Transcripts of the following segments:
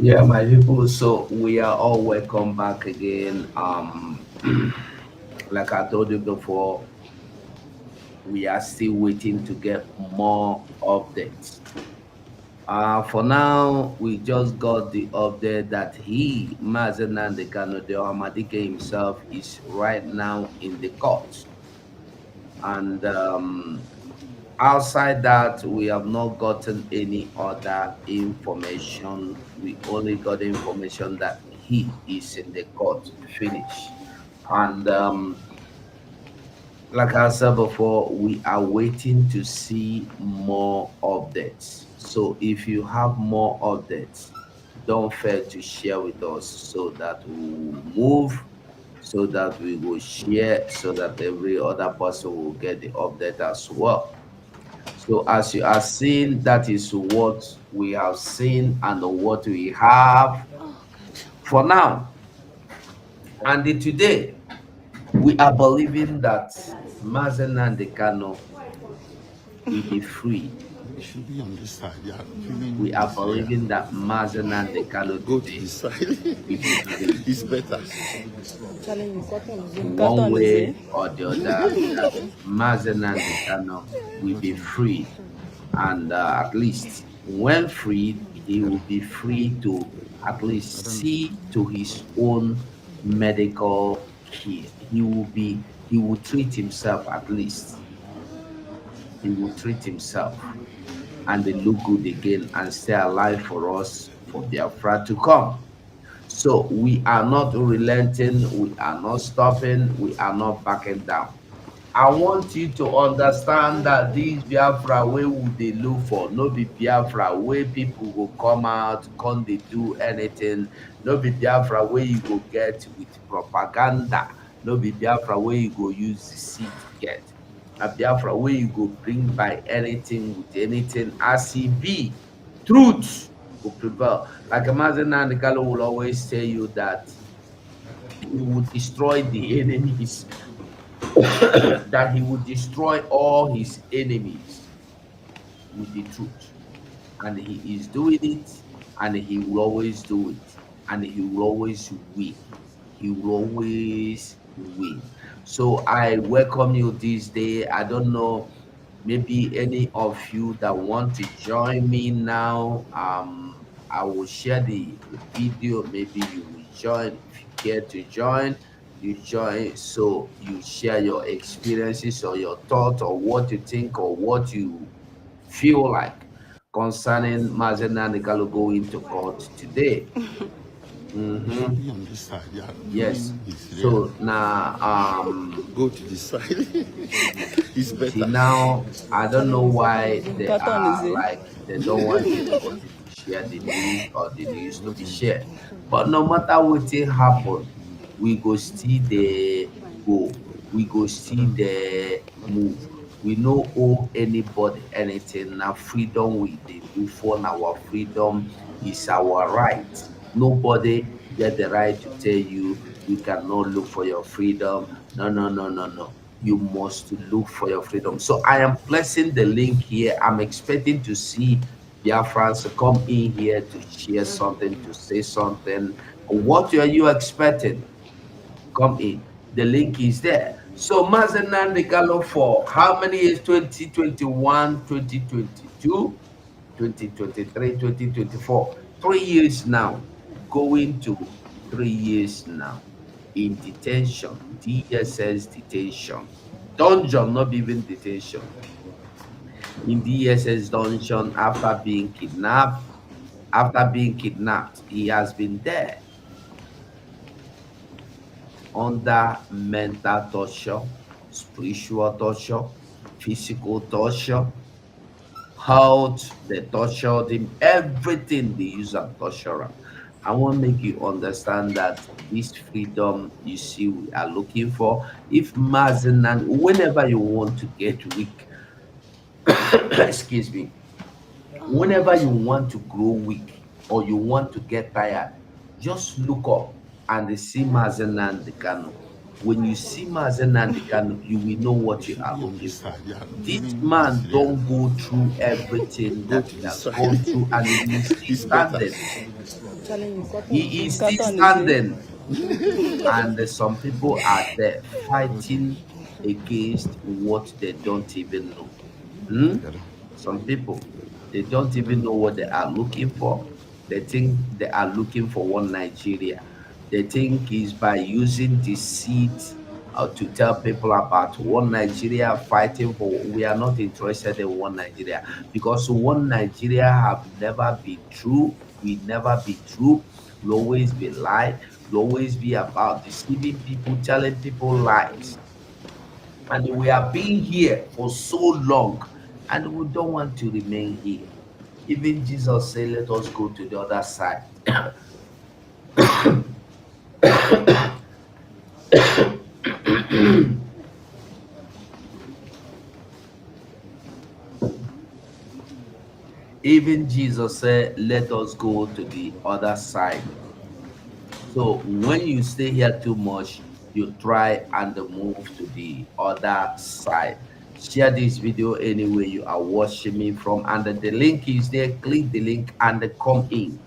Yeah, my people. So we are all welcome back again. Like I told you before, we are still waiting to get more updates. For now, we just got the update that Mazen Nandekano de Ohamadike himself, is right now in the court, and outside that, we have not gotten any other information. We only got information that he is in the court, finish. And like I said before, we are waiting to see more updates. So if you have more updates, don't fail to share with us so that we will move, so that we will share, so that every other person will get the update as well. So as you are seeing, that is what we have seen and what we have for now. And today, we are believing that Mazen Nandekano will be free. You should be on this side. Yeah, feeling We are this way. believing that Mazen Nandekano Go to today this side. will be free. It's better. One way or the other, that Mazen Nandekano will be free. And at least when freed, he will be free to at I least don't know. see to his own medical care. He will treat himself at least. He will treat himself and they look good again and stay alive for us, for Biafra to come. So we are not relenting, we are not stopping, we are not backing down. I want you to understand that this Biafra wey we dey look for no be Biafra wey people go come out come dey do anything, no be Biafra wey you go get with propaganda, no be Biafra wey you go use deceit get. Na Biafra wey you go bring by anything with anything as e be. Truth go prevail. Like Mazi Nnamdi Kanu will always tell you that he will destroy the enemies, that he will destroy all his enemies with the truth. And he is doing it, and he will always do it, and he will always win. He will always win. So I welcome you this day. I don't know, maybe any of you that want to join me now. I will share the video. Maybe you will join. If you care to join, you join, so you share your experiences or your thoughts or what you think or what you feel like concerning Mazena Nikalo going to court today. You should Hmm. be on this side. Yeah, Yes. feeling this way. So now, Go to this side. It's you see better. now, I don't know why they are like they don't want anybody to share the news or the news to be shared. But no matter what happen, we go still there go. We go I still don't know. there move. We no owe anybody anything. Now freedom we dey look for. Now our freedom is our right. Nobody get the right to tell you you cannot look for your freedom. No, no, no, no, no. You must look for your freedom. So I am placing the link here. I'm expecting to see Biafrans come in here to share something, to say something. What are you expecting? Come in. The link is there. So Mazenan Regalo for how many years? 2021, 2022, 2023, 2024. 3 years now. Going to 3 years now in detention, DSS detention. Dungeon, not even detention. In DSS dungeon after being kidnapped. After being kidnapped, he has been there under mental torture, spiritual torture, physical torture, health, they tortured him, everything they use and torture him. I want to make you understand that this freedom you see we are looking for, if Mazenan, whenever you want to get weak, excuse me, whenever you want to grow weak or you want to get tired, just look up and see Mazenan Dekano. When you see Mazen Nandekano, you will know You what you should are be on looking this for. side. You are This meaning man this layer. don't go through everything Go that to he this has side. gone through, and he is still It's better. standing. I'm telling you, He is still cotton is here. standing, and some people are there fighting against what they don't even know. Hmm? Some people, they don't even know what they are looking for. They think they are looking for one Nigeria. They think is by using deceit to tell people about one Nigeria fighting for. We are not interested in one Nigeria because one Nigeria have never been true. We never be true. We always be lie. We always be about deceiving people, telling people lies. And we have been here for so long, and we don't want to remain here. Even Jesus said, let us go to the other side. Even Jesus said, let us go to the other side. So when you stay here too much, you try and move to the other side. Share this video anywhere you are watching me from, and the link is there. Click the link and come in.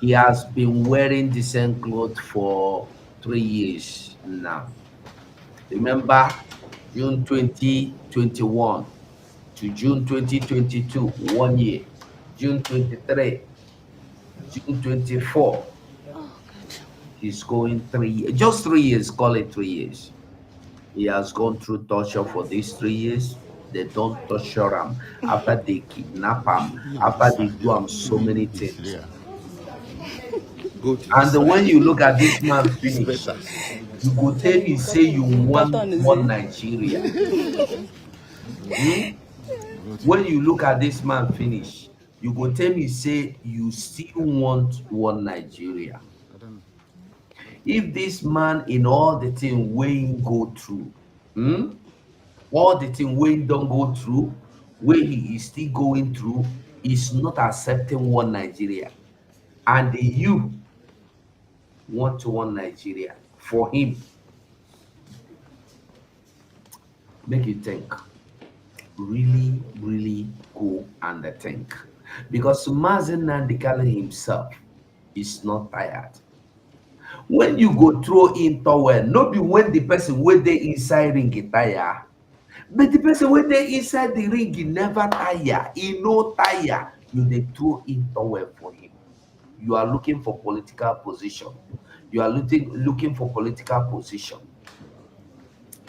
He has been wearing the same clothes for 3 years now. Remember, June 2021 to June 2022, 1 year. June 23, June 24. He's going 3 years, just 3 years, call it 3 years. He has gone through torture for these 3 years. They don't torture him after they kidnap You him, should be on this after they side. You do are him so meaning many this things. layer. Go to this And side. when you look at this man It's finish, better. you I'm go tell telling me you, say you want cotton is one here. Nigeria. Hmm? When you look at this man finish, you go tell me say you still want one Nigeria. I don't know. If this man in all the thing wey him go through, hmm? All the thing wey him don go through, wey he is still going through, is not accepting one Nigeria, and you want one Nigeria for him, make you think. Really, really go and think. Because Mazen Nandikala himself is not tired. When you go throw in towel, no be when the person wey dey inside ring get tire, but the person wey dey inside the ring he never tire, he no tire. You dey throw in towel for him. You are looking for political position. You are looking for political position.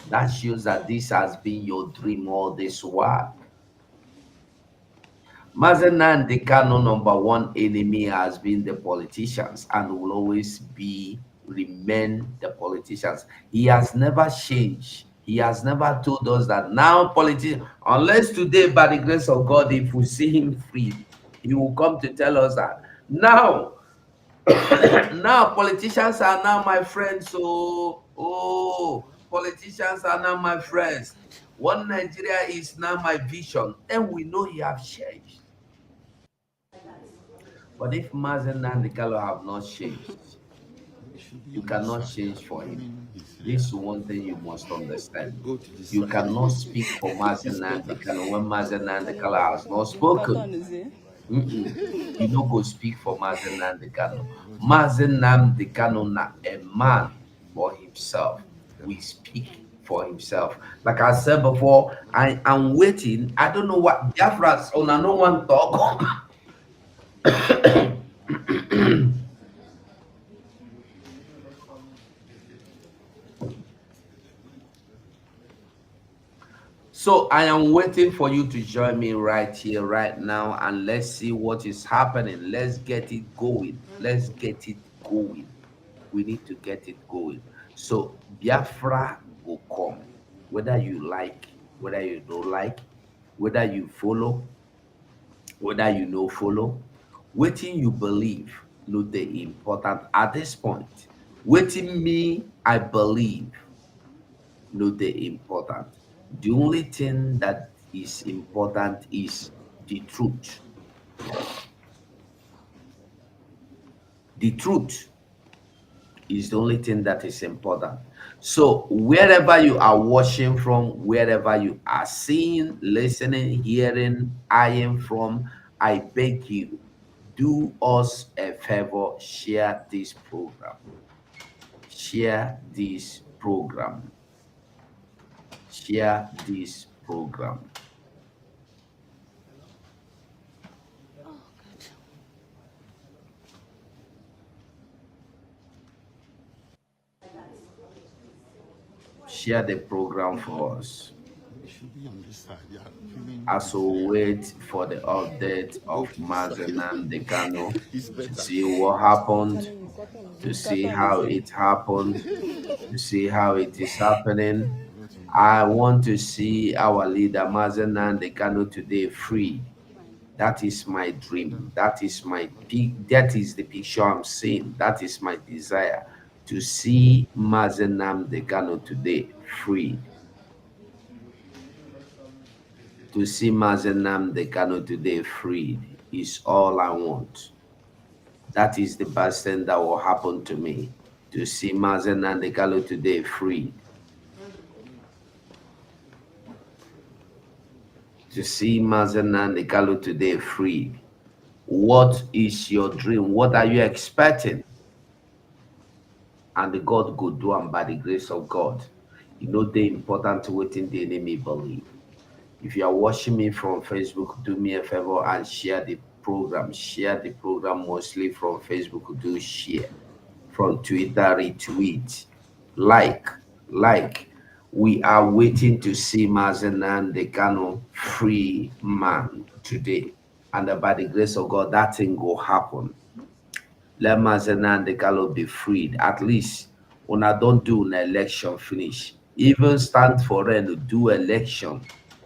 That shows that this has been your dream all this while. Mazenan Dekano number one enemy has been the politicians and will always be remain the politicians. He has never changed. He has never told us that now politicians, unless today by the grace of God, if we see him free, he will come to tell us that now, now politicians are now my friends. So, oh, politicians are now my friends. One Nigeria is now my vision. Then we know he have changed. But if Mazen and the Gallo have not changed, You should be you on this cannot side. You change are for him. meaning this layer. This is one thing you must understand. Go to this You side. cannot speak for It's Mazen and the better. Gallo when Mazen I'm and the telling you, Gallo has not spoken. cotton is here. Mm-mm. You no go speak for Mazen and the Gallo. Go to this side. Mazen and the Gallo na a man for himself. We speak for himself. Like I said before, I am waiting. I don't know what Biafrans on no one talk. So I am waiting for you to join me right here, right now, and let's see what is happening. Let's get it going. Let's get it going. We need to get it going. So Biafra will come, whether you like, whether you don't like, whether you follow, whether you no follow. Waiting you believe, no the important at this point. Waiting me, I believe no dey important. The only thing that is important is the truth. The truth. is the only thing that is important. So wherever you are watching from, wherever you are seeing, listening, hearing, eyeing from, I beg you, do us a favor, share this program. Share this program. Share this program. Share the program for us It should be on this side. Yeah, feeling as we this. wait for the update Go of to this side. Mazenam Dekano It's to better. see what happened, to see how it happened, to see how it is happening. I want to see our leader Mazenam Dekano today freed. That is my dream. That is my that is the picture I'm seeing. That is my desire to see Mazenam Dekano today freed. To see Mazenam Dekano today freed is all I want. That is the best thing that will happen to me. To see Mazenam Dekano today freed. To see Mazenam Dekano today freed. What is your dream? What are you expecting? And the God could do and by the grace of God. You know the important waiting the enemy believe. If you are watching me from Facebook, do me a favor and share the program. Share the program mostly from Facebook. Do share. From Twitter, retweet. Like, like. We are waiting to see Mazenan Dekano free man today. And by the grace of God, that thing will happen. Let Mazena and the Gallo be freed. At least when I don't do an election finish. Even stand for rain to do election.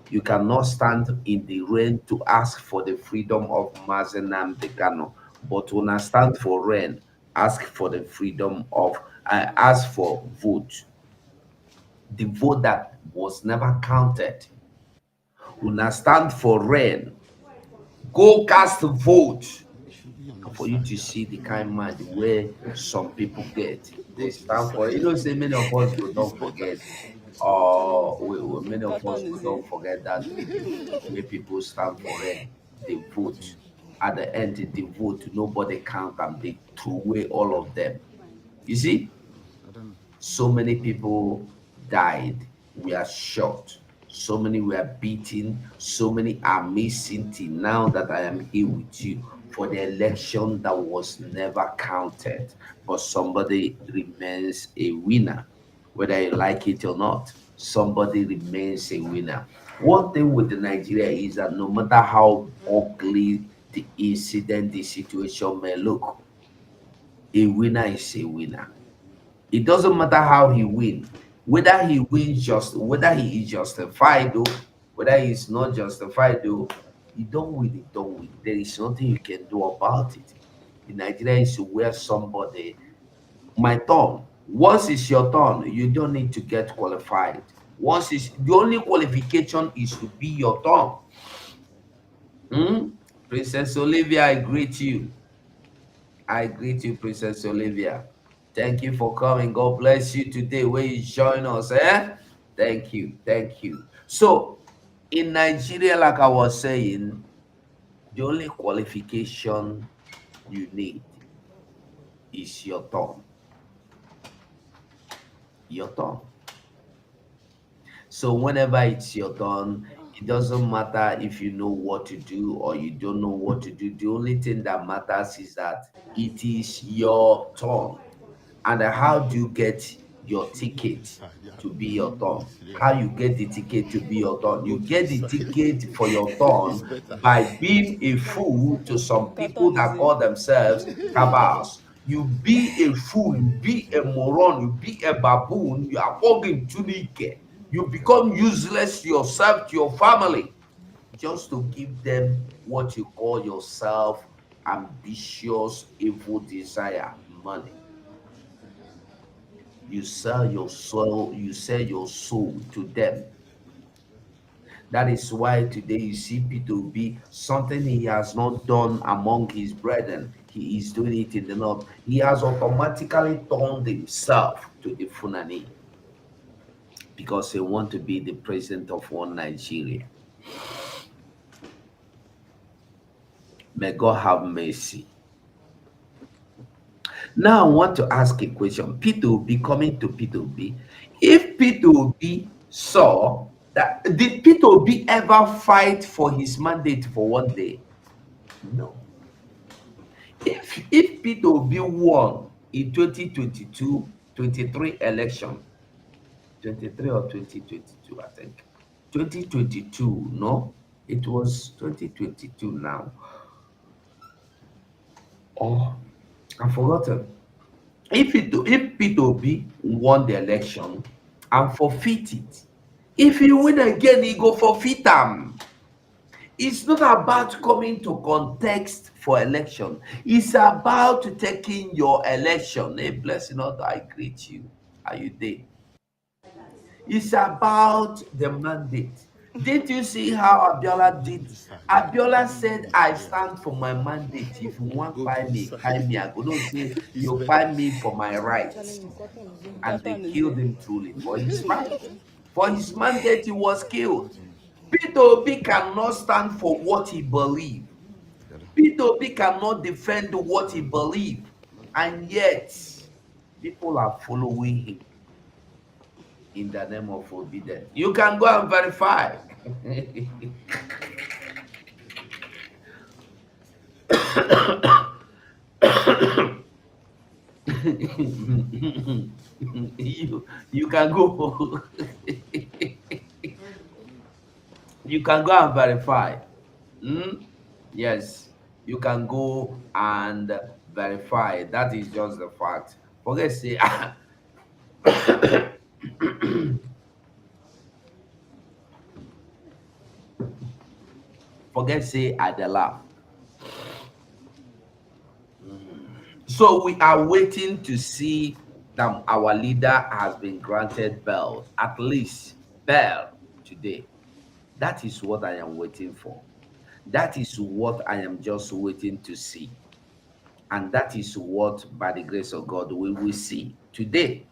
You cannot stand in the rain to ask for the freedom of Mazena and the Gano. But when I stand for rain, ask for the freedom of I ask for vote. The vote that was never counted. When I stand for rain, go cast vote. It should be on And this for you side. to Yeah, see the kind feeling mind this. where some people get, Go they to this stand for it. side. You know, say many of us go It's don't better. forget, or many of us go don't forget that video where people stand for it, they vote. At the end, they vote, nobody count them, they throw away all of them. You see? I don't know. So many people died, were shot, so many were beaten, so many are missing till now that I am here with you for the election that was never counted. But somebody remains a winner, whether you like it or not. Somebody remains a winner. One thing with the Nigeria is that no matter how ugly the incident, the situation may look, a winner is a winner. It doesn't matter how he win, whether he wins just whether he is justified though, whether he's not justified though. You don't win, it don't win. There is nothing you can do about it. In Nigeria is where somebody my turn. Once it's your turn, you don't need to get qualified. Once it's the only qualification is to be your turn. Hmm? Princess Olivia, I greet you. I greet you, Princess Olivia. Thank you for coming. God bless you today where you join us. Eh? Thank you. Thank you. So, in Nigeria, like I was saying, the only qualification you need is your turn. Your turn. So whenever it's your turn, it doesn't matter if you know what to do or you don't know what to do. The only thing that matters is that it is your turn. And how do you get It your should be on ticket this side. Yeah, to be your feeling turn? this. Yeah. How you get the ticket to be your turn? Go You to get this the side. ticket for your turn It's better. by being a fool to some people that call themselves cabals. You be a fool, you be a moron, you be a baboon, you are hugging tunike. You become useless yourself to your family just to give them what you call yourself ambitious, evil desire, money. You sell your soul to them. That is why today you see Peter B, something he has not done among his brethren, he is doing it in the north. He has automatically turned himself to the Funani because he want to be the president of one Nigeria. May God have mercy. Now I want to ask a question. Peter B, coming to Peter B, if Peter B saw that, did Peter B ever fight for his mandate for one day? No. If Peter B won in 2022, 23 election, 23 or 2022, I think. 2022, no? It was 2022 now. Oh, I've forgotten. If Peter B won the election and forfeit it, if he win again, he go forfeit am. It's not about coming to context for election. It's about taking your election. A blessing, not I greet you. Are you there? It's about the mandate. Did you see how Abiola Go to did? the side. Abiola Even said, this I area. stand for my mandate. If you want Go buy to the me, buy side. me. I go no say It's you better. buy me for my rights. And they killed him truly for his right. For his mandate, he was killed. Peter Obi cannot stand for what he believes. Peter Obi cannot defend what he believes. And yet, people are following him in the name of obedience. You can go and verify. you can go. You can go and verify. Hmm? Yes, you can go and verify. That is just the fact. Forget say, forget say I dey laugh. So we are waiting to see that our leader has been granted bail, at least bail today. That is what I am waiting for. That is what I am just waiting to see. And that is what, by the grace of God, we will see today.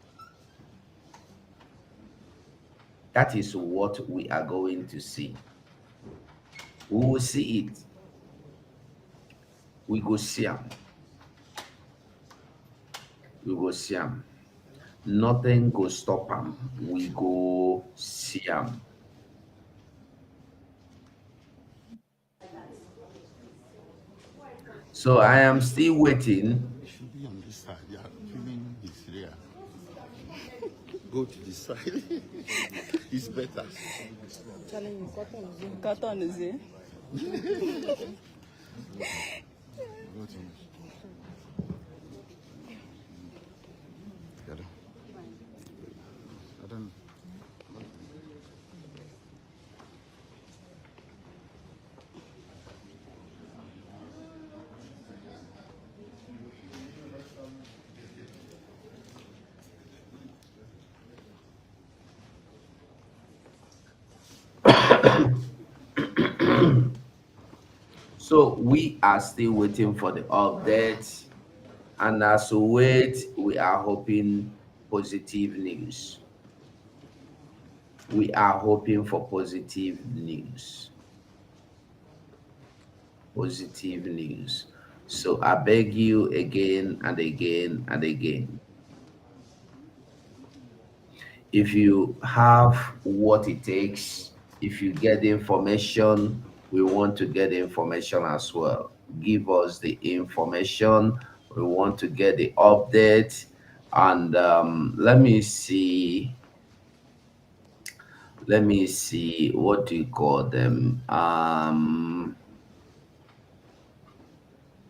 That is what we are going to see. We will see it. We go see him. We go see him. Nothing go stop him. We go see him. So I am still waiting. It should be on this side. Yeah, even this area. Go to the side. It's better. Cotton is it? Go to together. I don't. So we are still waiting for the update. And as we wait, we are hoping positive news. We are hoping for positive news. Positive news. So I beg you again and again and again. If you have what it takes, if you get the information, we want to get the information as well. Give us the information. We want to get the update. And let me see. Let me see. What do you call them?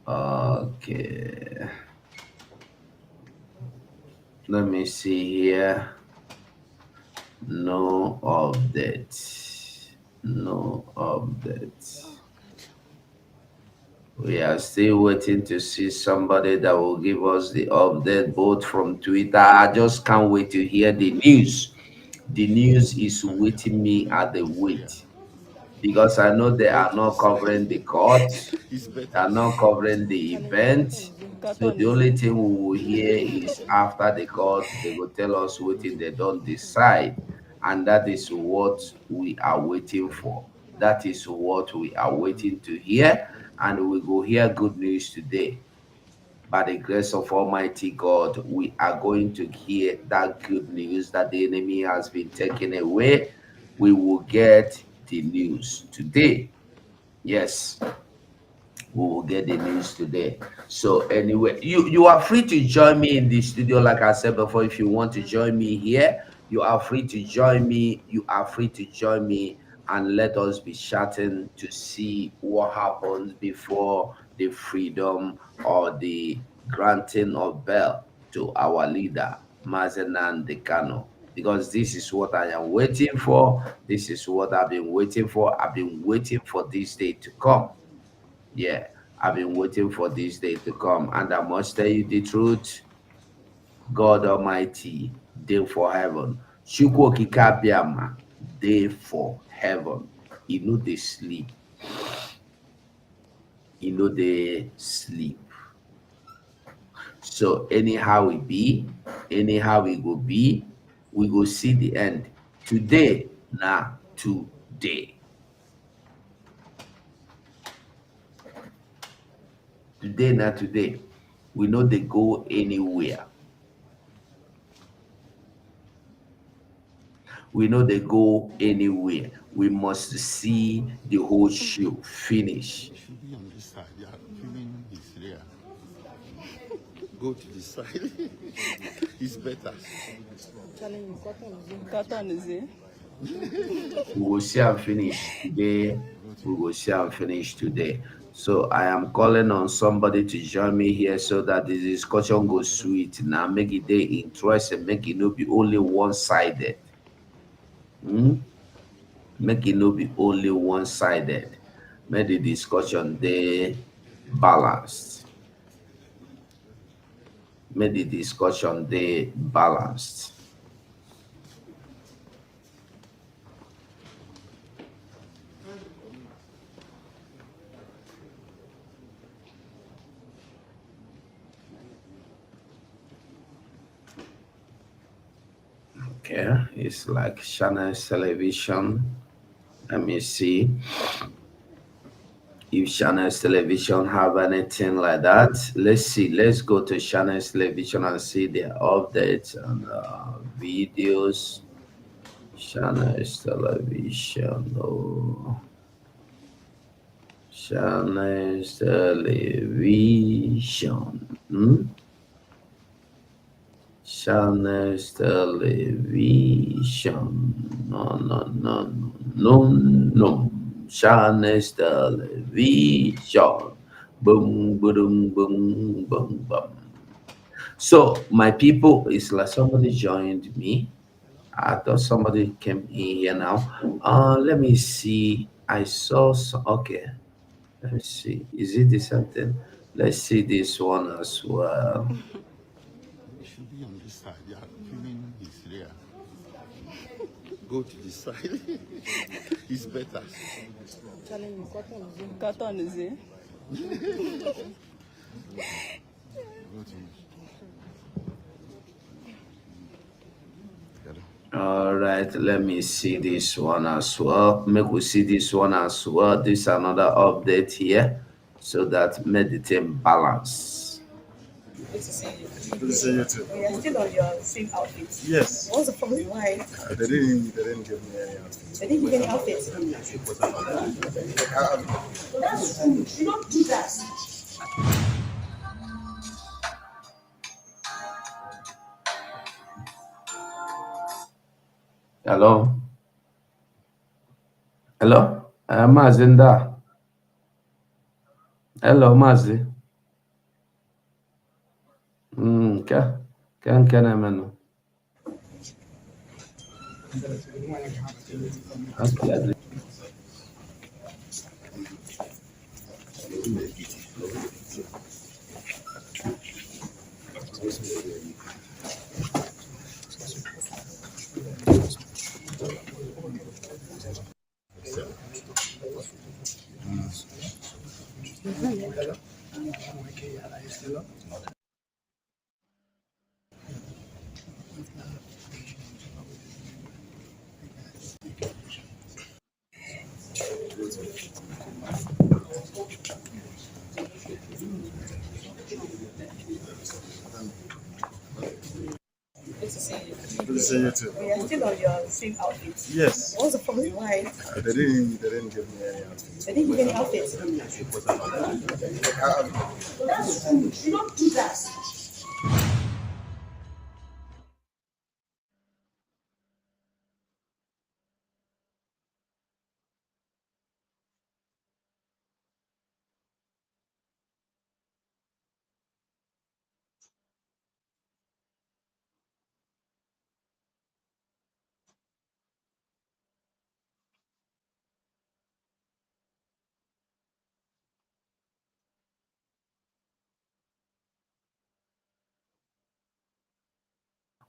Okay. Let me see here. No update. No update. We are still waiting to see somebody that will give us the update, both from Twitter. I just can't wait to hear the news. The news is Side, yeah. waiting me Even at the this area. wait. because I know they Go are to the not side. covering the court, It's they better. are not covering the event. So the only thing we will hear is after the court, they will tell us what they don't decide. And that is what we are waiting for. That is what we are waiting to hear. And we will hear good news today. By the grace of Almighty God, we are going to hear that good news that the enemy has been taken away. We will get the news today. Yes, we will get the news today. So anyway, you are free to join me in the studio. Like I said before, if you want to join me here, you are free to join me. You are free to join me, and let us be chatting to see what happens before the freedom or the granting of bail to our leader Mazenan Dekano, because this is what I am waiting for. This is what I've been waiting for. I've been waiting for this day to come. Yeah, I've been waiting for this day to come. And I must tell you the truth, God Almighty, day for heaven. Chukwu Kikabiama, day for heaven. You know they sleep. You know they sleep. So anyhow it be, anyhow it go be, we go see the end. Today, nah, today. Today, not today. We know they go anywhere. We know they go anywhere. We must see the whole show finish. You should be on this side. Yeah, feeling is there. Go to the side. It's better. We will see and finish today. We will see and finish today. So I am calling on somebody to join me here so that the discussion goes sweet. Now make it day interesting, make it not be only one-sided. Hmm? Make it not be only one-sided. Make the discussion day balanced. Make the discussion day balanced. Okay, it's like Channel Television. Let me see if Channel Television have anything like that. Let's see. Let's go to Channel Television and see their updates and videos. Channel Television. Oh, Channel Television. Hmm? Channel Television. No, no, no, no, no, no. Channel Television. Boom, boom, boom, boom, boom. So, my people, it's like somebody joined me. I thought somebody came in here now. Let me see. I saw some. Okay, let me see. Is it the same thing? Let's see this one as well. You should be on this side. Yeah, feeling is there. Go to the side. It's better. Go to All right, let me see this one as well. Make we see this one as well. This another update here, so that meditate balance. Good to see you. Good to see you too. You're still on your same outfit. Yes. What's the problem? Why? They didn't give me any outfit. They didn't give any outfit. That's good. You don't do that. Hello, hello, Mazinda. Hello, Mazi. Can I menu? Okay. the side. Good to see you. Good to see you too. We are still on your same outfit. Yes. What's the problem? Why? They didn't give me any outfit. They didn't give any outfit. You don't do that.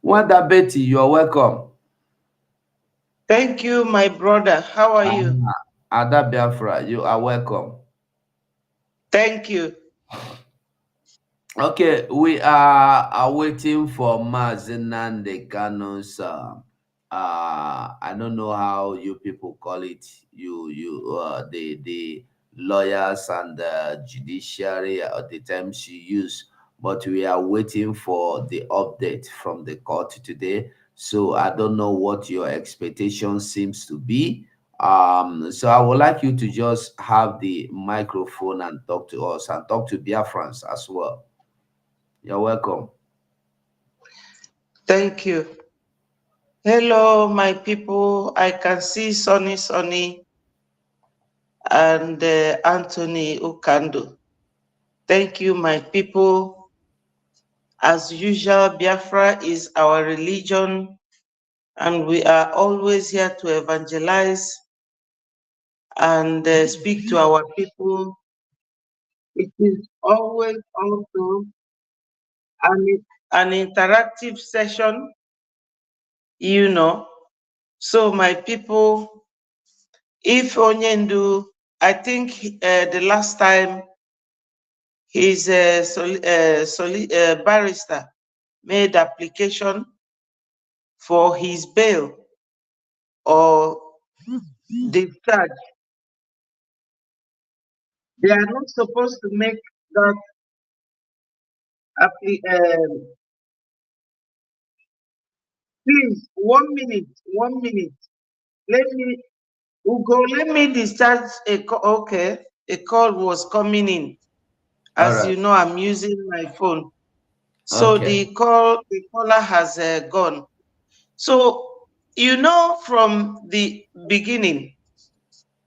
Wanda Betty, you're welcome. Thank you, my brother. How are you? Ada Biafra, you are welcome. Thank you. Okay, we are waiting for Mazinande Kano's I don't know how you people call it. The lawyers and the judiciary or the terms you use, but we are waiting for the update from the court today. So I don't know what your expectation seems to be. So I would like you to just have the microphone and talk to us and talk to Biafrans as well. You're welcome. Thank you. Hello, my people. I can see Sonny and Anthony Ukando. Thank you, my people. As usual, Biafra is our religion, and we are always here to evangelize and speak to our people. It is always also an interactive session, you know. So, my people, if Onyendu, I think the last time his barrister made application for his bail or discharge, they are not supposed to make that please, 1 minute. Let me, Ugo, let me discharge a call. Okay, a call was coming in. As All right. you know, I'm using my phone. So Okay. the caller has gone. So, you know, from the beginning,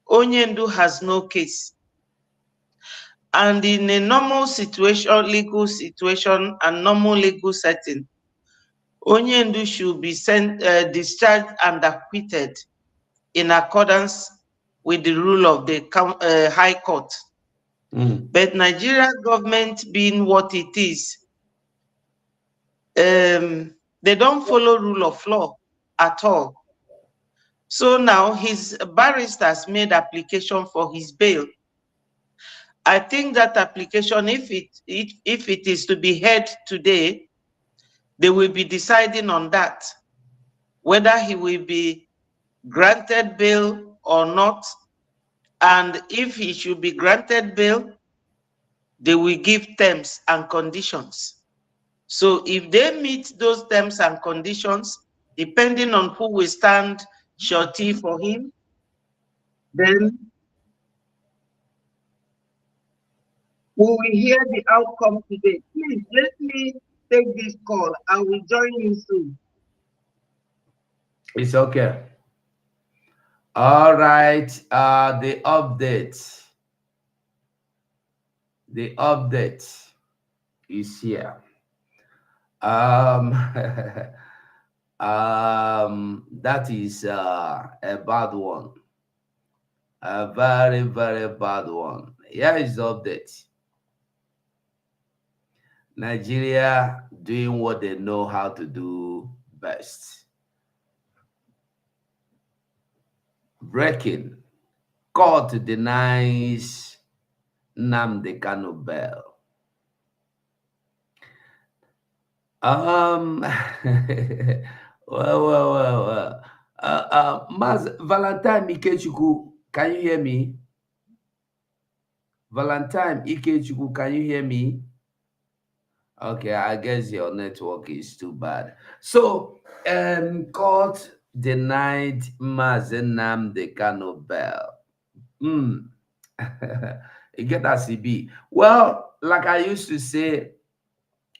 Onyendu has no case. And in a normal situation, legal situation, and normal legal setting, Onyendu should be discharged and acquitted in accordance with the rule of the High Court. But Nigeria government being what it is, they don't follow rule of law at all. So now his barristers made application for his bail. I think that application, if it is to be heard today, they will be deciding on that, whether he will be granted bail or not. And if he should be granted bail, they will give terms and conditions. So if they meet those terms and conditions, depending on who will stand surety for him, then we will hear the outcome today. Please let me take this call. I will join you soon. It's okay. All right. The update. The update is here. That is a bad one. A very, very bad one. Here is the update. Nigeria doing what they know how to do best. Breaking. Court denies Nnamdi Kanu bail. Well. Mas Valentine Ikechukwu, can you hear me? Valentine Ikechukwu, can you hear me? Okay, I guess your network is too bad. So, court denied Mazen Nnamdi Kanu bail. You get that, CB? Well, like I used to say,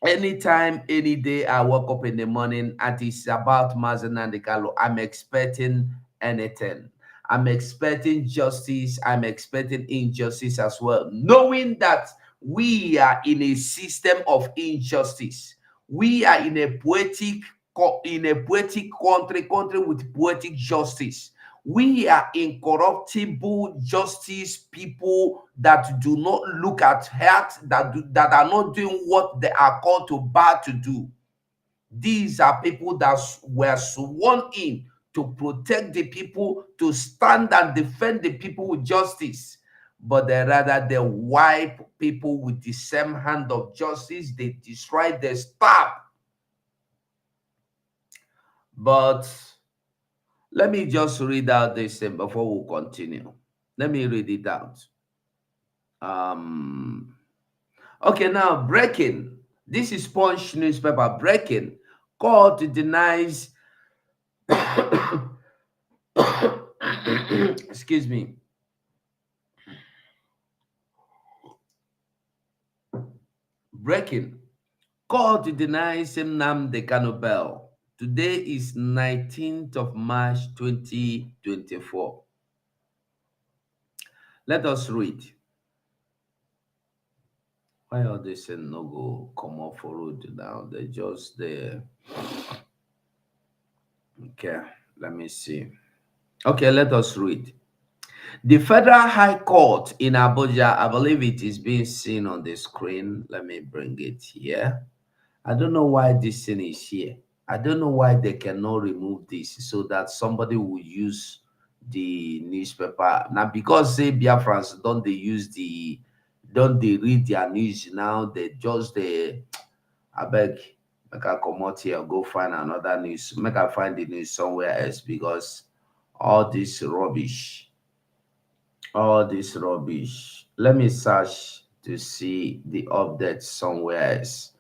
anytime, any day I wake up in the morning and it's about Mazen Nnamdi Kanu, I'm expecting anything. I'm expecting justice. I'm expecting injustice as well, knowing that we are in a system of injustice. We are in a poetic country with poetic justice. We are incorruptible justice people that do not look at heart, that are not doing what they are called to bar to do. These are people that were sworn in to protect the people, to stand and defend the people with justice. But they rather they wipe people with the same hand of justice. They destroy, they stab. But let me just read out this thing before we continue. Let me read it out. Okay, now breaking. This is Punch newspaper breaking. Court denies excuse me. Breaking. Court denies Nnamdi Kanu bail. Today is 19th of March 2024. Let us read. Why are they saying no go come off for road now? They just there. Okay, let me see. Okay, let us read. The Federal High Court in Abuja, I believe it is being seen on the screen. Let me bring it here. I don't know why this thing is here. I don't know why they cannot remove this so that somebody will use the newspaper. Now, because say Biafrans don't they read their news now? They just I beg, make I come out here, go find another news. Make I find the news somewhere else because all this rubbish. All this rubbish. Let me search to see the update somewhere else.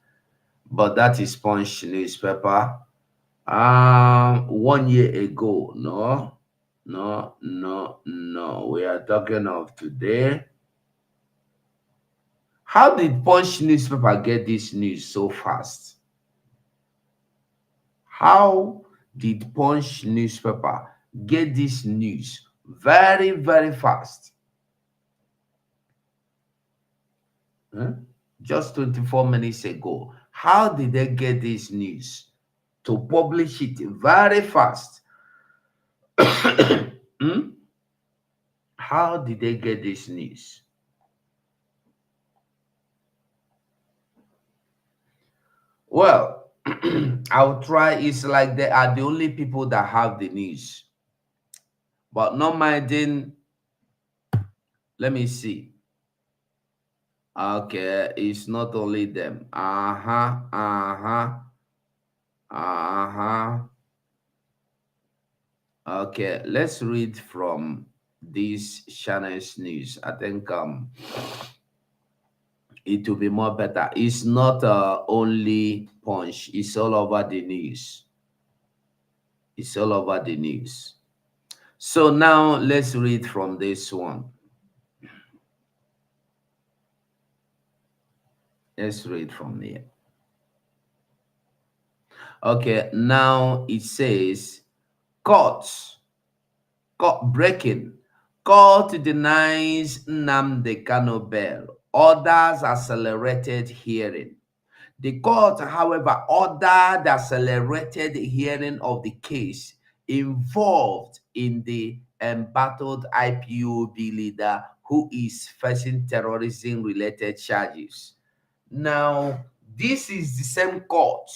But that is Punch newspaper. 1 year ago. No. We are talking of today. How did Punch newspaper get this news so fast? How did Punch newspaper get this news very, very fast? Just 24 minutes ago. How did they get this news to publish it very fast? How did they get this news? Well, I'll try. It's like they are the only people that have the news. But not minding, let me see. Okay, it's not only them. Okay, let's read from this channel's news. I think it will be more better. It's not only Punch, it's all over the news. It's all over the news. So now let's read from this one. Let's read from here. Okay, now it says court breaking. Court denies Nnamdi Kanu bail. Orders accelerated hearing. The court, however, ordered accelerated hearing of the case involved in the embattled IPOB leader who is facing terrorism-related charges. Now, this is the same court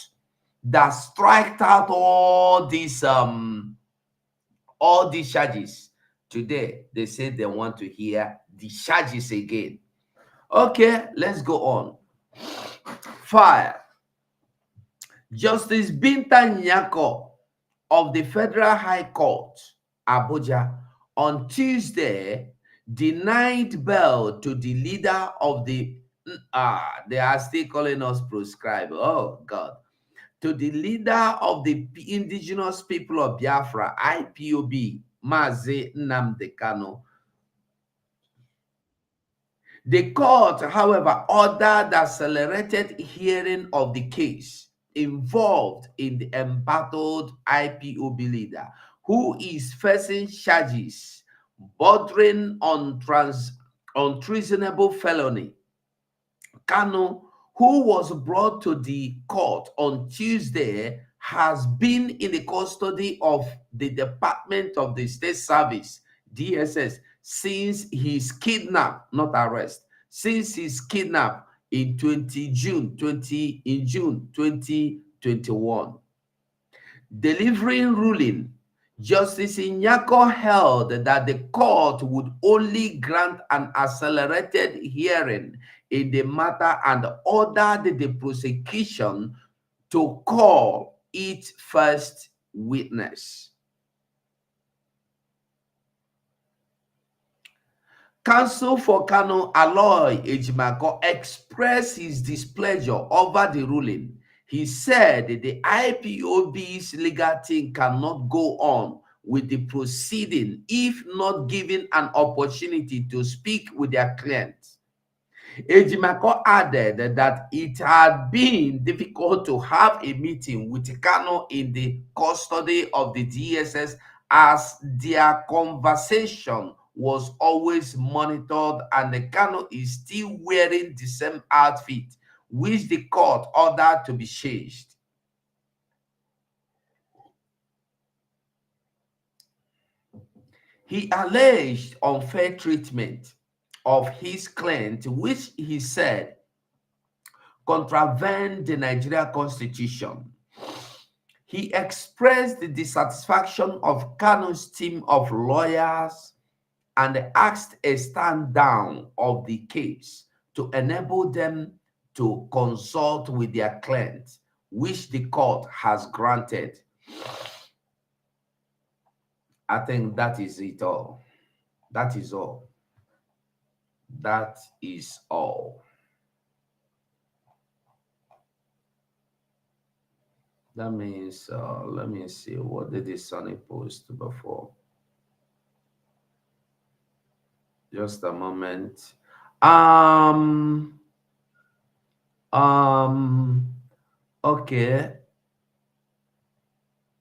that striked out all these charges. Today, they say they want to hear the charges again. Okay, let's go on. Fire. Justice Binta Nyako of the Federal High Court, Abuja, on Tuesday denied bail to the leader of the they are still calling us proscribed. Oh God. To the leader of the indigenous people of Biafra, IPOB, Mazi Nnamdi Kanu. The court, however, ordered the accelerated hearing of the case involved in the embattled IPOB leader, who is facing charges bordering on treasonable felony. Kanu, who was brought to the court on Tuesday, has been in the custody of the Department of the State Service, DSS, since his kidnap, not arrest, since his kidnap in June 2021. Delivering ruling, Justice Inyako held that the court would only grant an accelerated hearing in the matter and ordered the prosecution to call its first witness. Counsel for Kanu, Aloy Ejimako, expressed his displeasure over the ruling. He said the IPOB's legal team cannot go on with the proceeding if not given an opportunity to speak with their clients. Ejimako added that it had been difficult to have a meeting with Kanu in the custody of the DSS as their conversation was always monitored and the Kanu is still wearing the same outfit, which the court ordered to be changed. He alleged unfair treatment of his client, which he said contravened the Nigeria Constitution. He expressed the dissatisfaction of Kanu's team of lawyers and asked a stand down of the case to enable them to consult with their client, which the court has granted. I think that is it all. That is all. That is all. That means, let me see, what did the Sunny post before? Just a moment. Okay.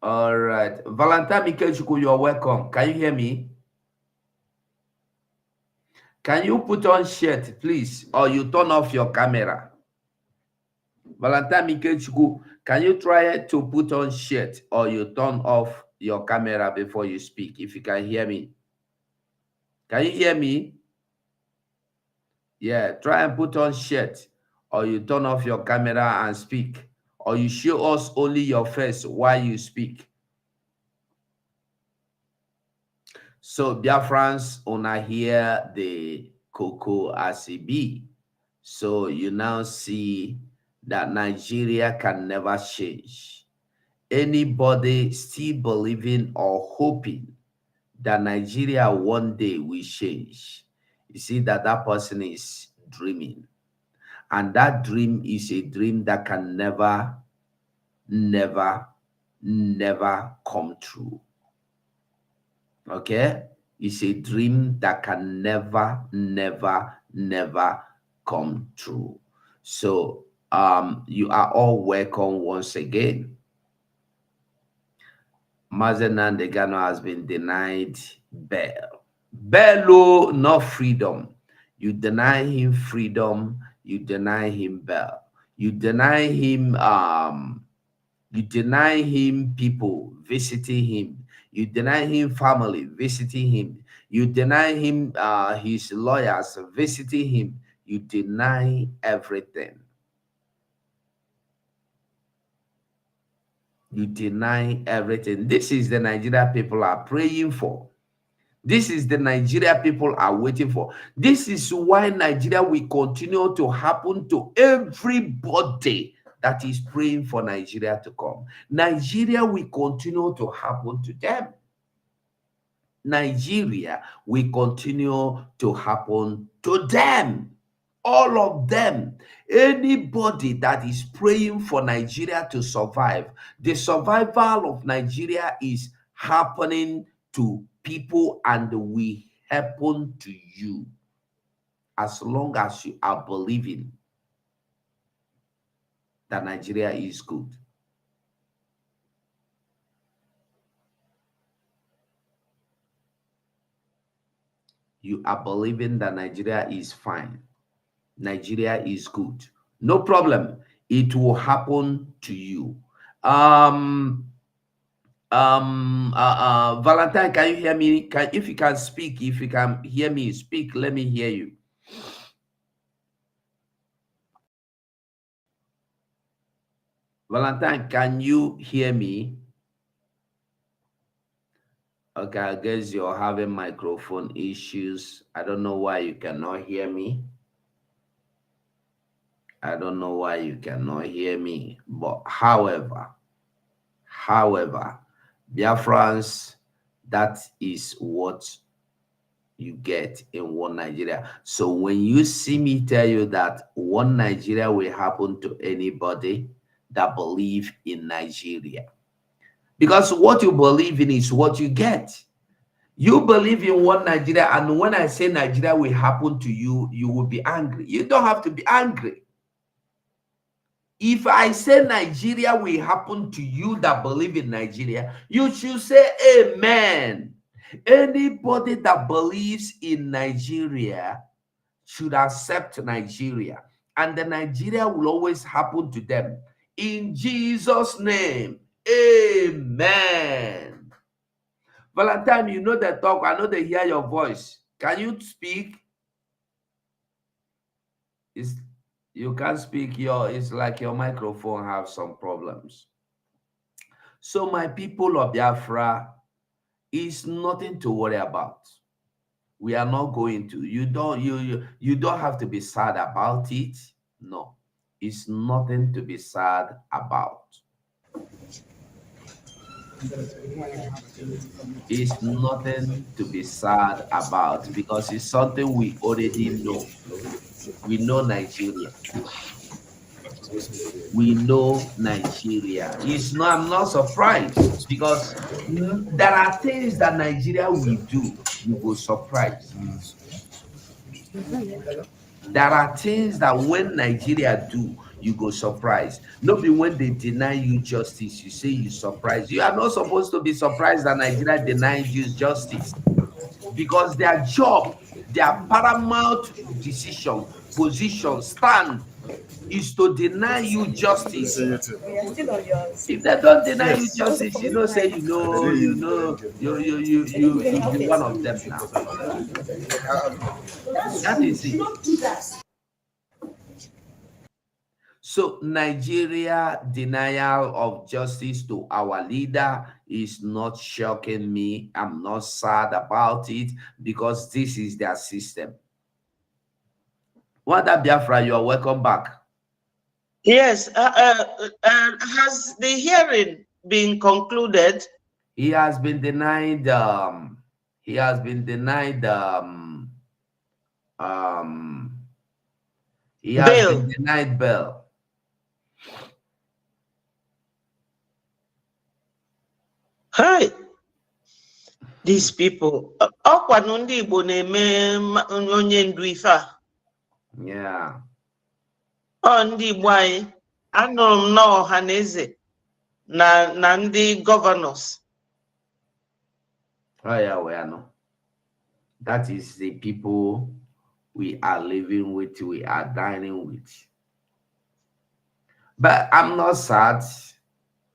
All right. Valentine Mikechuku, you're welcome. Can you hear me? Can you put on shirt, please? Or you turn off your camera? Valentine Mikechuku, can you try to put on shirt or you turn off your camera before you speak, if you can hear me? Can you hear me? Yeah, try and put on shirt or you turn off your camera and speak, or you show us only your face while you speak. So Biafrans una hear the Coco ACB. So you now see that Nigeria can never change. Anybody still believing or hoping that Nigeria one day will change, you see that that person is dreaming. And that dream is a dream that can never, never, never come true. Okay? It's a dream that can never, never, never come true. So you are all welcome once again. Mazen Nandegano has been denied bail. Bail, not freedom. You deny him freedom, you deny him bail. You deny him people visiting him. You deny him family visiting him. You deny him his lawyers visiting him. You deny everything. You deny everything. This is the Nigeria people are praying for. This is the Nigeria people are waiting for. This is why Nigeria will continue to happen to everybody that is praying for Nigeria to come. Nigeria will continue to happen to them. Nigeria will continue to happen to them. All of them. Anybody that is praying for Nigeria to survive, the survival of Nigeria is happening to people and will happen to you as long as you are believing that Nigeria is good. You are believing that Nigeria is fine. Nigeria is good. No problem. It will happen to you. Valentine, can you hear me? If you can speak, if you can hear me speak, let me hear you. Valentine, can you hear me? Okay, I guess you're having microphone issues. I don't know why you cannot hear me. I don't know why you cannot hear me. But however, Biafrans, that is what you get in one Nigeria. So when you see me tell you that one Nigeria will happen to anybody that believe in Nigeria, because what you believe in is what you get. You believe in one Nigeria, and when I say Nigeria will happen to you, you will be angry. You don't have to be angry. If I say Nigeria will happen to you that believe in Nigeria, you should say amen. Anybody that believes in Nigeria should accept Nigeria, and the Nigeria will always happen to them. In Jesus' name, amen. Valentine, you know the talk. I know they hear your voice. Can you speak? You can't speak. It's like your microphone have some problems. So my people of Biafra, is nothing to worry about. We are not going to. You don't have to be sad about it. No, it's nothing to be sad about. It's nothing to be sad about because it's something we already know. We know Nigeria. We know Nigeria. I'm not surprised because there are things that Nigeria will do. You will surprise. There are things that when Nigeria do, you go surprised. Not be when they deny you justice, you say you surprised. You are not supposed to be surprised that Nigeria denies you justice because their job, their paramount position, stand is to deny you justice. If they don't deny you justice, you know, say you be one of them now. That is it. So Nigeria denial of justice to our leader is not shocking me. I'm not sad about it because this is their system. Wanda Biafra, you are welcome back. Yes. Has the hearing been concluded? He has been denied. He has been denied. He has bail. Been denied bail. Hi. These people. Ọkwa ndị Igbo na-eme onye ndu ife a. Yeah. Ndị Igbo anyị anụrụ m na ọha na eze na ndị governors. Oh yeah, we know. That is the people we are living with, we are dining with. But I'm not sad.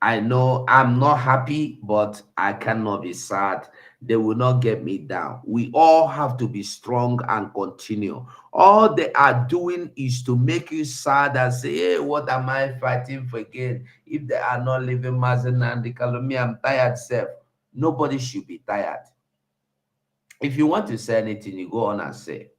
I know I'm not happy, but I cannot be sad. They will not get me down. We all have to be strong and continue. All they are doing is to make you sad and say, hey, what am I fighting for again? If they are not living Mazen and the Kalumi, I'm tired, self. Nobody should be tired. If you want to say anything, you go on and say.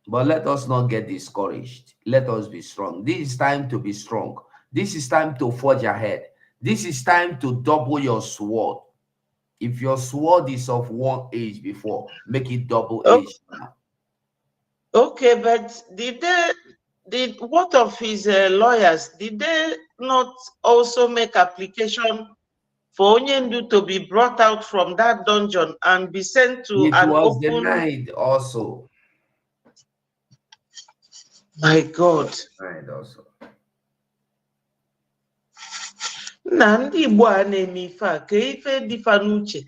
But let us not get discouraged. Let us be strong. This is time to be strong. This is time to forge ahead. This is time to double your sword. If your sword is of one age before, make it double age now. Okay, but what of his lawyers? Did they not also make application for Onyendu to be brought out from that dungeon and be sent to It an was open? denied also. My God. Denied also. Na ndị Igbo a na-eme ife a ka ife dịfa n'uche.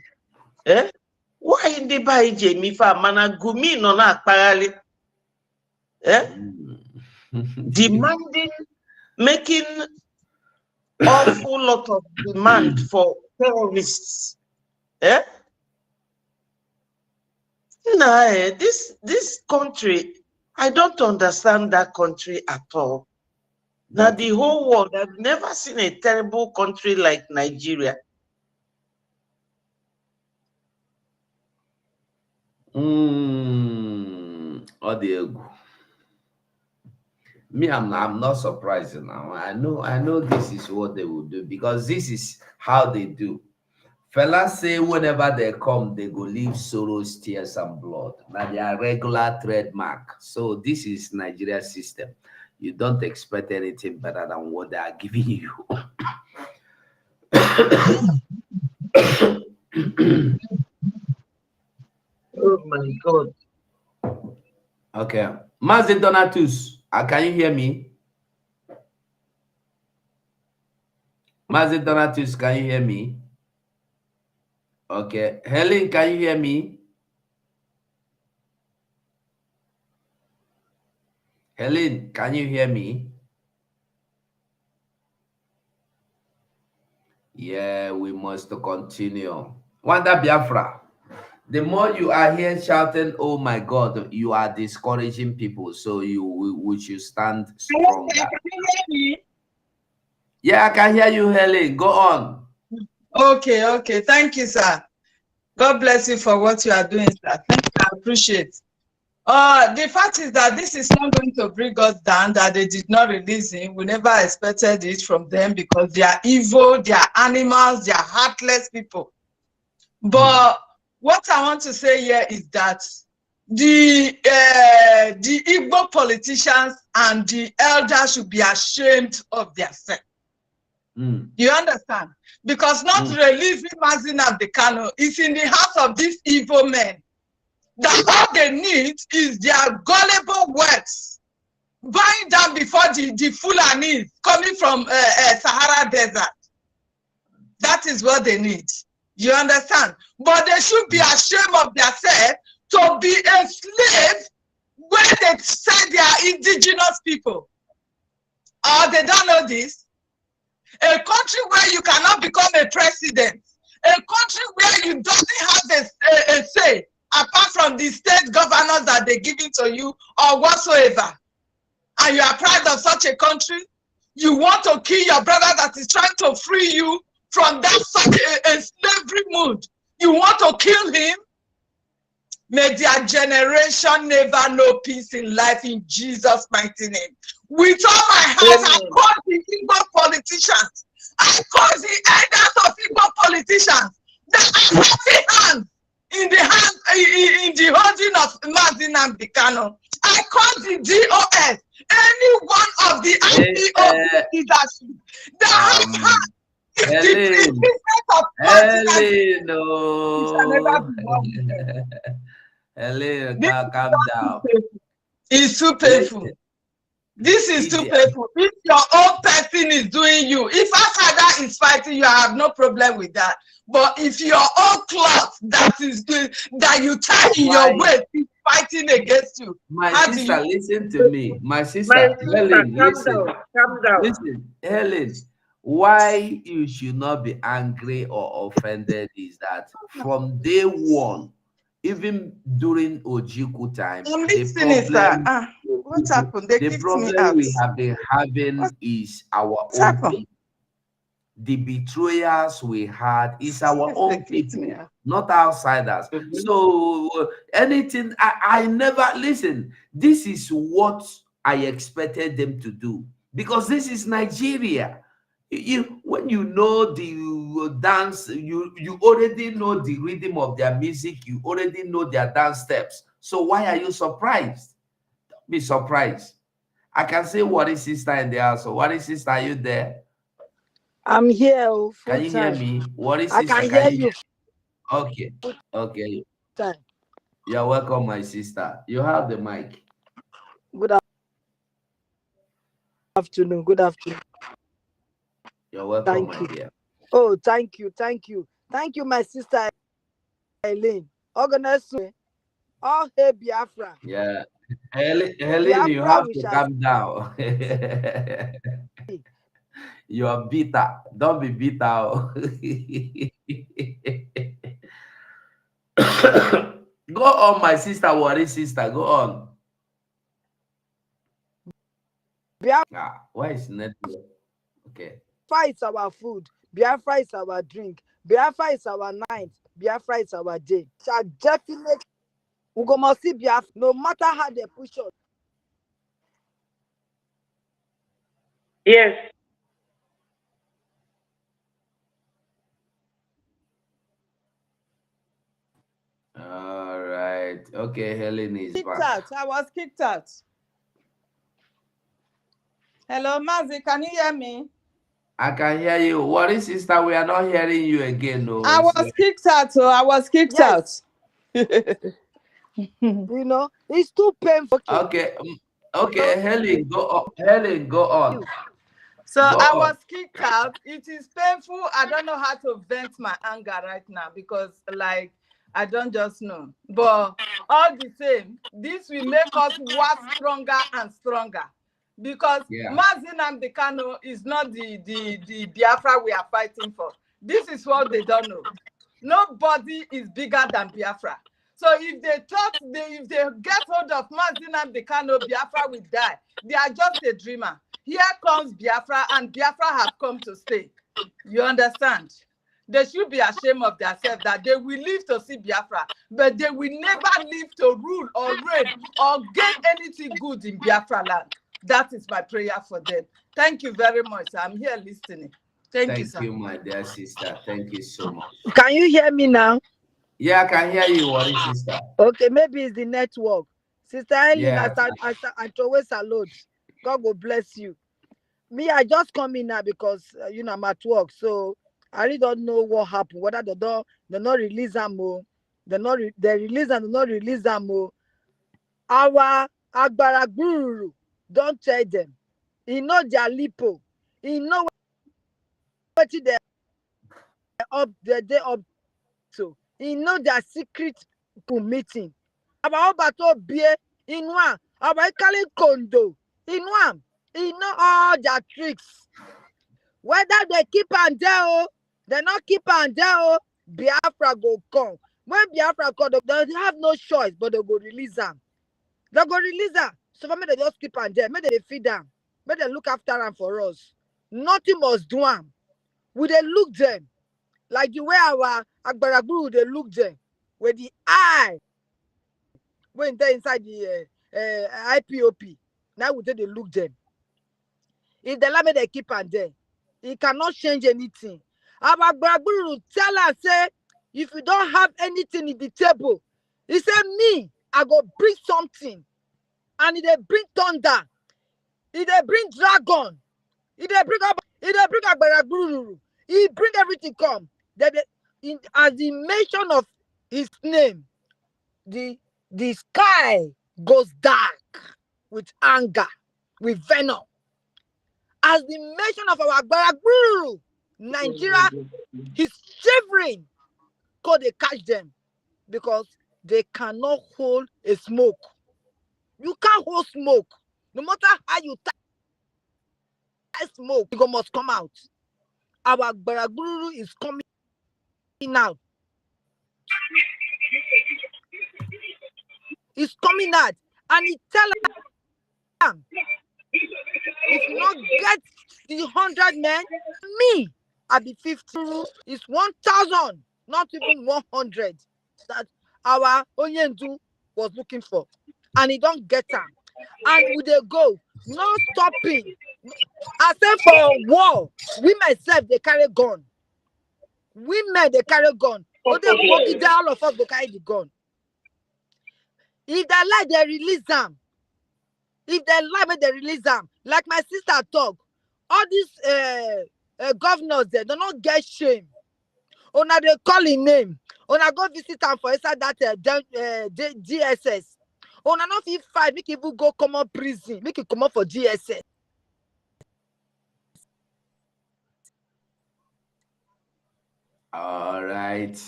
Why ndị be anyị ji eme ife a mana Gumi nọ na-akpagharị? Demanding, making awful lot of demand for terrorists. This country, I don't understand that country at all. Now the whole world, I've never seen a terrible country like Nigeria. Me, I'm not surprised now. I know this is what they will do because this is how they do. Fellas say whenever they come, they go leave sorrows, tears, and blood. Now they are regular trademark. So this is Nigeria system. You don't expect anything better than what they are giving you. Oh my God. Okay. Mazi Donatus, can you hear me? Mazi Donatus, can you hear me? Okay. Helen, can you hear me? Helen, can you hear me? Yeah, we must continue. Wanda Biafra, the more you are here shouting, oh my God, you are discouraging people. So we should stand stronger. Can you hear me? Yeah, I can hear you, Helen. Go on. Okay. Thank you, sir. God bless you for what you are doing, sir. Thank you. I appreciate. The fact is that this is not going to bring us down, that they did not release him. We never expected it from them because they are evil, they are animals, they are heartless people. But what I want to say here is that the Igbo politicians and the elders should be ashamed of themselves. You understand? Because not releasing Mazin Abdekano is in the hands of these evil men. That all they need is their gullible words, buying down before the Fulanis coming from Sahara Desert. That is what they need. You understand? But they should be ashamed of themselves to be enslaved when they say they are indigenous people. Or they don't know this. A country where you cannot become a president, a country where you don't have a say, apart from the state governors that they're giving to you or whatsoever, and you are proud of such a country, you want to kill your brother that is trying to free you from that such a slavery mood. You want to kill him? May their generation never know peace in life in Jesus' mighty name. With all my heart, I call the Igbo politicians. I call the elders of Igbo politicians that are having hands in the holding of Mazin Abdekano. I call the DOS, any one of the IPO leadership that has hands. Helen, calm down. It's too painful. This is too painful. If your own person is doing you, if Asada is fighting you, I have no problem with that. But if your own cloth that you tie in your waist is fighting against you, my sister, listen to me. My sister, Helen, listen. Calm down. Listen, Helen. Why you should not be angry or offended is that from day one, even during Ojiku time, what happened? The problem we have been having is our own people. the betrayers we had is our own people, not outsiders. So anything, I never listen. This is what I expected them to do, because this is Nigeria. When you know the dance, you already know the rhythm of their music, you already know their dance steps. So why are you surprised? Don't be surprised. I can say, what is sister in the house? So what is sister? Are you there? I'm here. Can you hear me? What is I sister? can hear you. Okay. Okay. Time. You're welcome, my sister. You have the mic. Good afternoon. Good afternoon. You're welcome, Thank my you. dear. Oh, thank you. Thank you. Thank you, my sister Eileen. Organize. Oh, hey, Biafra. Yeah. Helen, you Biafra, have we to shall calm down. see. You are bitter. Don't be bitter. Go on, my sister. What is sister? Go on. Biafra Why is network? Okay. is our food. Biafra is our drink. Biafra is our night. Biafra is our day. Shall definitely we go must see Biafra no matter how they push us. Yes. All right. Okay, Helen is Kicked back. out. I was kicked out. Hello, Mazi, can you hear me? I can hear you. What is sister? We are not hearing you again. No, I it's was like, kicked out. Oh, I was kicked out. Yes, it's too painful. Okay. okay. Okay, Helen, go on. Helen, go on. So Go I on. was kicked out. It is painful. I don't know how to vent my anger right now because, like, I don't just know. But all the same, this will make us work stronger and stronger. Because Yeah. Mazin Amdekano is not the Biafra we are fighting for. This is what they don't know. Nobody is bigger than Biafra. So if they thought if they get hold of Mazin Amdekano, Biafra will die. They are just a dreamer. Here comes Biafra, and Biafra have come to stay. You understand? They should be ashamed of themselves that they will live to see Biafra, but they will never live to rule or reign or gain anything good in Biafra land. That is my prayer for them. Thank you very much. I'm here listening. Thank you, Thank sir. you, my dear sister. Thank you so much. Can you hear me now? Yeah, I can hear you. What is sister? Okay, maybe it's the network. Sister Eileen, Yeah. I always salute. God will bless you. Me, I just come in now because I'm at work, so I really don't know what happened. Whether they not release them or they release and they not release them or our Agbara Guru don't tell them. He know their lipo. He know what they up to. He know their secret meeting. About to be in one. About calling condo in one. He know all their tricks. Whether they keep and there, they not keep and there, Biafra go come. When Biafra come, they have no choice, but they go release them. They go release them. So maybe they just keep and there. Maybe they feed them. Maybe they look after them for us. Nothing must do them. We they look them like the way our Agbaraguru they look them with the eye when they're inside the IPOP. Now we they look them. If they let me they keep and there, it cannot change anything. Our Guru tell us, say, if you don't have anything in the table, he said, me, I go bring something. And they bring thunder. If they bring dragon, if they bring Guru, he bring everything come. As the mention of his name, the sky goes dark with anger, with venom. As the mention of our Guru, Nigeria is shivering because they catch them because they cannot hold a smoke. You can't hold smoke. No matter how you tie smoke, it must come out. Our Guru is coming out. He's coming out. And he tell them, if you not get the 100 men, me, I be 50. It's 1,000, not even 100 that our Onyendu was looking for. And he don't get them. And would they go? No stopping. I said for war, women self they carry gun. Women they carry gun. Oh, they buggy down, all of us go carry the gun. If they like, they release them. If they like, they release them. Like my sister talk, all these governors they do not get shame. Una they call him name. Una go visit them for inside that GSS. Una not fit fight, make people go come up prison, make it come up for GSS. All right.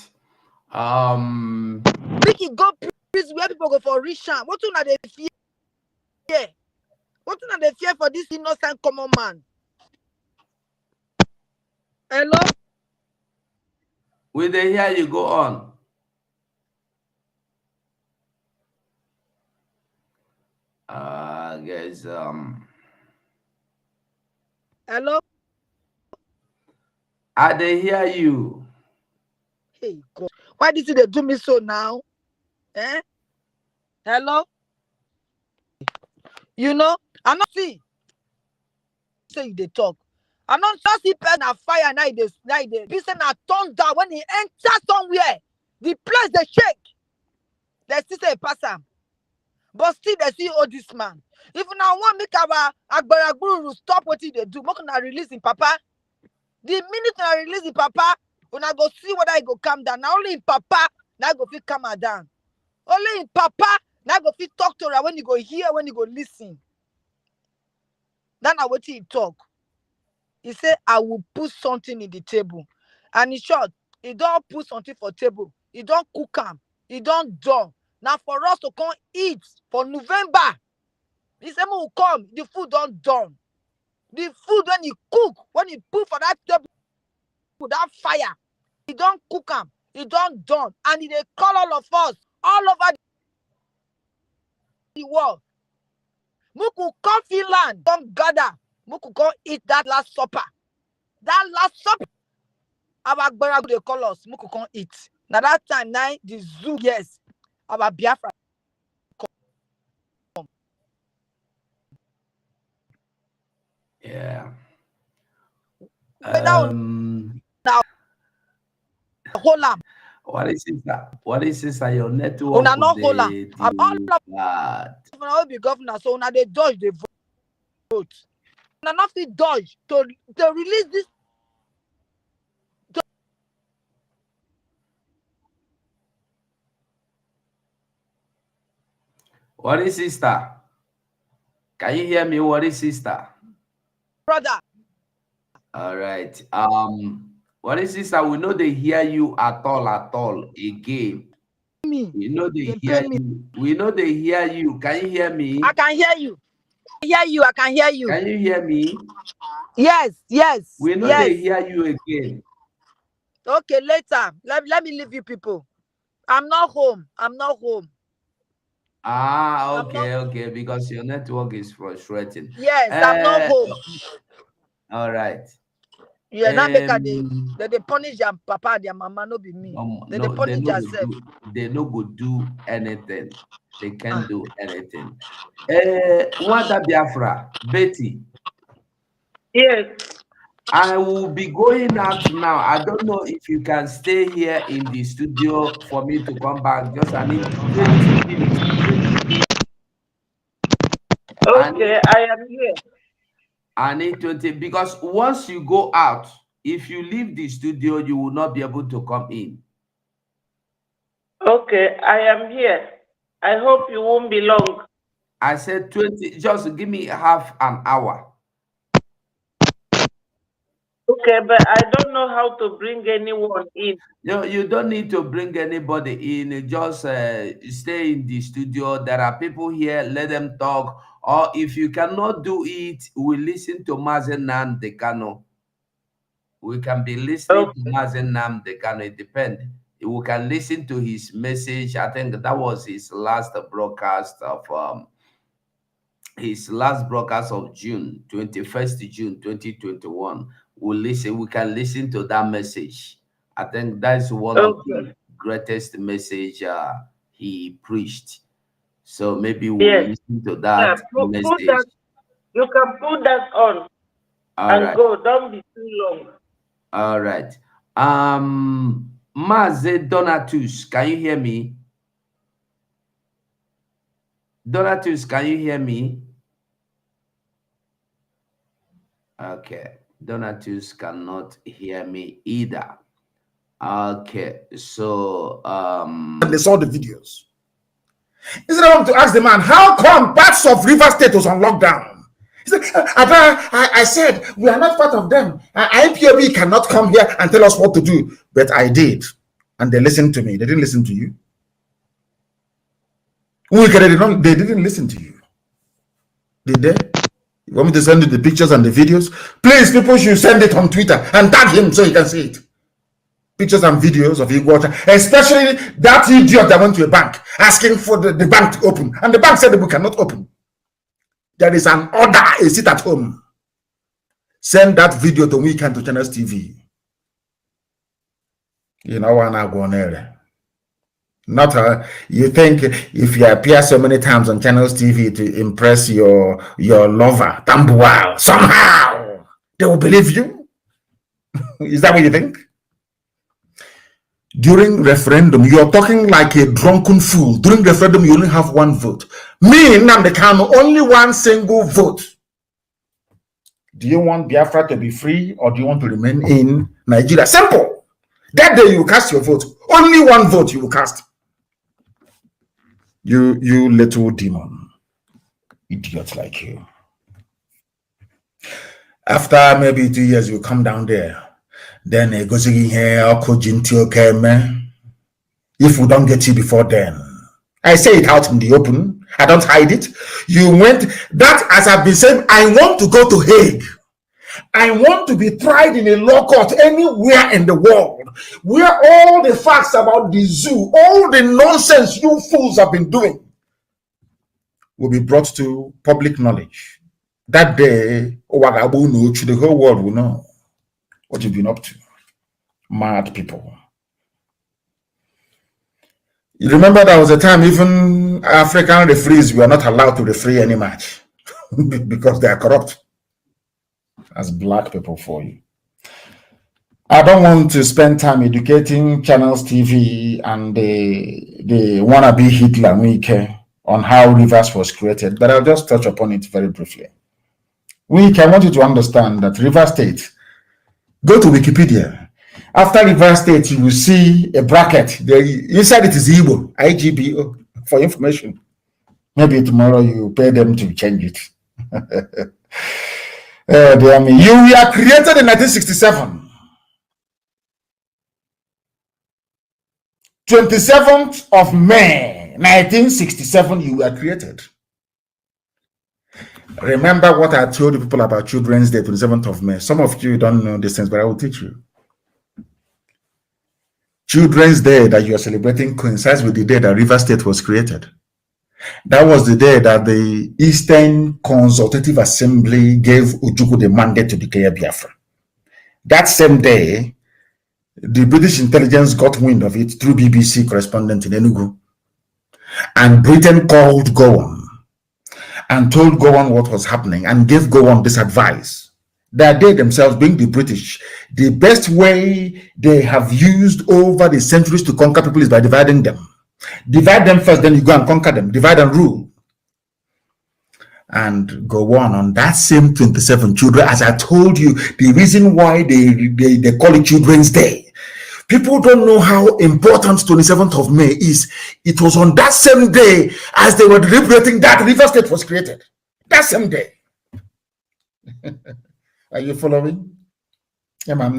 Make it go prison where people go for rich. What una they fear? What una they fear for this innocent common man? Hello? Will they hear you go on? Guys, Hello? I they hear you. Hey God, why did they do me so now? Eh? Hello? You know, I not see. Say they talk. I not just see person a fire now. They person a thunder when he enter somewhere. The place they shake. They still say pass him. But still they see all this man. If now want make our Agbaragburu stop what they do, more gonna release in Papa. The minute I release in Papa, when I go see whether I go calm down. Now only in Papa, now I go feel calm down. Only in Papa, now I go feel talk to her when you go hear, when you go listen. Then I what he talk. He said, I will put something in the table. And in short, he don't put something for table. He don't cook him. He don't do. Now for us to come eat for November, he said, will come. The food don't done. The food when he cook, when he put for that table, that fire, he don't cook him. He don't done. And he call all of us all over the world. Muku come Finland, come gather. Muku come eat that last supper. That last supper. Our Agbara they call us. Muku come eat. Now that time, now the zoo, yes. Our Biafra. Yeah. Now, hold on. What is it that? What is this that your network? Una not hold on. All of be governor, so now they dodge the vote. Una not fit dodge to release this. What is sister? Can you hear me? What is sister? Brother. All right. What is sister? We know they hear you at all again. Me. We know they hear you. We know they hear you. Can you hear me? I can hear you. I hear you. I can hear you. Can you hear me? Yes. We know they hear you again. Okay, later. Let me leave you people. I'm not home. Ah, okay. Because your network is frustrating. Yes, I'm not home. All right. Yeah, now make they punish their papa, their mama, no be me. They punish themselves. They no go do anything. They can't do anything. Wanda Biafra, Betty. Yes. I will be going out now. I don't know if you can stay here in the studio for me to come back. Just I need 20 minutes. Okay, I am here. I need 20 because once you go out, if you leave the studio, you will not be able to come in. Okay, I am here. I hope you won't be long. I said 20, just give me half an hour. Okay, but I don't know how to bring anyone in. No, you don't need to bring anybody in. Just stay in the studio. There are people here. Let them talk. Or if you cannot do it, we listen to Mazen Nam Dekano. We can be listening to Mazen Nam Dekano. It depends. We can listen to his message. I think that was his last broadcast of June 21st June 2021. we'll listen. We can listen to that message. I think that's one of Okay. the greatest message he preached. So maybe we'll Yes. listen to Yeah. that Put message. that. You can put that on All and right. go. Don't be too long. All right. Maze Donatus, can you hear me? Donatus, can you hear me? Okay. Donatus cannot hear me either. Okay. So and they saw the videos. Instead of to ask the man, how come parts of River State was on lockdown? He said, I said, we are not part of them. IPOB cannot come here and tell us what to do. But I did. And they listened to me. They didn't listen to you. They didn't listen to you. Did they? You want me to send you the pictures and the videos? Please, people should send it on Twitter and tag him so he can see it. Pictures and videos of Iguacha, especially that idiot that went to a bank asking for the bank to open. And the bank said the book cannot open. There is an order, a sit at home. Send that video to Weekend to Channels TV. You know what I'm going there. Not you think if you appear so many times on Channels TV to impress your lover, Tambuwal, somehow they will believe you? Is that what you think? During referendum, you're talking like a drunken fool. During referendum, you only have one vote. Me, Nnamdi Kanu, only one single vote. Do you want Biafra to be free or do you want to remain in Nigeria? Simple. That day you cast your vote. Only one vote you will cast. You little demon. Idiot like you. After maybe 2 years, you come down there. Then it goes in here, if we don't get you before then. I say it out in the open. I don't hide it. You went, that as I've been saying, I want to go to Hague. I want to be tried in a law court anywhere in the world where all the facts about the zoo, all the nonsense you fools have been doing will be brought to public knowledge. That day, the whole world will know what you've been up to. Mad people. You remember there was a time even African referees were not allowed to referee any match because they are corrupt. As black people for you. I don't want to spend time educating Channels TV and the wannabe Hitler Wike on how Rivers was created, but I'll just touch upon it very briefly. Wike, I want you to understand that River State, go to Wikipedia. After River State, you will see a bracket. Inside it is Igbo, IGBO, for information. Maybe tomorrow you pay them to change it. Dear me. You were created in 1967. 27th of May, 1967, you were created. Remember what I told you people about Children's Day, 27th of May. Some of you don't know these things, but I will teach you. Children's Day that you are celebrating coincides with the day that River State was created. That was the day that the Eastern Consultative Assembly gave Ojukwu the mandate to declare Biafra. That same day, the British intelligence got wind of it through BBC correspondent in Enugu. And Britain called Gowon and told Gowon what was happening and gave Gowon this advice. That they themselves, being the British, the best way they have used over the centuries to conquer people is by dividing them. Divide them first, then you go and conquer them. Divide and rule. And go on that same 27 children, as I told you, the reason why they call it Children's Day. People don't know how important 27th of May is. It was on that same day as they were deliberating that River State was created. That same day. Are you following? People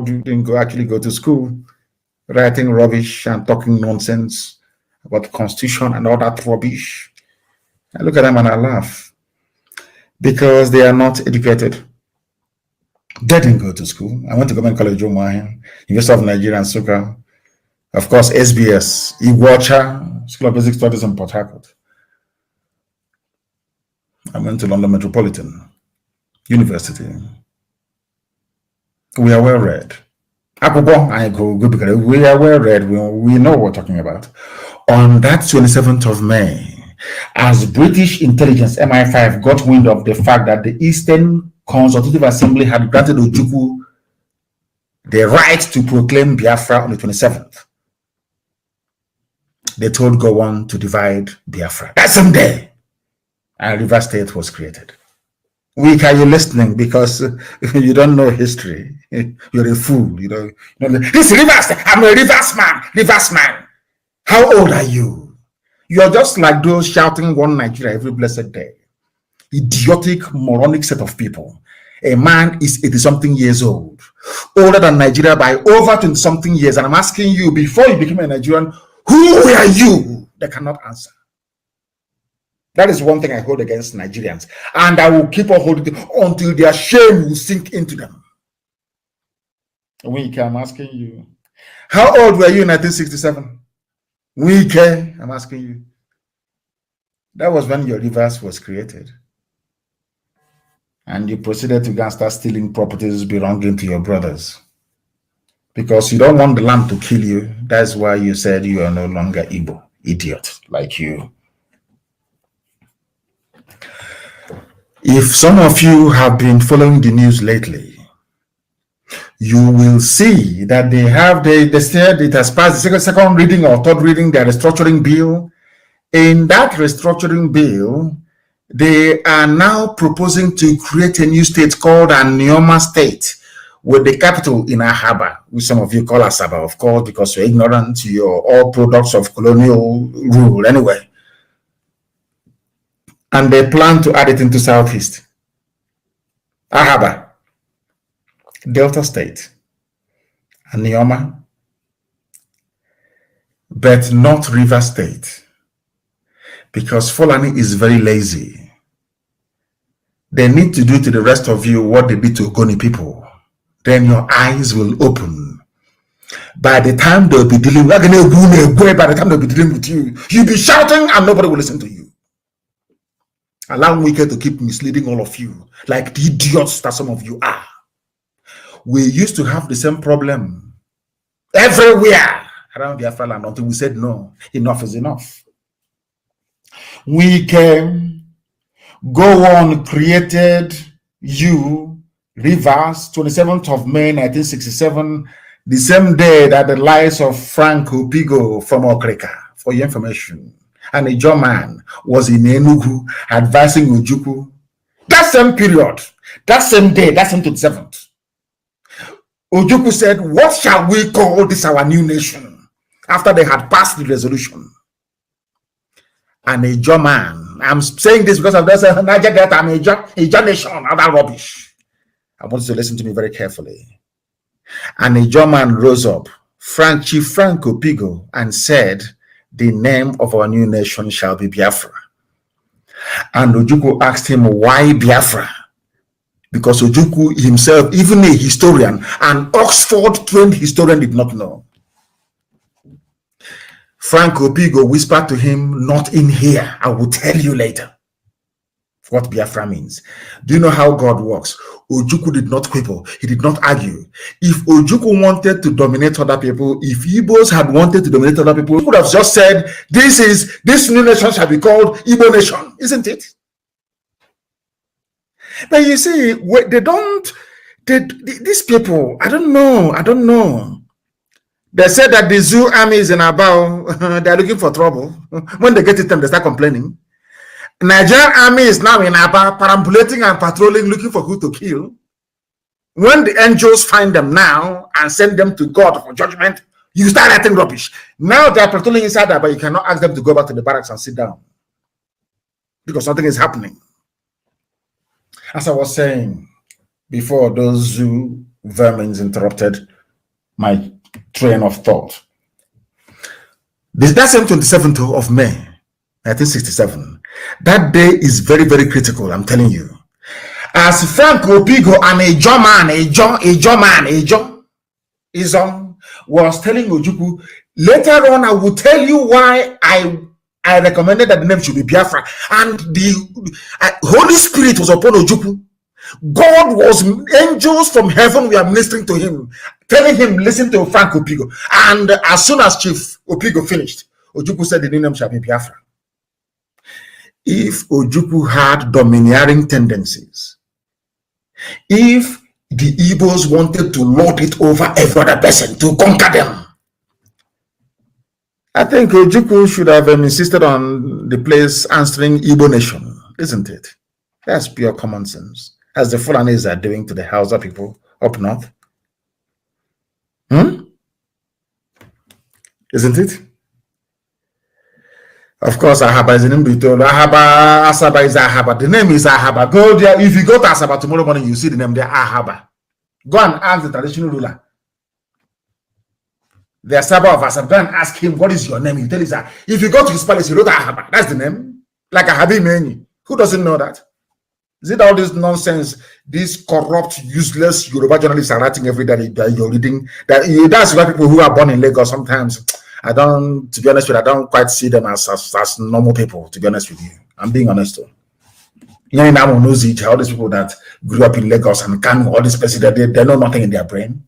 didn't actually go to school, writing rubbish and talking nonsense about the Constitution and all that rubbish. I look at them and I laugh because they are not educated. They didn't go to school. I went to Government College Umuahia, University of Nigeria and Nsukka, of course, SBS, Iguacha, School of Basic Studies in Port Harcourt. I went to London Metropolitan University. We are well read. We are well read. We know what we're talking about. On that 27th of May, as British intelligence MI5 got wind of the fact that the Eastern Consultative Assembly had granted Ojukwu the right to proclaim Biafra on the 27th, they told Gowon to divide Biafra. That same day, and River State was created. Weak, are you listening? Because you don't know history. You're a fool. You know this Rivers. I'm a Rivers man. Rivers man. How old are you? You're just like those shouting one Nigeria every blessed day. Idiotic, moronic set of people. A man is 80-something years old, older than Nigeria by over 20-something years. And I'm asking you, before you became a Nigerian, who were you? They cannot answer. That is one thing I hold against Nigerians. And I will keep on holding it until their shame will sink into them. Wike, I'm asking you. How old were you in 1967? Wike, I'm asking you. That was when your Rivers was created. And you proceeded to go and start stealing properties belonging to your brothers. Because you don't want the land to kill you. That's why you said you are no longer Igbo. Idiot like you. If some of you have been following the news lately, you will see that they said it has passed the second reading or third reading, their restructuring bill. In that restructuring bill, they are now proposing to create a new state called Anioma State with the capital in Ahaba, which some of you call Asaba, of course, because you're ignorant, you're all products of colonial rule anyway. And they plan to add it into Southeast. Ahaba, Delta State, Anioma, but not River State. Because Fulani is very lazy. They need to do to the rest of you what they did to Ogoni people. Then your eyes will open. By the time they'll be dealing with you, you'll be shouting and nobody will listen to you. Allow Wike to keep misleading all of you, like the idiots that some of you are. We used to have the same problem everywhere around Biafra land until we said no, enough is enough. We came, Gowon created you, Rivers, 27th of May 1967, the same day that the lies of Frank Opigo from Okrika, for your information, and a German was in Enugu advising Ojukwu. That same period, that same day, that same 27th, Ojukwu said, what shall we call this our new nation? After they had passed the resolution. And a German, I'm saying this because of this, I'm a John nation, all that rubbish. I want you to listen to me very carefully. And a German rose up, Chief Frank Opigo, and said, the name of our new nation shall be Biafra. And Ojukwu asked him, why Biafra? Because Ojukwu himself, even a historian, an Oxford-trained historian, did not know. Frank Opigo whispered to him, not in here, I will tell you later what Biafra means. Do you know how God works? Ojukwu did not quibble, he did not argue. If Ojukwu wanted to dominate other people, if Igbos had wanted to dominate other people, he would have just said, this new nation shall be called Igbo nation, isn't it? But you see, these people, I don't know. They said that the zoo army is in Abao, they're looking for trouble. When they get it, they start complaining. Nigerian army is now in Abao, perambulating and patrolling, looking for who to kill. When the angels find them now and send them to God for judgment, you start writing rubbish. Now they're patrolling inside there, but you cannot ask them to go back to the barracks and sit down. Because something is happening. As I was saying before, those zoo vermins interrupted my train of thought. That same 27th of May, 1967, that day is very, very critical, I'm telling you. As Frank Opigo and a John was telling Ojukwu, later on I will tell you why I recommended that the name should be Biafra. And the Holy Spirit was upon Ojukwu. God was, angels from heaven were ministering to him, telling him, listen to Frank Opigo. And as soon as Chief Opigo finished, Ojukwu said the new name shall be Biafra. If Ojukwu had domineering tendencies, if the Igbos wanted to lord it over every other person, to conquer them, I think Ojukwu should have insisted on the place answering Igbo nation, isn't it? That's pure common sense, as the Fulanis are doing to the Hausa people up north. Isn't it? Of course, Ahaba is the name be told. Ahaba, Asaba is Ahaba. The name is Ahaba. Go there. If you go to Asaba tomorrow morning, you see the name there, Ahaba. Go and ask the traditional ruler. The Asaba of Asaba. Go and ask him, what is your name? He tell you that. If you go to his palace, he wrote Ahaba. That's the name. Like Ahabi Meni. Who doesn't know that? Is it all this nonsense, these corrupt, useless Yoruba journalists are writing every day that you're reading? That's why people who are born in Lagos sometimes, I don't, to be honest with you, I don't quite see them as normal people, to be honest with you. I'm being honest. You know, knows each, all these people that grew up in Lagos and Kanu, all these places, they know nothing in their brain.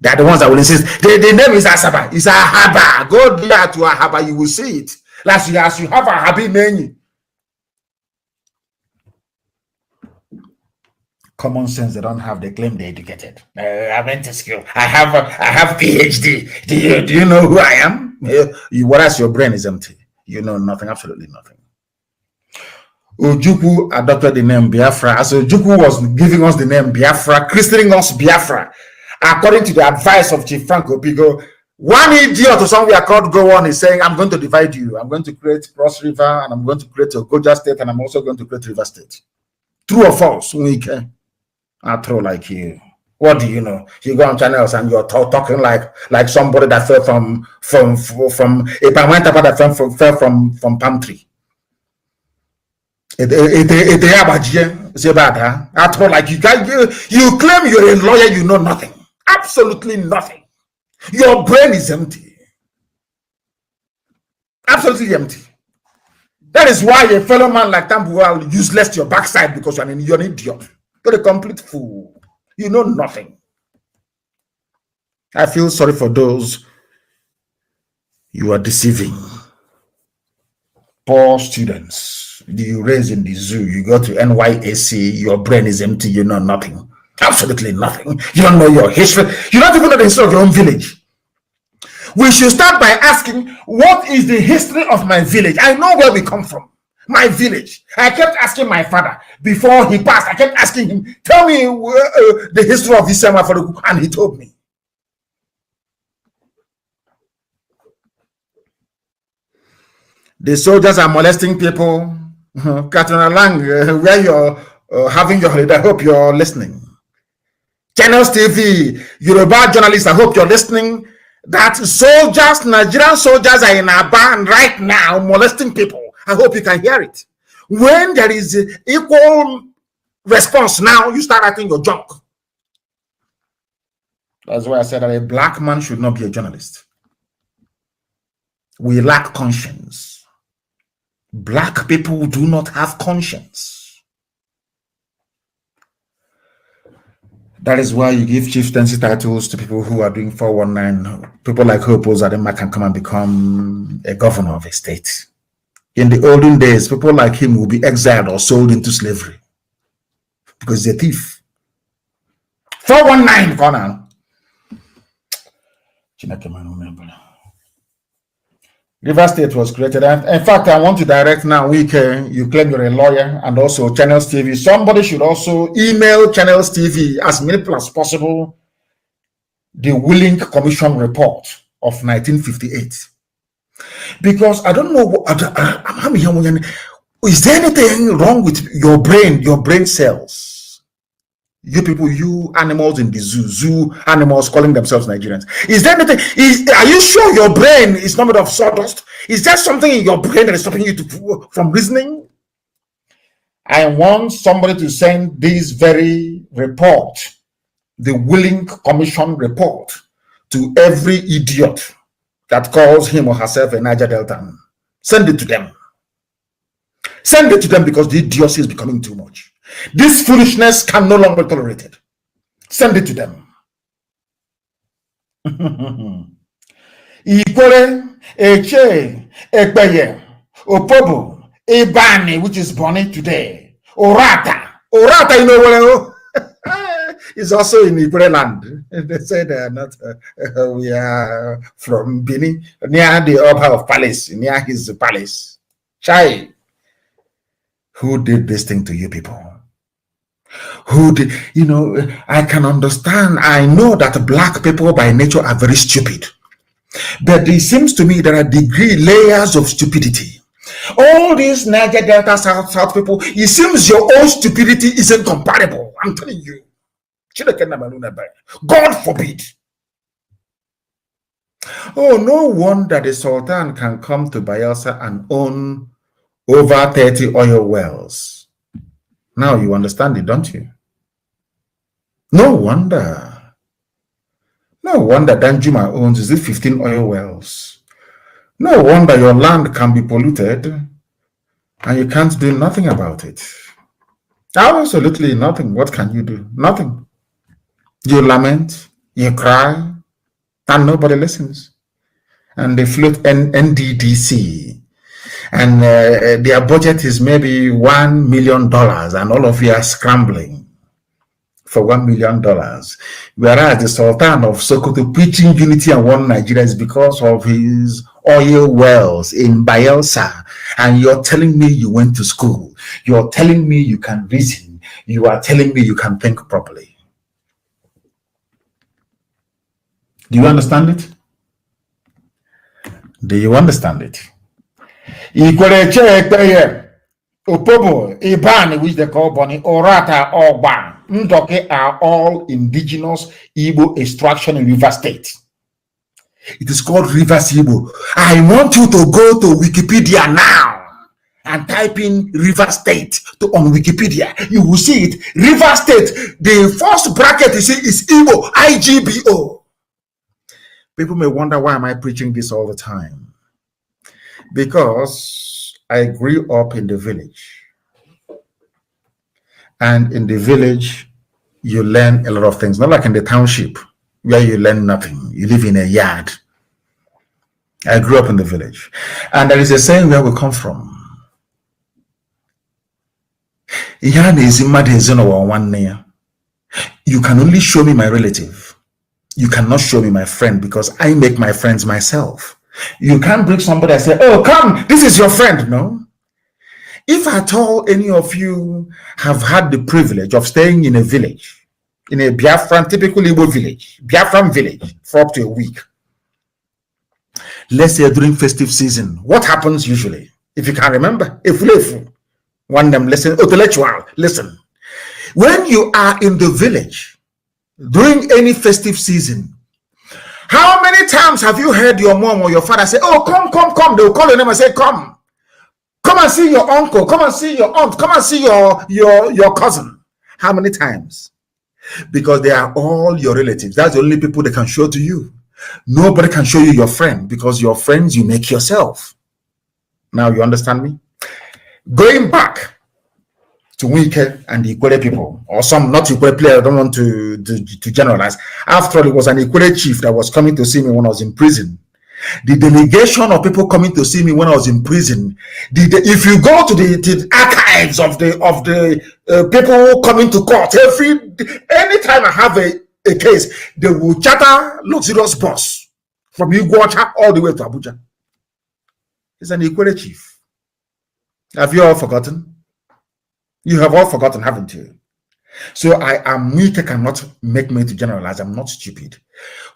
They're the ones that will insist. The name is Asaba. It's Ahaba. Go there to Ahaba, you will see it. As you have a happy menu. Common sense they don't have. They claim they're educated. I went to school. I have PhD. Do you know who I am? Whereas your brain is empty. You know nothing, absolutely nothing. Ojukwu adopted the name Biafra. So Ojukwu was giving us the name Biafra, christening us Biafra, according to the advice of Chief Frank Opigo. One idiot or somewhere called Go On is saying, I'm going to divide you. I'm going to create Cross River, and I'm going to create Ogoja State, and I'm also going to create River State. True or false? We can. I throw like you. What do you know? You go on channels and you're talking like somebody that fell from a Pamantapa that fell from palm tree. I throw like you claim you're a lawyer, you know nothing. Absolutely nothing. Your brain is empty. Absolutely empty. That is why a fellow man like Tambuwal useless to your backside, because you're an idiot. You're a complete fool. You know nothing. I feel sorry for those you are deceiving. Poor students. You raise in the zoo, you go to NYAC, your brain is empty, you know nothing. Absolutely nothing. You don't know your history. You don't even know the history of your own village. We should start by asking, what is the history of my village? I know where we come from. My village. I kept asking my father before he passed. I kept asking him, tell me the history of this and he told me. The soldiers are molesting people. Katrina Lang, where you're having your holiday, I hope you're listening. Channels TV, Yoruba journalists, I hope you're listening. That soldiers, Nigerian soldiers are in Aban right now molesting people. I hope you can hear it. When there is equal response now, you start writing your junk. That's why I said that a black man should not be a journalist. We lack conscience. Black people do not have conscience. That is why you give chieftaincy titles to people who are doing 419. People like Hope Uzadema can come and become a governor of a state. In the olden days, people like him will be exiled or sold into slavery because he's a thief. 419, go on. River State was created. And in fact, I want to direct now, you claim you're a lawyer, and also Channels TV. Somebody should also email Channels TV, as many people as possible, the Willink Commission report of 1958. Because I don't know, is there anything wrong with your brain cells? You people, you animals in the zoo animals calling themselves Nigerians. Is there anything, are you sure your brain is not made of sawdust? Is there something in your brain that is stopping you from reasoning? I want somebody to send this very report, the Willink Commission report, to every idiot that calls him or herself a Niger Deltan. Send it to them. Send it to them because the idiocy is becoming too much. This foolishness can no longer be tolerated. Send it to them. Ikwere, Eche, Ekbeye, Opobo, Ebani, which is born today, Orata. Orata, you know where? Is also in Ikwere land. They say they are not, we are from Bini, near the Oba of Palace, near his palace. Chai, who did this thing to you people? Who did, you know, I can understand. I know that black people by nature are very stupid. But it seems to me there are layers of stupidity. All these Niger Delta South people, it seems your own stupidity isn't comparable. I'm telling you. God forbid. Oh, no wonder the Sultan can come to Bayelsa and own over 30 oil wells. Now you understand it, don't you? No wonder. No wonder Danjuma owns, is it 15 oil wells? No wonder your land can be polluted and you can't do nothing about it. Absolutely nothing. What can you do? Nothing. You lament, you cry, and nobody listens. And they float NDDC. And their budget is maybe $1 million, and all of you are scrambling for $1 million. Whereas the Sultan of Sokoto preaching unity and one Nigeria is because of his oil wells in Bayelsa. And you're telling me you went to school. You're telling me you can reason. You are telling me you can think properly. Do you understand it? Do you understand it? Opobo, Ibani, which they call Boni, Orata, Ogba, Ndoke are all indigenous Igbo extraction in River State. It is called Rivers Igbo. I want you to go to Wikipedia now and type in River State on Wikipedia. You will see it. River State, the first bracket you see is Igbo, IGBO. People may wonder, why am I preaching this all the time? Because I grew up in the village. And in the village, you learn a lot of things. Not like in the township, where you learn nothing. You live in a yard. I grew up in the village. And there is a saying where we come from. You can only show me my relative. You cannot show me my friend, because I make my friends myself. You can't bring somebody and say, oh, come, this is your friend. No. If at all any of you have had the privilege of staying in a village, in a Biafran, typical Igbo village, Biafran village, for up to a week, let's say during festive season, what happens usually? If you can remember, if one them listen, intellectual, listen. When you are in the village, during any festive season, how many times have you heard your mom or your father say, oh, come, come, come? They will call your name and say, come. Come and see your uncle. Come and see your aunt. Come and see your cousin. How many times? Because they are all your relatives. That's the only people they can show to you. Nobody can show you your friend, because your friends you make yourself. Now you understand me? Going back to Wike and the Ikwere people, or some not Ikwere player, I don't want to generalize. After all, it was an Ikwere chief that was coming to see me when I was in prison. The delegation of people coming to see me when I was in prison, if you go to the archives of the people coming to court, anytime I have a case, they will charter luxurious bus from Iguacha all the way to Abuja. He's an Ikwere chief. Have you all forgotten? You have all forgotten, haven't you? So I am weak. I cannot make me to generalize. I'm not stupid.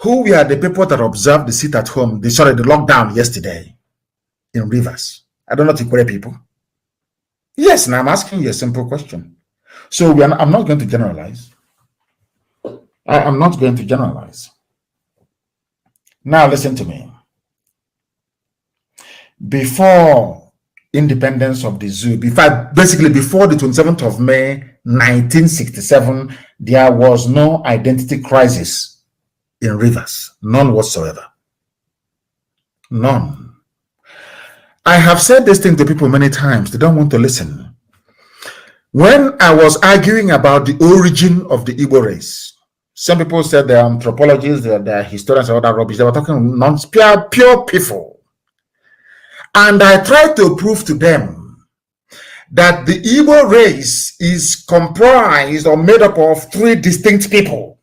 Who were the people that observed the sit at home, the lockdown yesterday in Rivers? I don't know Ikwere people. Yes, and I'm asking you a simple question. So I'm not going to generalize. I am not going to generalize. Now listen to me. Before independence of the zoo, basically before the 27th of May 1967, there was no identity crisis in Rivers, none whatsoever. None. I have said this thing to people many times. They don't want to listen. When I was arguing about the origin of the Igbo race, some people said they're anthropologists, they're historians, and all that rubbish. They were talking pure people. And I tried to prove to them that the Igbo race is comprised or made up of three distinct people.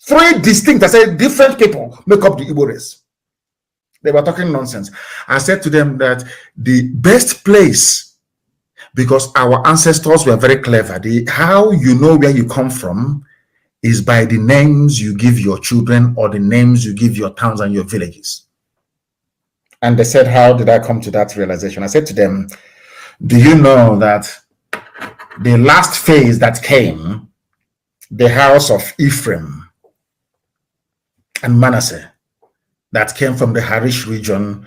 Three distinct, I said different people make up the Igbo race. They were talking nonsense. I said to them that the best place, because our ancestors were very clever, how you know where you come from is by the names you give your children or the names you give your towns and your villages. And they said, how did I come to that realization? I said to them, do you know that the last phase that came, the house of Ephraim and Manasseh, that came from the Harish region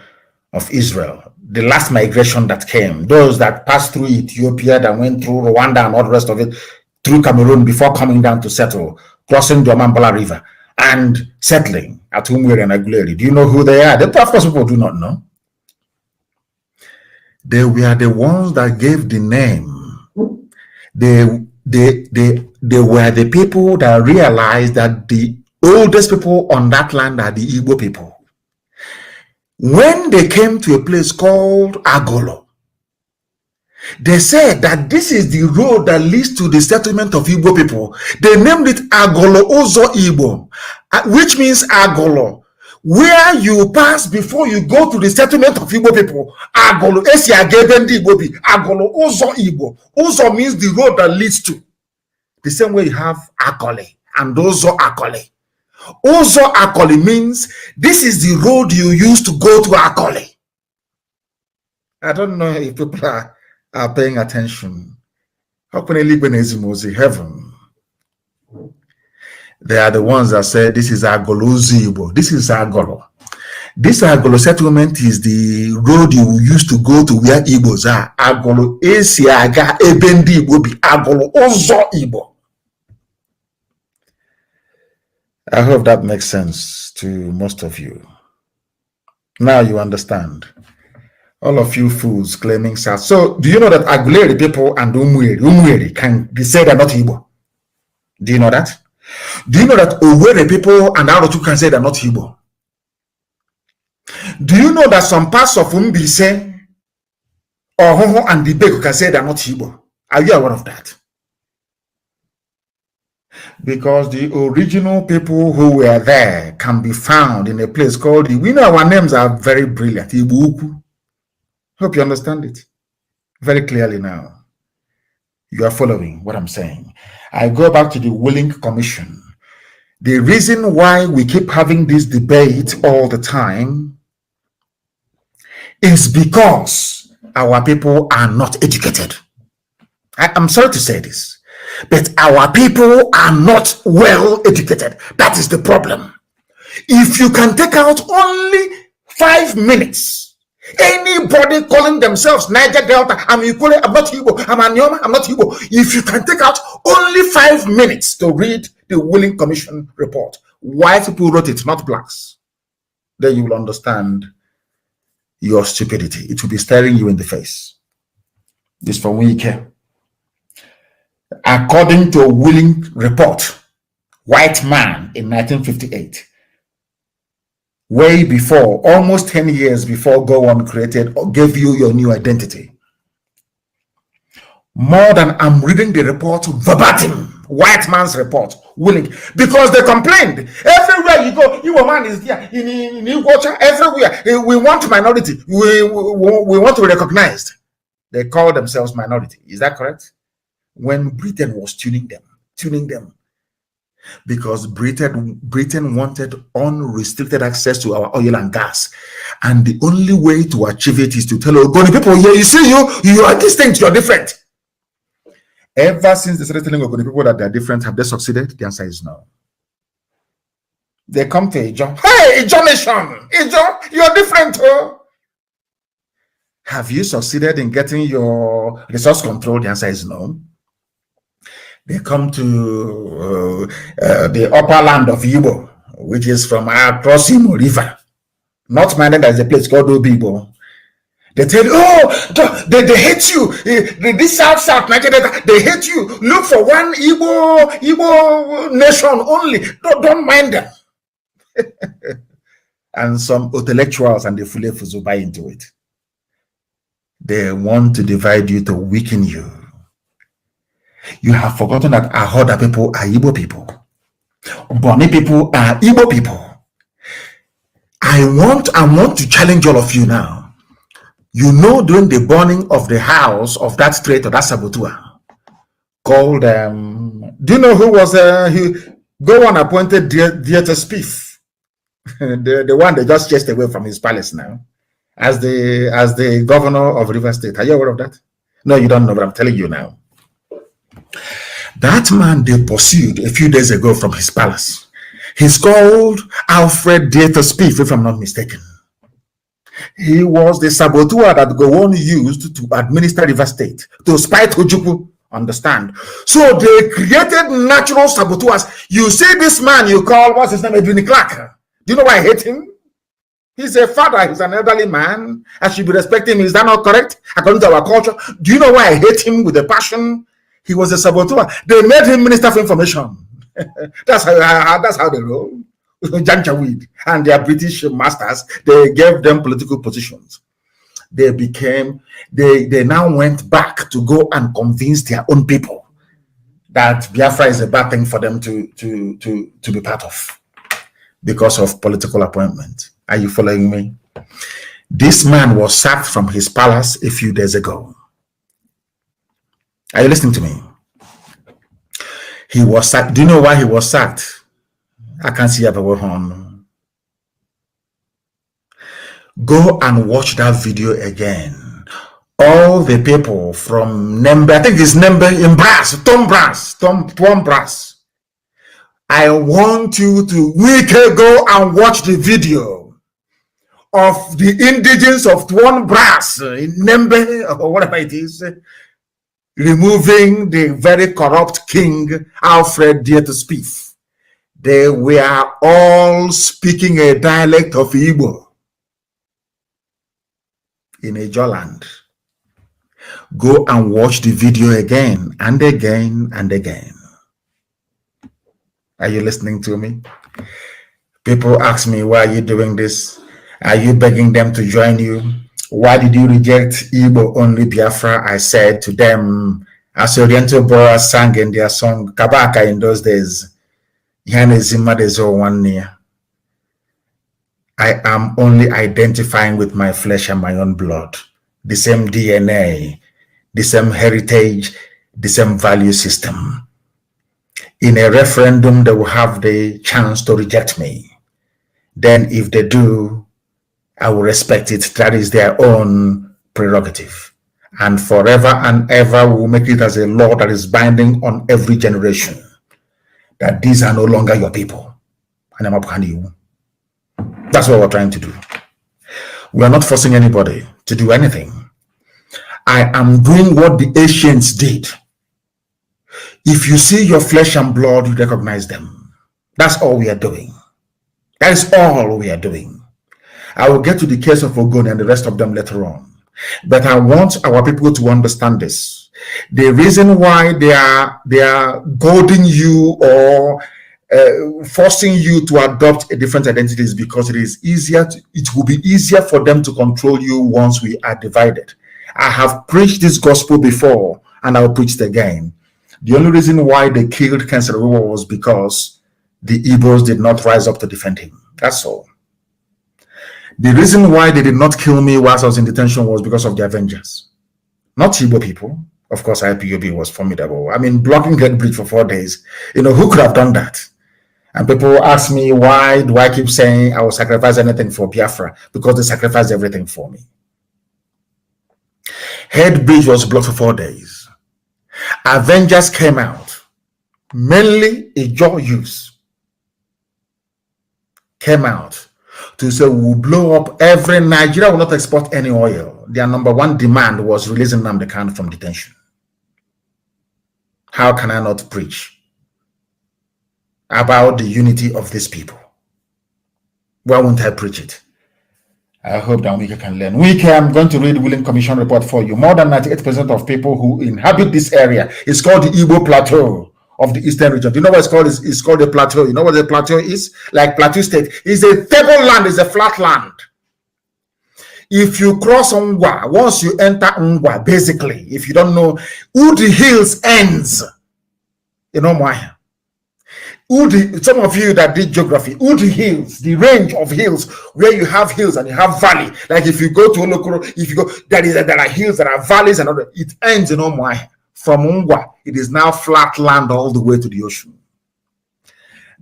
of Israel, the last migration that came, those that passed through Ethiopia, that went through Rwanda and all the rest of it, through Cameroon before coming down to settle, crossing the Omambala River and settling at Umwere and Aguleri. Do you know who they are? Of course, people do not know. They were the ones that gave the name. They were the people that realized that the oldest people on that land are the Igbo people. When they came to a place called Agolo, they said that this is the road that leads to the settlement of Igbo people. They named it Agolo Ozo Igbo, which means Agolo, where you pass before you go to the settlement of Igbo people. Agolo, Agolo Ozo Igbo. Ozo means the road that leads to. The same way you have Akole and Ozo Akole. Ozo Akole means this is the road you use to go to Akole. I don't know if people are paying attention. How can I live in heaven? They are the ones that say this is Agolo Zibo. This is Agolo. This Agolo settlement is the road you use to go to where Igbos are. Agolo Esiaga Ebendi Igbo be Agolo Ozo Igbo. I hope that makes sense to most of you. Now you understand. All of you fools claiming South. So, do you know that Aguleri people and Umweri can be said they're not Igbo? Do you know that? Do you know that Owerri people and Arotu can say they're not Igbo? Do you know that some parts of Umbise or Hoho and Dibeko can say they're not Igbo? Are you aware of that? Because the original people who were there can be found in a place called, we know our names are very brilliant. Ibuku. Hope you understand it very clearly now. You are following what I'm saying. I go back to the Willing Commission. The reason why we keep having this debate all the time is because our people are not educated. I'm sorry to say this, but our people are not well educated. That is the problem. If you can take out only 5 minutes, anybody calling themselves Niger Delta, I'm Ikole, I'm not Igbo, I'm Anyoma, I'm not Igbo. If you can take out only 5 minutes to read the Willing Commission report, white people wrote it, not blacks, then you will understand your stupidity. It will be staring you in the face. This from Wike. According to a Willing report, white man in 1958, way before, almost 10 years before Go On created or gave you your new identity. More than I'm reading the report verbatim, white man's report, Willing, because they complained. Everywhere you go, your man is there, in Iwacha, everywhere. We want minority, we want to be recognized. They call themselves minority. Is that correct? When Britain was tuning them. Because Britain wanted unrestricted access to our oil and gas, and the only way to achieve it is to tell Ogoni people, yeah, you see, you are distinct, you're different. Ever since they started telling Ogoni people that they're different, have they succeeded? The answer is no. They come to Ijo, hey, Ijo nation, Ijo, you're different, oh. Have you succeeded in getting your resource control? The answer is no. They come to the upper land of Igbo, which is from across Imo River. Not minded, there's a place called Obibo. They tell you, oh, they hate you. This South, Nigeria, they hate you. Look for one Igbo nation only. Don't mind them. And some intellectuals and the Fulefus will buy into it. They want to divide you to weaken you. You have forgotten that Ahoda people are Igbo people. Boni people are Igbo people. I want to challenge all of you now. You know, during the burning of the house of that traitor, that saboteur, called, do you know who was, go on appointed Dieter Spiff, the one they just chased away from his palace now, as the governor of River State. Are you aware of that? No, you don't know, but I'm telling you now. That man they pursued a few days ago from his palace. He's called Alfred Dieter Spiff, if I'm not mistaken. He was the saboteur that Gowon used to administer River State, to spite Ojukwu, understand? So they created natural saboteurs. You see this man you call, what's his name, Edwin Clark. Do you know why I hate him? He's a father, he's an elderly man. I should be respecting him. Is that not correct? According to our culture. Do you know why I hate him with a passion? He was a saboteur. They made him Minister for Information. That's how they roll. Janjaweed and their British masters, they gave them political positions. They now went back to go and convince their own people that Biafra is a bad thing for them to be part of because of political appointment. Are you following me? This man was sacked from his palace a few days ago. Are you listening to me? He was sacked. Do you know why he was sacked? I can't see everywhere on. Go and watch that video again. All the people from Nembe, I think it's Nembe in Brass, Tom Brass. I want you to go and watch the video of the indigenous of Tuan Brass in Nembe or whatever it is, removing the very corrupt king Alfred Dieter Spiff. They were all speaking a dialect of Igbo in a Joland. Go and watch the video again and again and again. Are you listening to me? People ask me, why are you doing this? Are you begging them to join you? Why did you reject Igbo only Biafra? I said to them, as Oriental Boras sang in their song Kabaka in those days, I am only identifying with my flesh and my own blood, the same DNA, the same heritage, the same value system. In a referendum, they will have the chance to reject me. Then if they do, I will respect it. That is their own prerogative. And forever and ever, we will make it as a law that is binding on every generation, that these are no longer your people. And I'm upon you. That's what we're trying to do. We are not forcing anybody to do anything. I am doing what the ancients did. If you see your flesh and blood, you recognize them. That's all we are doing. That is all we are doing. I will get to the case of Ogoni and the rest of them later on. But I want our people to understand this. The reason why they are goading you or forcing you to adopt a different identity is because it will be easier for them to control you once we are divided. I have preached this gospel before and I'll preach it again. The only reason why they killed Ken Saro-Wiwa was because the Igbos did not rise up to defend him. That's all. The reason why they did not kill me whilst I was in detention was because of the Avengers. Not Igbo people. Of course, IPOB was formidable. I mean, blocking Head Bridge for 4 days. You know, who could have done that? And people ask me, why do I keep saying I will sacrifice anything for Biafra? Because they sacrificed everything for me. Head Bridge was blocked for 4 days. Avengers came out, mainly Ijaw youths, came out to say we'll blow up every Nigeria will not export any oil. Their number one demand was releasing Nnamdi Kanu from detention. How can I not preach about the unity of these people? Why won't I preach it? I hope that Wike can learn. Wike, I'm going to read the Willing Commission report for you. More than 98% of people who inhabit this area is called the Igbo Plateau of the Eastern region. Do you know what it's called? It's called a plateau. You know what the plateau is? Like Plateau State. It's a tableland, it's a flat land. If you cross Ngwa, once you enter Ngwa, basically, if you don't know, Udi Hills ends. You know why? Udi, some of you that did geography, Udi Hills, the range of hills where you have hills and you have valley. Like if you go to Olokoro, if you go, there are hills, there are valleys, and other. It ends in Omwai. From Ngwa, it is now flat land all the way to the ocean.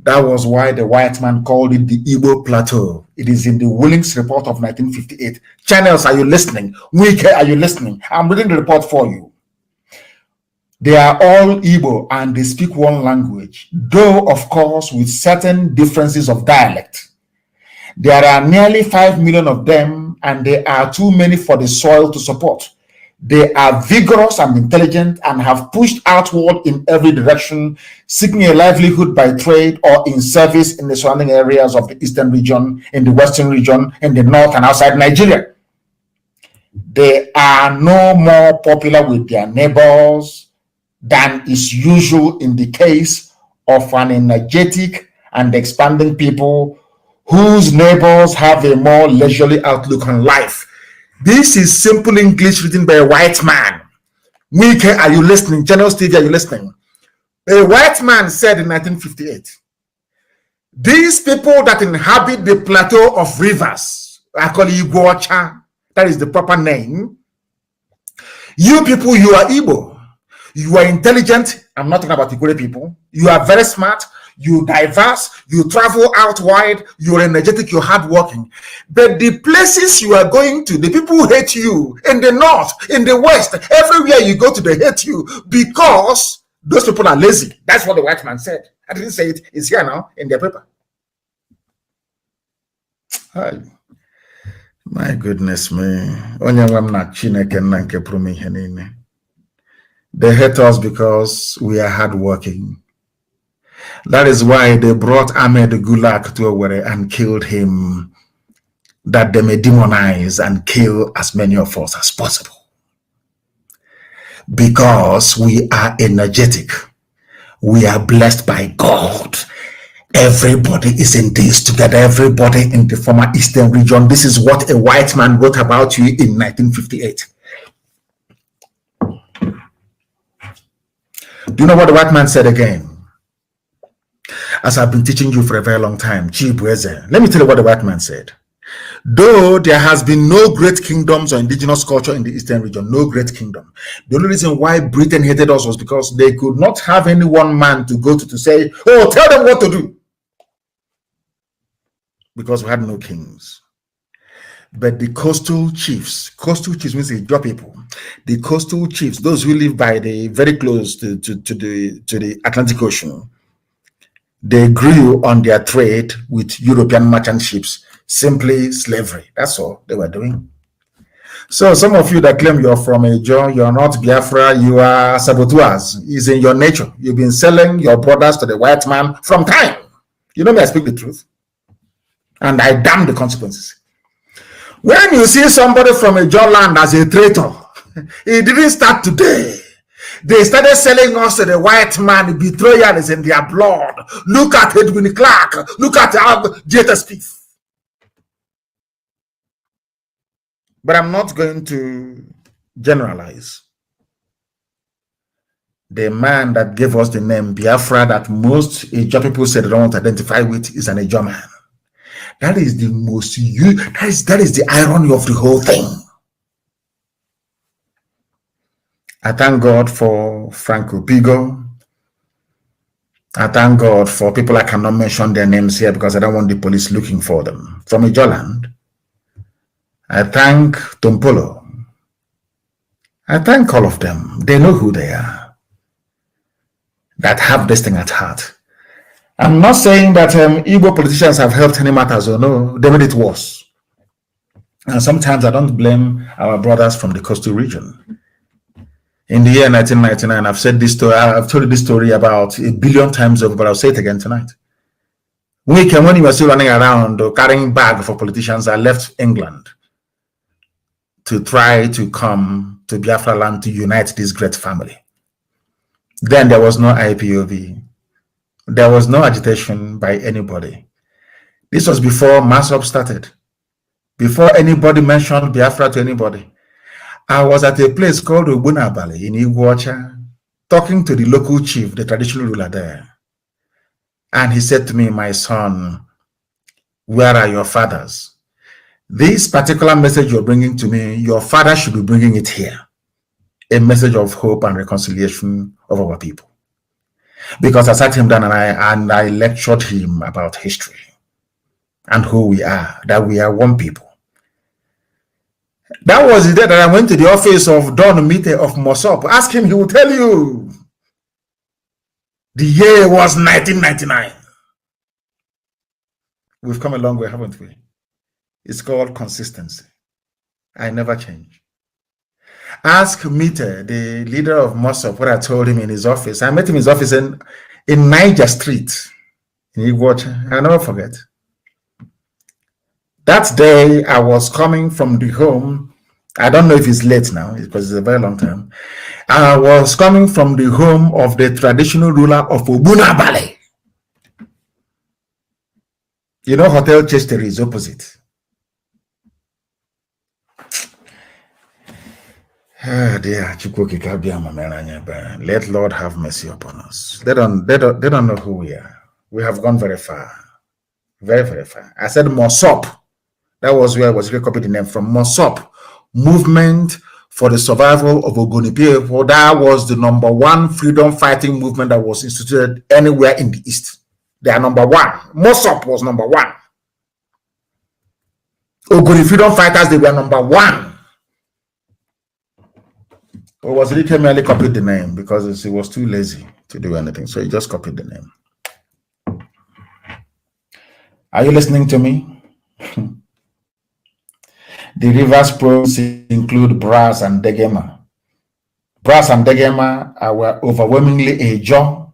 That was why the white man called it the Igbo Plateau. It is in the Willings report of 1958. Channels, are you listening? Wike, are you listening? I'm reading the report for you. They are all Igbo and they speak one language, though, of course, with certain differences of dialect. There are nearly 5 million of them, and they are too many for the soil to support. They are vigorous and intelligent and have pushed outward in every direction, seeking a livelihood by trade or in service in the surrounding areas of the Eastern region, in the Western region, in the North and outside Nigeria. They are no more popular with their neighbors than is usual in the case of an energetic and expanding people whose neighbors have a more leisurely outlook on life. This is simple English written by a white man. Wike, are you listening? General Stevie, are you listening? A white man said in 1958, these people that inhabit the plateau of rivers, I call Igbocha, that is the proper name. You people, you are Igbo. You are intelligent. I'm not talking about Igbo people. You are very smart. You diverse, you travel out wide, you're energetic, you're hardworking. But the places you are going to, the people who hate you in the north, in the west, everywhere you go to, they hate you because those people are lazy. That's what the white man said. I didn't say it. It's here now in their paper. Hi. My goodness me. They hate us because we are hardworking. That is why they brought Ahmed Gulag to Owerri and killed him, that they may demonize and kill as many of us as possible. Because we are energetic. We are blessed by God. Everybody is in this together. Everybody in the former Eastern region. This is what a white man wrote about you in 1958. Do you know what the white man said again? As I've been teaching you for a very long time, let me tell you what the white man said. Though there has been no great kingdoms or indigenous culture in the Eastern region, no great kingdom. The only reason why Britain hated us was because they could not have any one man to go to say, oh, tell them what to do. Because we had no kings. But the coastal chiefs means the Ijaw people, the coastal chiefs, those who live by the very close to the Atlantic Ocean, they grew on their trade with European merchant ships, simply slavery. That's all they were doing. So some of you that claim you're from Ijaw, you're not Biafra, you are saboteurs. It's in your nature. You've been selling your brothers to the white man from time. You know me, I speak the truth. And I damn the consequences. When you see somebody from Ijaw land as a traitor, it didn't start today. They started selling us to the white man. Betrayal is in their blood. Look at Edwin Clark. Look at Jetta Spieth. But I'm not going to generalize. The man that gave us the name Biafra that most Ijaw people said they don't want to identify with is an Ijaw man. That is the most, that is the irony of the whole thing. I thank God for Franco Pigo. I thank God for people I cannot mention their names here because I don't want the police looking for them. From Ijoland. I thank Tompolo. I thank all of them. They know who they are. That have this thing at heart. I'm not saying that Igbo politicians have helped any matters or no, they made it worse. And sometimes I don't blame our brothers from the coastal region. In the year 1999, I've said this story, I've told you this story about 1 billion times over, but I'll say it again tonight. when he was still running around carrying bag for politicians, I left England to try to come to Biafra land to unite this great family. Then there was no IPOB. There was no agitation by anybody. This was before MASOP started. Before anybody mentioned Biafra to anybody. I was at a place called Ubunabali in Iguacha, talking to the local chief, the traditional ruler there. And he said to me, my son, where are your fathers? This particular message you're bringing to me, your father should be bringing it here. A message of hope and reconciliation of our people. Because I sat him down and I lectured him about history and who we are, that we are one people. That was the day that I went to the office of Don Mite of Mosop. Ask him, he will tell you. The year was 1999. We've come a long way, haven't we? It's called consistency. I never change. Ask Mite, the leader of Mosop, what I told him in his office. I met him in his office in Niger Street in Iguacha. I'll never forget. That day, I was coming from the home. I don't know if it's late now, because it's a very long time. I was coming from the home of the traditional ruler of Ubunabali. You know, Hotel Chester is opposite. Dear, let Lord have mercy upon us. They don't know who we are. We have gone very far. Very, very far. I said Mosop. That was where I was recopied the name from. Mosop, Movement for the Survival of Ogoni people. That was the #1 freedom fighting movement that was instituted anywhere in the East. They are #1. Mosop was #1. Ogoni freedom fighters, they were #1. But was really merely copied the name because he was too lazy to do anything. So he just copied the name. Are you listening to me? The rivers provinces include Brass and Degema. Brass and Degema were overwhelmingly Ejo.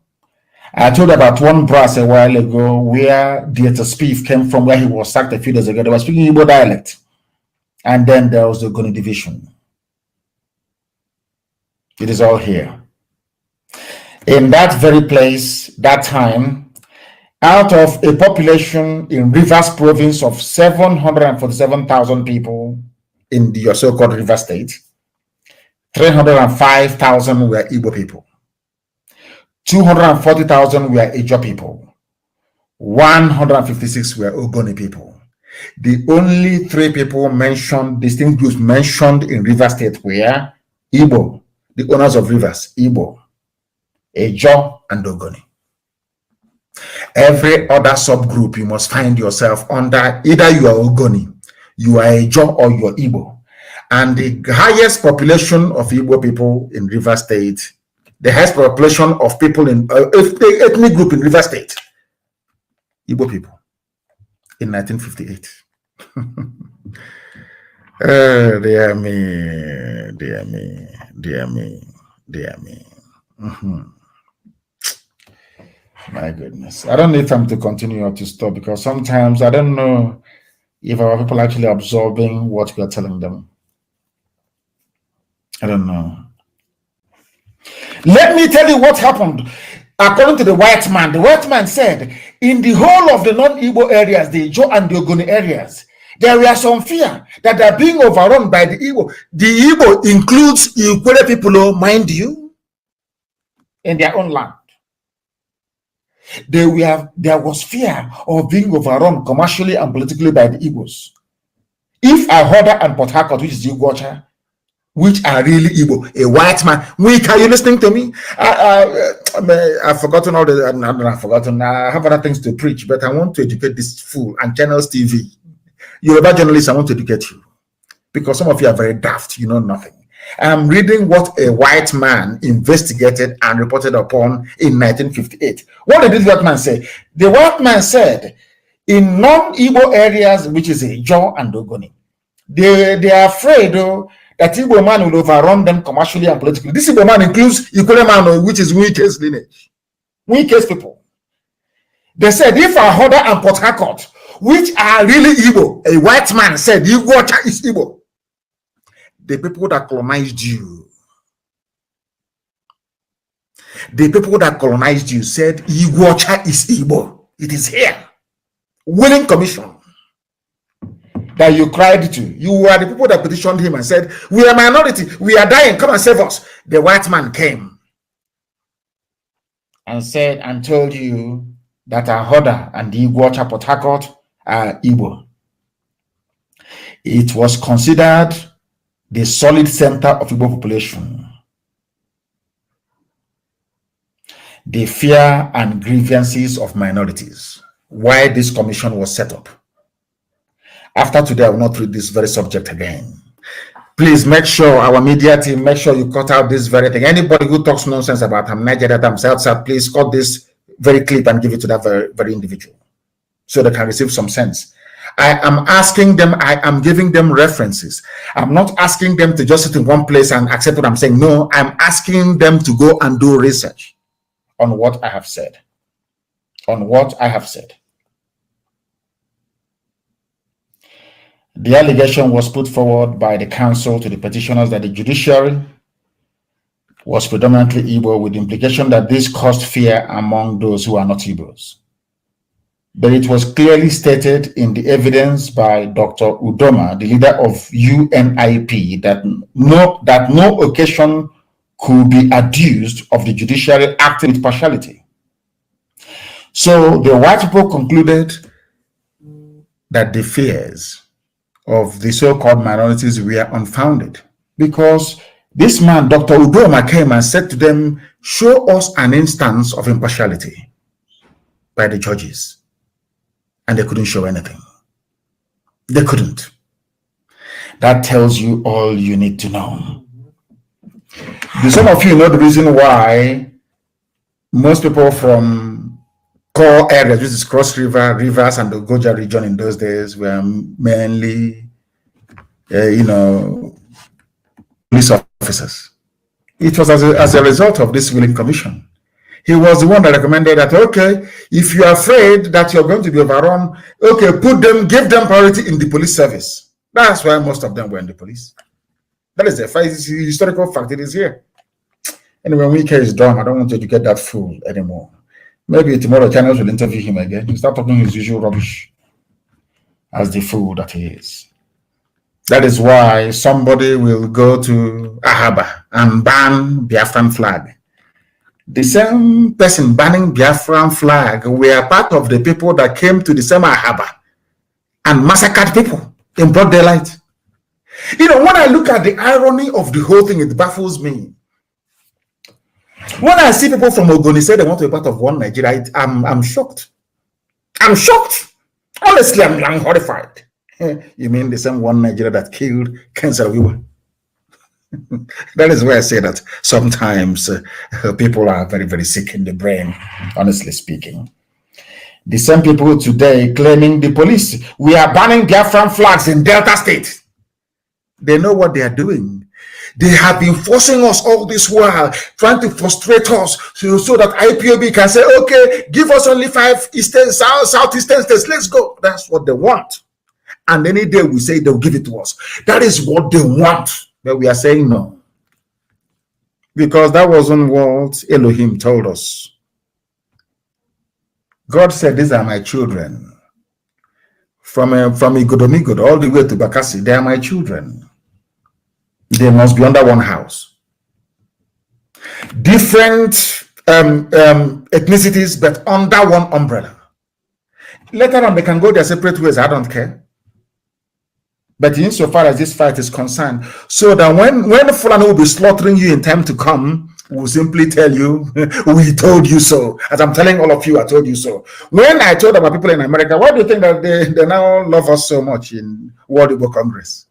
I told about one Brass a while ago where Dieter Spieth came from, where he was sacked a few days ago. They were speaking Igbo dialect. And then there was the Ogoni division. It is all here. In that very place, that time, out of a population in Rivers province of 747,000 people in the so-called River State, 305,000 were Igbo people, 240,000 were Ijo people, 156 were Ogoni people. The only three people mentioned, distinct groups mentioned in River State were Igbo, the owners of rivers, Igbo, Ejo, and Ogoni. Every other subgroup, you must find yourself under either you are Ogoni, you are Ejo, or you are Igbo. And the highest population of Igbo people in River State, the highest population of people in ethnic group in River State, Igbo people, in 1958. Dear me, dear me, dear me, dear me. My goodness. I don't need time to continue or to stop because sometimes I don't know if our people are actually absorbing what we are telling them. I don't know. Let me tell you what happened. According to the white man said, in the whole of the non-Igbo areas, the Ijo and the Ogoni areas, there were some fear that they are being overrun by the Igbo. The Igbo includes Ikwere people, mind you, in their own land. There was fear of being overrun commercially and politically by the Igbos. If Ahoda and Port Harcourt, which is Iguacha, which are really Igbo, a white man, are you listening to me? I've forgotten all the, I've forgotten, I have other things to preach, but I want to educate this fool and Channels TV. Yoruba journalists, I want to educate you because some of you are very daft, you know nothing. I'm reading what a white man investigated and reported upon in 1958. What did this white man say? The white man said, in non-Igbo areas, which is Ijo and Ogoni, they are afraid that Igbo man will overrun them commercially and politically. This Igbo man includes Ikwere man, which is Wike's lineage, Wike's people. They said if Ahoda and Port Harcourt, which are really Igbo, a white man said Iguacha is Igbo. The people that colonized you, said Iguacha is Igbo. It is here. Willing commission that you cried to. You were the people that petitioned him and said, we are minority, we are dying, come and save us. The white man came and said and told you that Ahoda and the Iguacha Port Harcourt are Igbo. It was considered the solid center of Igbo population. The fear and grievances of minorities. Why this commission was set up. After today, I will not read this very subject again. Please make sure our media team, make sure you cut out this very thing. Anybody who talks nonsense about Nigeria, please cut this very clip and give it to that very individual so they can receive some sense. I am asking them, I am giving them references. I'm not asking them to just sit in one place and accept what I'm saying. No, I'm asking them to go and do research on what I have said. On what I have said. The allegation was put forward by the council to the petitioners that the judiciary was predominantly Igbo, with the implication that this caused fear among those who are not Igbos. But it was clearly stated in the evidence by Dr. Udoma, the leader of UNIP, that no occasion could be adduced of the judiciary acting with partiality. So the white people concluded that the fears of the so-called minorities were unfounded, because this man, Dr. Udoma, came and said to them, show us an instance of impartiality by the judges. And they couldn't show anything. They couldn't. That tells you all you need to know. Do some of you know the reason why most people from core areas, which is Cross River, Rivers, and the Goja region in those days, were mainly, police officers? It was as a result of this willing commission. He was the one that recommended that, okay, if you're afraid that you're going to be overrun, okay, give them priority in the police service. That's why most of them were in the police. That is a fact, it's a historical fact, it is here. Anyway, when Wike is done, I don't want you to get that fool anymore. Maybe tomorrow channels will interview him again. He'll start talking his usual rubbish as the fool that he is. That is why somebody will go to Ahaba and ban Biafran flag. The same person banning Biafran flag were part of the people that came to the same Ahaba and massacred people in broad daylight. When I look at the irony of the whole thing, it baffles me. When I see people from Ogoni say they want to be part of one Nigeria, I'm shocked. I'm shocked. Honestly, I'm horrified. You mean the same one Nigeria that killed Ken Saro-Wiwa? That is why I say that sometimes people are very, very sick in the brain, honestly speaking. The same people today claiming the police, we are banning Biafran flags in Delta State. They know what they are doing. They have been forcing us all this while, trying to frustrate us so that IPOB can say, okay, give us only 5 eastern, southeastern states, let's go. That's what they want. And any day we say they'll give it to us. That is what they want. But we are saying no. Because that wasn't what Elohim told us. God said, these are my children. From Igodomigod all the way to Bakassi, they are my children. They must be under one house. Different ethnicities, but under one umbrella. Later on, they can go their separate ways. I don't care. But insofar as this fight is concerned, so that when Fulani will be slaughtering you in time to come, we'll simply tell you, we told you so. As I'm telling all of you, I told you so. When I told our people in America, why do you think that they now love us so much in World Igbo Congress?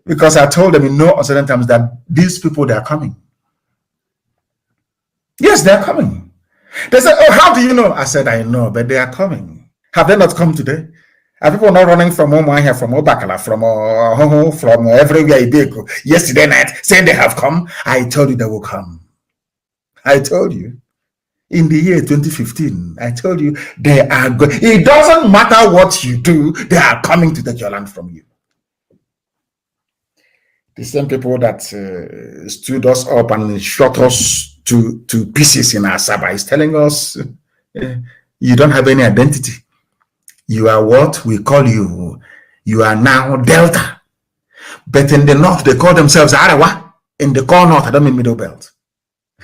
Because I told them in no uncertain terms that these people, they are coming. Yes, they are coming. They said, oh, how do you know? I said, I know, but they are coming. Have they not come today? Are people not running from Omahia, from Obakala, from everywhere they go yesterday night, saying they have come? I told you they will come. I told you. in the year 2015. I told you, they are going. It doesn't matter what you do, they are coming to take your land from you. The same people that stood us up and shot us to pieces in Asaba is telling us, you don't have any identity. You are what we call you. You are now Delta. But in the north, they call themselves Arewa. In the core north, I don't mean Middle Belt.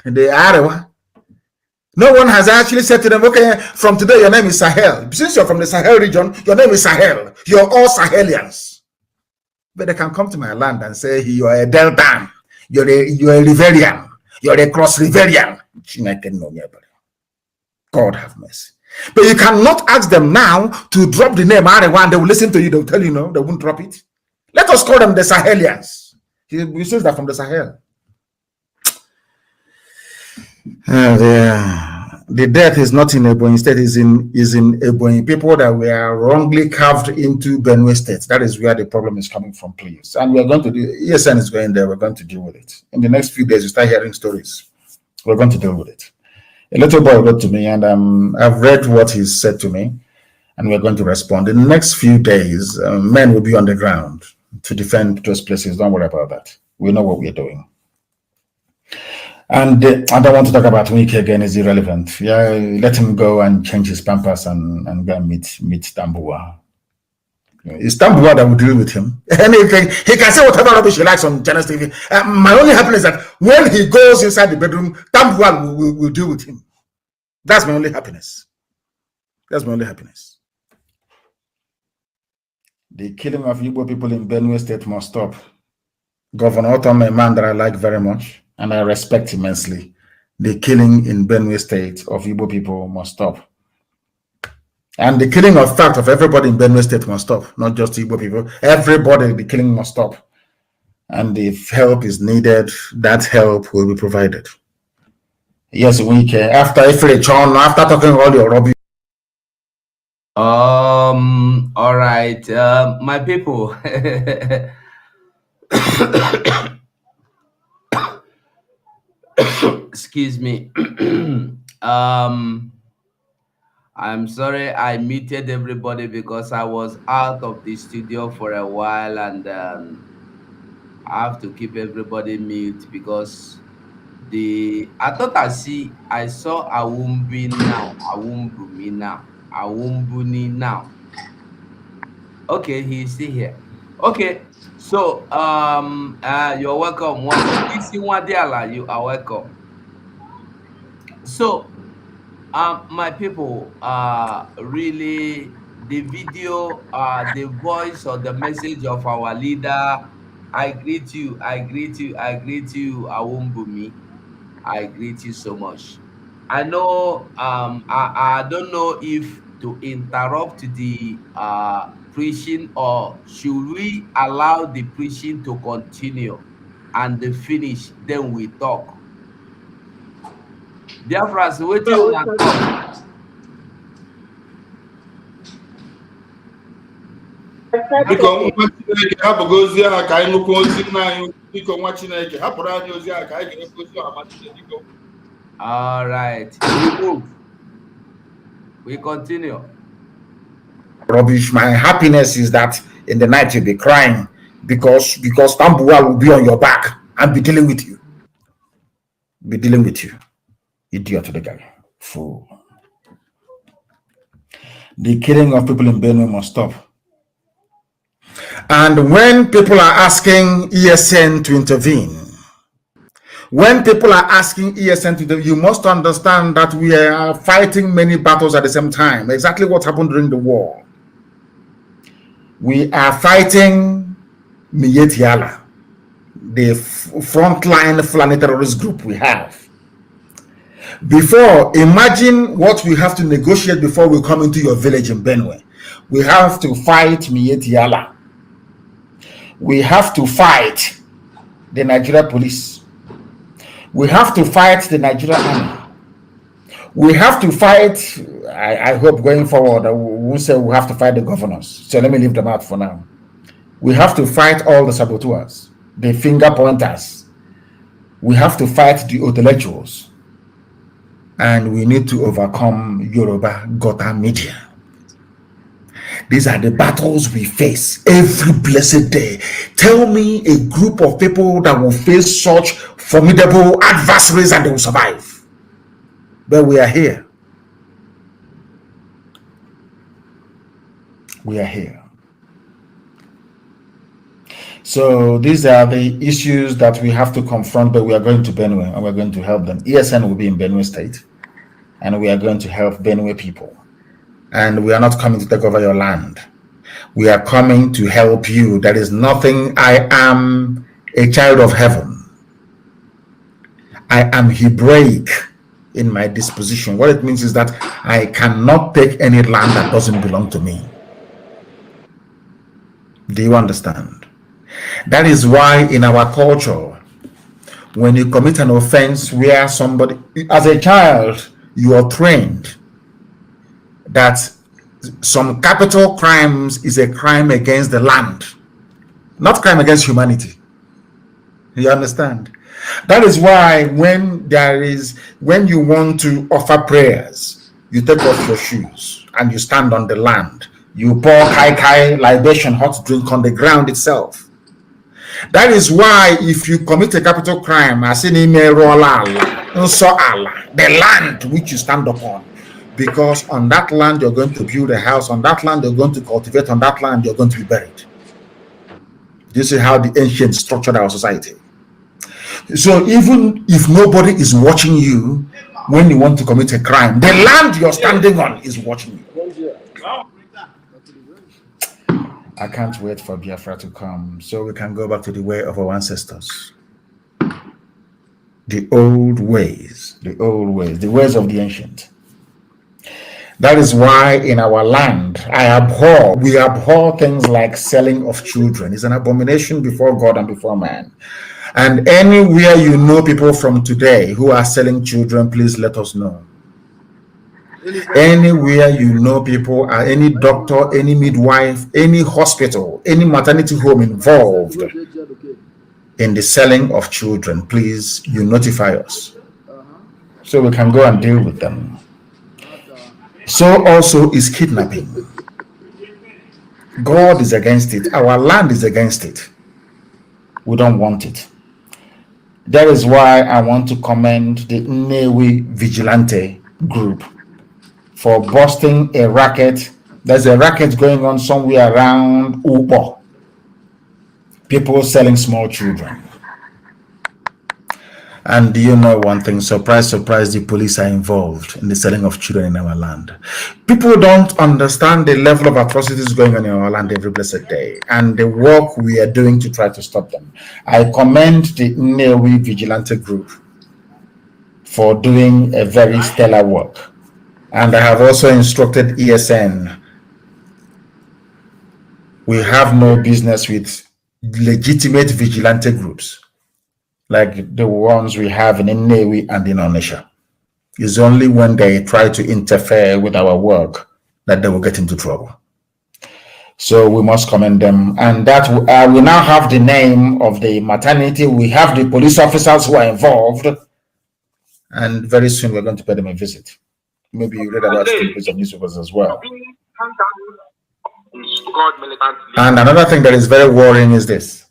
The Arewa. No one has actually said to them, okay, from today, your name is Sahel. Since you're from the Sahel region, your name is Sahel. You're all Sahelians. But they can come to my land and say, you are a Deltan. You're a Riverian. You're a cross Riverian. God have mercy. But you cannot ask them now to drop the name Arewa and they will listen to you. They'll tell you no, they won't drop it. Let us call them the Sahelians. He says that from the Sahel. The death is not in Ebonyi State, is in Ebonyi. People that were wrongly carved into Benue State. That is where the problem is coming from, please. And we're going to do, ESN is going there, we're going to deal with it. In the next few days, you start hearing stories. We're going to deal with it. A little boy wrote to me, and I've read what he said to me, and we're going to respond. In the next few days, men will be on the ground to defend those places. Don't worry about that. We know what we're doing. And I don't want to talk about Wike again, it's irrelevant. Yeah, let him go and change his pampers and go and meet Tambua. It's Tambua that will deal with him. Anything, he can say whatever rubbish he likes on Channels TV. My only happiness is that when he goes inside the bedroom, Tambua will deal with him. That's my only happiness. That's my only happiness. The killing of Igbo people in Benue State must stop. Governor Otom, a man that I like very much and I respect immensely, the killing in Benue State of Igbo people must stop. And the killing of fact of everybody in Benue State must stop, not just Igbo people. Everybody, the killing must stop. And if help is needed, that help will be provided. Yes, we can. After talking all your rubbish. All right, my people. Excuse me. I'm sorry I muted everybody because I was out of the studio for a while, and I have to keep everybody mute because I thought I saw Awumbi now, Awumbumi now, Awumbuni now. Okay, he's still here. Okay, so you're welcome. You are welcome. So my people, really the video, the voice or the message of our leader, I greet you, Awumbumi. I greet you so much. I know I don't know if to interrupt the preaching or should we allow the preaching to continue and the finish, then we talk. Biafrans, what you want to talk? Biko nwa Chineke hapụgo ozi ahụ ka anyị nụkwa ozi nna anyị. Biko nwa Chineke hapụrụ anyị ozi ahụ ka anyị ga-enwekwa ozi ọha masị biko. All right, we continue. Rubbish. My happiness is that in the night you'll be crying because Tambua will be on your back and be dealing with you. Idiot to the guy. Fool. The killing of people in Benue must stop. And when people are asking ESN to intervene, you must understand that we are fighting many battles at the same time. Exactly what happened during the war. We are fighting Miyetiala, the frontline Fulani terrorist group we have. Imagine what we have to negotiate before we come into your village in Benue. We have to fight Miyetiala. We have to fight the Nigeria police. We have to fight the Nigerian army. We have to fight, I hope going forward, we won't say we have to fight the governors. So let me leave them out for now. We have to fight all the saboteurs, the finger pointers. We have to fight the intellectuals. And we need to overcome Yoruba Gota media. These are the battles we face every blessed day. Tell me a group of people that will face such formidable adversaries and they will survive. But we are here. We are here. So these are the issues that we have to confront, but we are going to Benue and we're going to help them. ESN will be in Benue State and we are going to help Benue people. And we are not coming to take over your land. We are coming to help you. There is nothing. I am a child of heaven. I am Hebraic in my disposition. What it means is that I cannot take any land that doesn't belong to me. Do you understand? That is why in our culture, when you commit an offense where somebody, as a child, you are trained that some capital crimes is a crime against the land, not crime against humanity. You understand? That is why when you want to offer prayers, you take off your shoes and you stand on the land. You pour kai libation, hot drink on the ground itself. That is why if you commit a capital crime, the land which you stand upon, because on that land you're going to build a house, on that land you're going to cultivate, on that land you're going to be buried. This is how the ancients structured our society. So even if nobody is watching you when you want to commit a crime, the land you're standing on is watching you. I can't wait for Biafra to come so we can go back to the way of our ancestors. The old ways, the ways of the ancient. That is why in our land, we abhor things like selling of children. It's an abomination before God and before man. And anywhere you know people from today who are selling children, please let us know. Anywhere you know people, any doctor, any midwife, any hospital, any maternity home involved in the selling of children, please, you notify us so we can go and deal with them. So also is kidnapping. God is against it. Our land is against it. We don't want it. That is why I want to commend the Nnewi Vigilante group for busting a racket. There's a racket going on somewhere around Upo. People selling small children. And do you know one thing? Surprise, surprise, the police are involved in the selling of children in our land. People don't understand the level of atrocities going on in our land every blessed day and the work we are doing to try to stop them. I commend the Nnewi Vigilante group for doing a very stellar work. And I have also instructed ESN. We have no business with legitimate vigilante groups like the ones we have in Nnewi and in Onitsha. It's only when they try to interfere with our work that they will get into trouble. So we must commend them. And that we now have the name of the maternity. We have the police officers who are involved. And very soon we're going to pay them a visit. Maybe you read about it in newspapers as well. And another thing that is very worrying is this.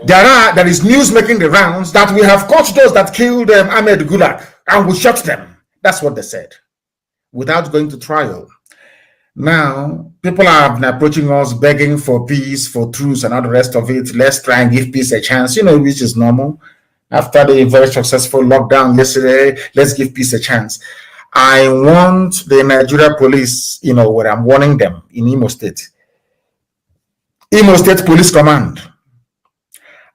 There is news making the rounds that we have caught those that killed Ahmed Gulak and we shot them. That's what they said, without going to trial. Now, people have been approaching us begging for peace, for truce, and all the rest of it. Let's try and give peace a chance, which is normal. After the very successful lockdown yesterday, let's give peace a chance. I want the Nigeria police, where I'm warning them in Imo State Police Command.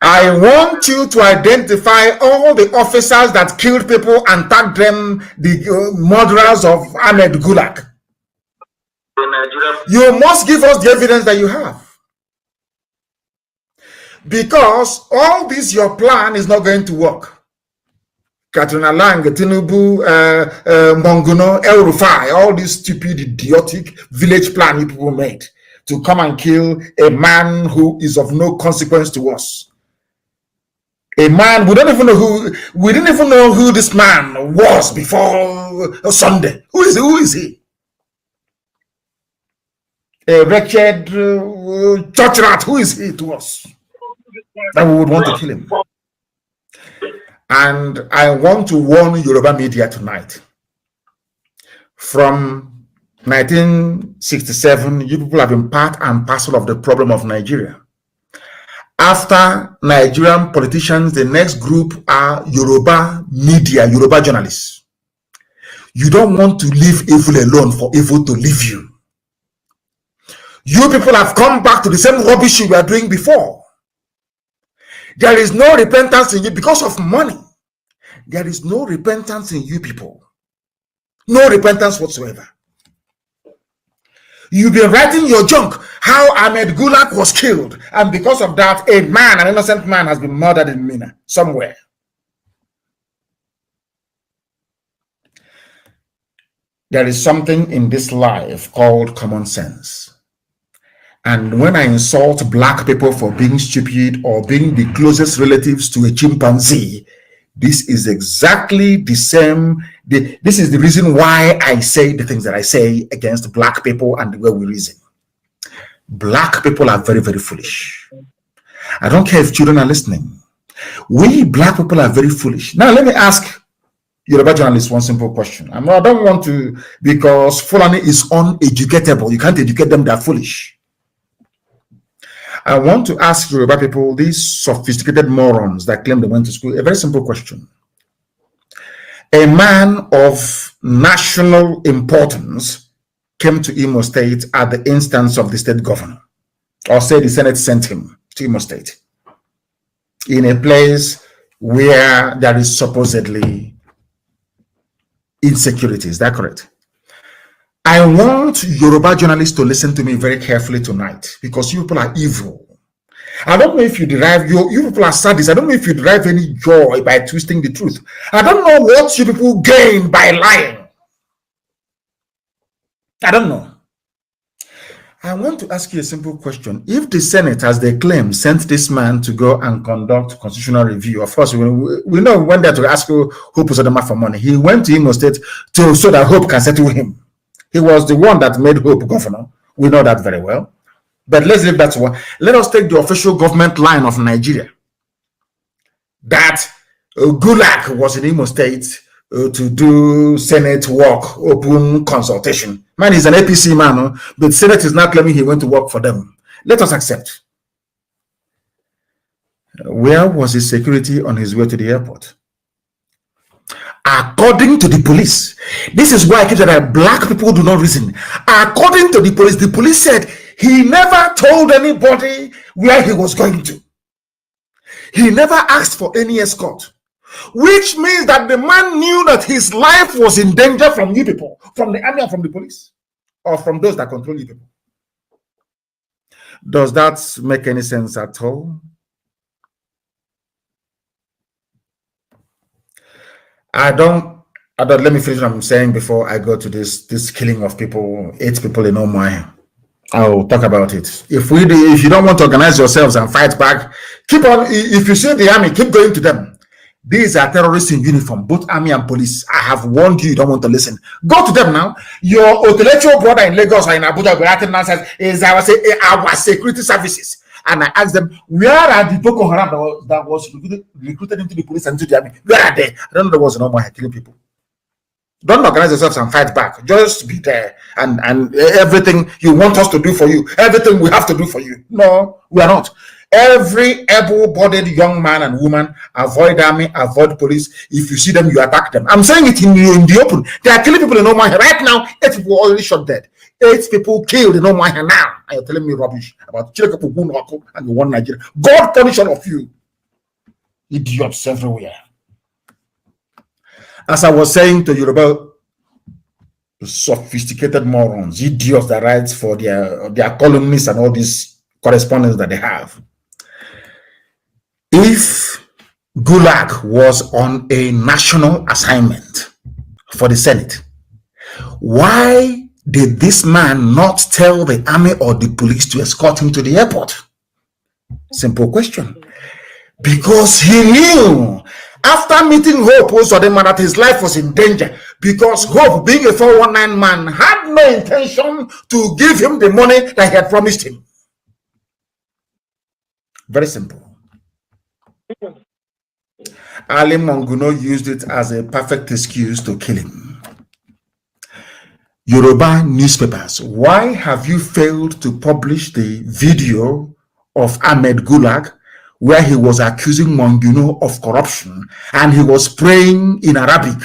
I want you to identify all the officers that killed people and tag them the murderers of Ahmed Gulak. You must give us the evidence that you have. Because all this, your plan is not going to work. Katrina Lang, Tinubu, Monguno, El Rufai, all these stupid, idiotic village plan you people made to come and kill a man who is of no consequence to us. A man, we didn't even know who this man was before Sunday. Who is he? A wretched church rat. Who is he to us that we would want to kill him? And I want to warn Yoruba media tonight. From 1967, you people have been part and parcel of the problem of Nigeria. After Nigerian politicians, the next group are Yoruba media, Yoruba journalists. You don't want to leave evil alone for evil to leave you. You people have come back to the same rubbish you were doing before. There is no repentance in you because of money. There is no repentance in you people. No repentance whatsoever. You've been writing your junk, how Ahmed Gulak was killed, and because of that, an innocent man has been murdered in Mina, somewhere. There is something in this life called common sense. And when I insult black people for being stupid or being the closest relatives to a chimpanzee, this is exactly the same. This is the reason why I say the things that I say against black people and the way we reason. Black people are very, very foolish. I don't care if children are listening. We black people are very foolish. Now, let me ask Yoruba journalists one simple question. I don't want to, because Fulani is uneducatable. You can't educate them, they're foolish. I want to ask Yoruba people, these sophisticated morons that claim they went to school, a very simple question. A man of national importance came to Imo State at the instance of the state governor, or say the Senate sent him to Imo State, in a place where there is supposedly insecurity. Is that correct? I want Yoruba journalists to listen to me very carefully tonight, because you people are evil. I don't know if you derive, you people are saddists. I don't know if you derive any joy by twisting the truth. I don't know what you people gain by lying. I don't know. I want to ask you a simple question. If the Senate, as they claim, sent this man to go and conduct constitutional review, of course, we know we went there to ask Hope Uzodinma for money. He went to Imo State so that Hope can settle him. He was the one that made Hope governor. We know that very well. But let's leave that one. Let us take the official government line of Nigeria. That Gulak was in Imo State to do Senate work, open consultation. Man, he's an APC man, but Senate is now claiming he went to work for them. Let us accept. Where was his security on his way to the airport? According to the police, this is why I keep saying that black people do not reason. According to the police said he never told anybody where he was going to. He never asked for any escort, which means that the man knew that his life was in danger from you people, from the army and from the police, or from those that control you people. Does that make any sense at all? Let me finish what I'm saying before I go to this killing of people, 8 people in Omai. I'll talk about it. If you don't want to organize yourselves and fight back, keep on. If you see the army, keep going to them. These are terrorists in uniform, both army and police. I have warned you, you don't want to listen. Go to them now. Your intellectual brother in Lagos or in Abuja, is our security services. And I asked them, where are the Boko Haram that was recruited into the police and into the army? Where are they? I don't know there was no more killing people. Don't organize yourselves and fight back. Just be there and everything you want us to do for you, everything we have to do for you. No, we are not. Every able-bodied young man and woman, avoid army, avoid police. If you see them, you attack them. I'm saying it in the open. They are killing people in Omaha right now. 8 people already shot dead. 8 people killed in Omaha now. And you're telling me rubbish about Chilekapu and you want Nigeria. God punish all of you. Idiots everywhere. As I was saying to Yoruba, sophisticated morons, idiots that write for their columnists and all these correspondence that they have. If Gulag was on a national assignment for the Senate, why did this man not tell the army or the police to escort him to the airport? Simple question. Because he knew after meeting Hope Uzodinma that his life was in danger, because Hope, being a 419 man, had no intention to give him the money that he had promised him. Very simple. Ali Monguno used it as a perfect excuse to kill him. Yoruba newspapers, why have you failed to publish the video of Ahmed Gulag where he was accusing Monguno of corruption and he was praying in Arabic,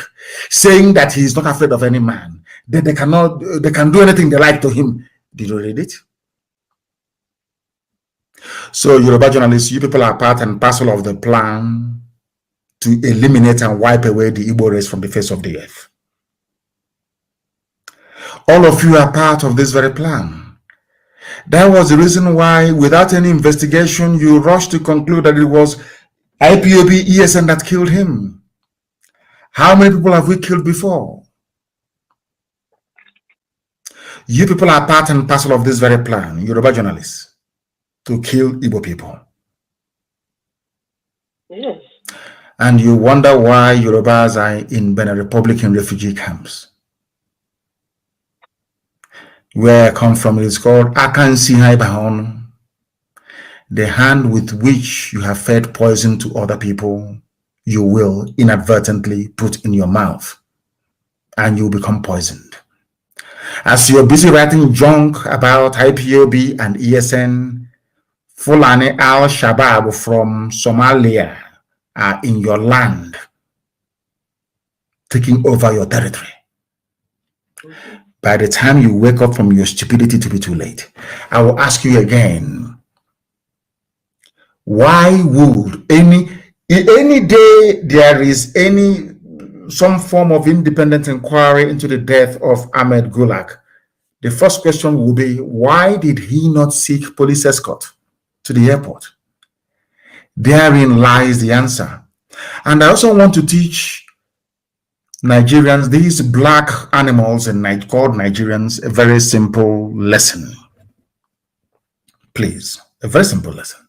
saying that he is not afraid of any man, that they can do anything they like to him? Did you read it? So Yoruba journalists, you people are part and parcel of the plan to eliminate and wipe away the Igbo race from the face of the earth. All of you are part of this very plan. That was the reason why, without any investigation, you rushed to conclude that it was IPOB ESN that killed him. How many people have we killed before? You people are part and parcel of this very plan, Yoruba journalists, to kill Igbo people. Yes. And you wonder why Yorubas are in Benin Republic in refugee camps. Where I come from, it is called Akansi Haibahon, the hand with which you have fed poison to other people, you will inadvertently put in your mouth, and you will become poisoned. As you're busy writing junk about IPOB and ESN, Fulani al-Shabaab from Somalia are in your land, taking over your territory. By the time you wake up from your stupidity, to be too late. I will ask you again, why would any day there is some form of independent inquiry into the death of Ahmed Gulag, the first question will be, why did he not seek police escort to the airport? Therein lies the answer. And I also want to teach Nigerians, these black animals and called Nigerians, a very simple lesson. Please, a very simple lesson.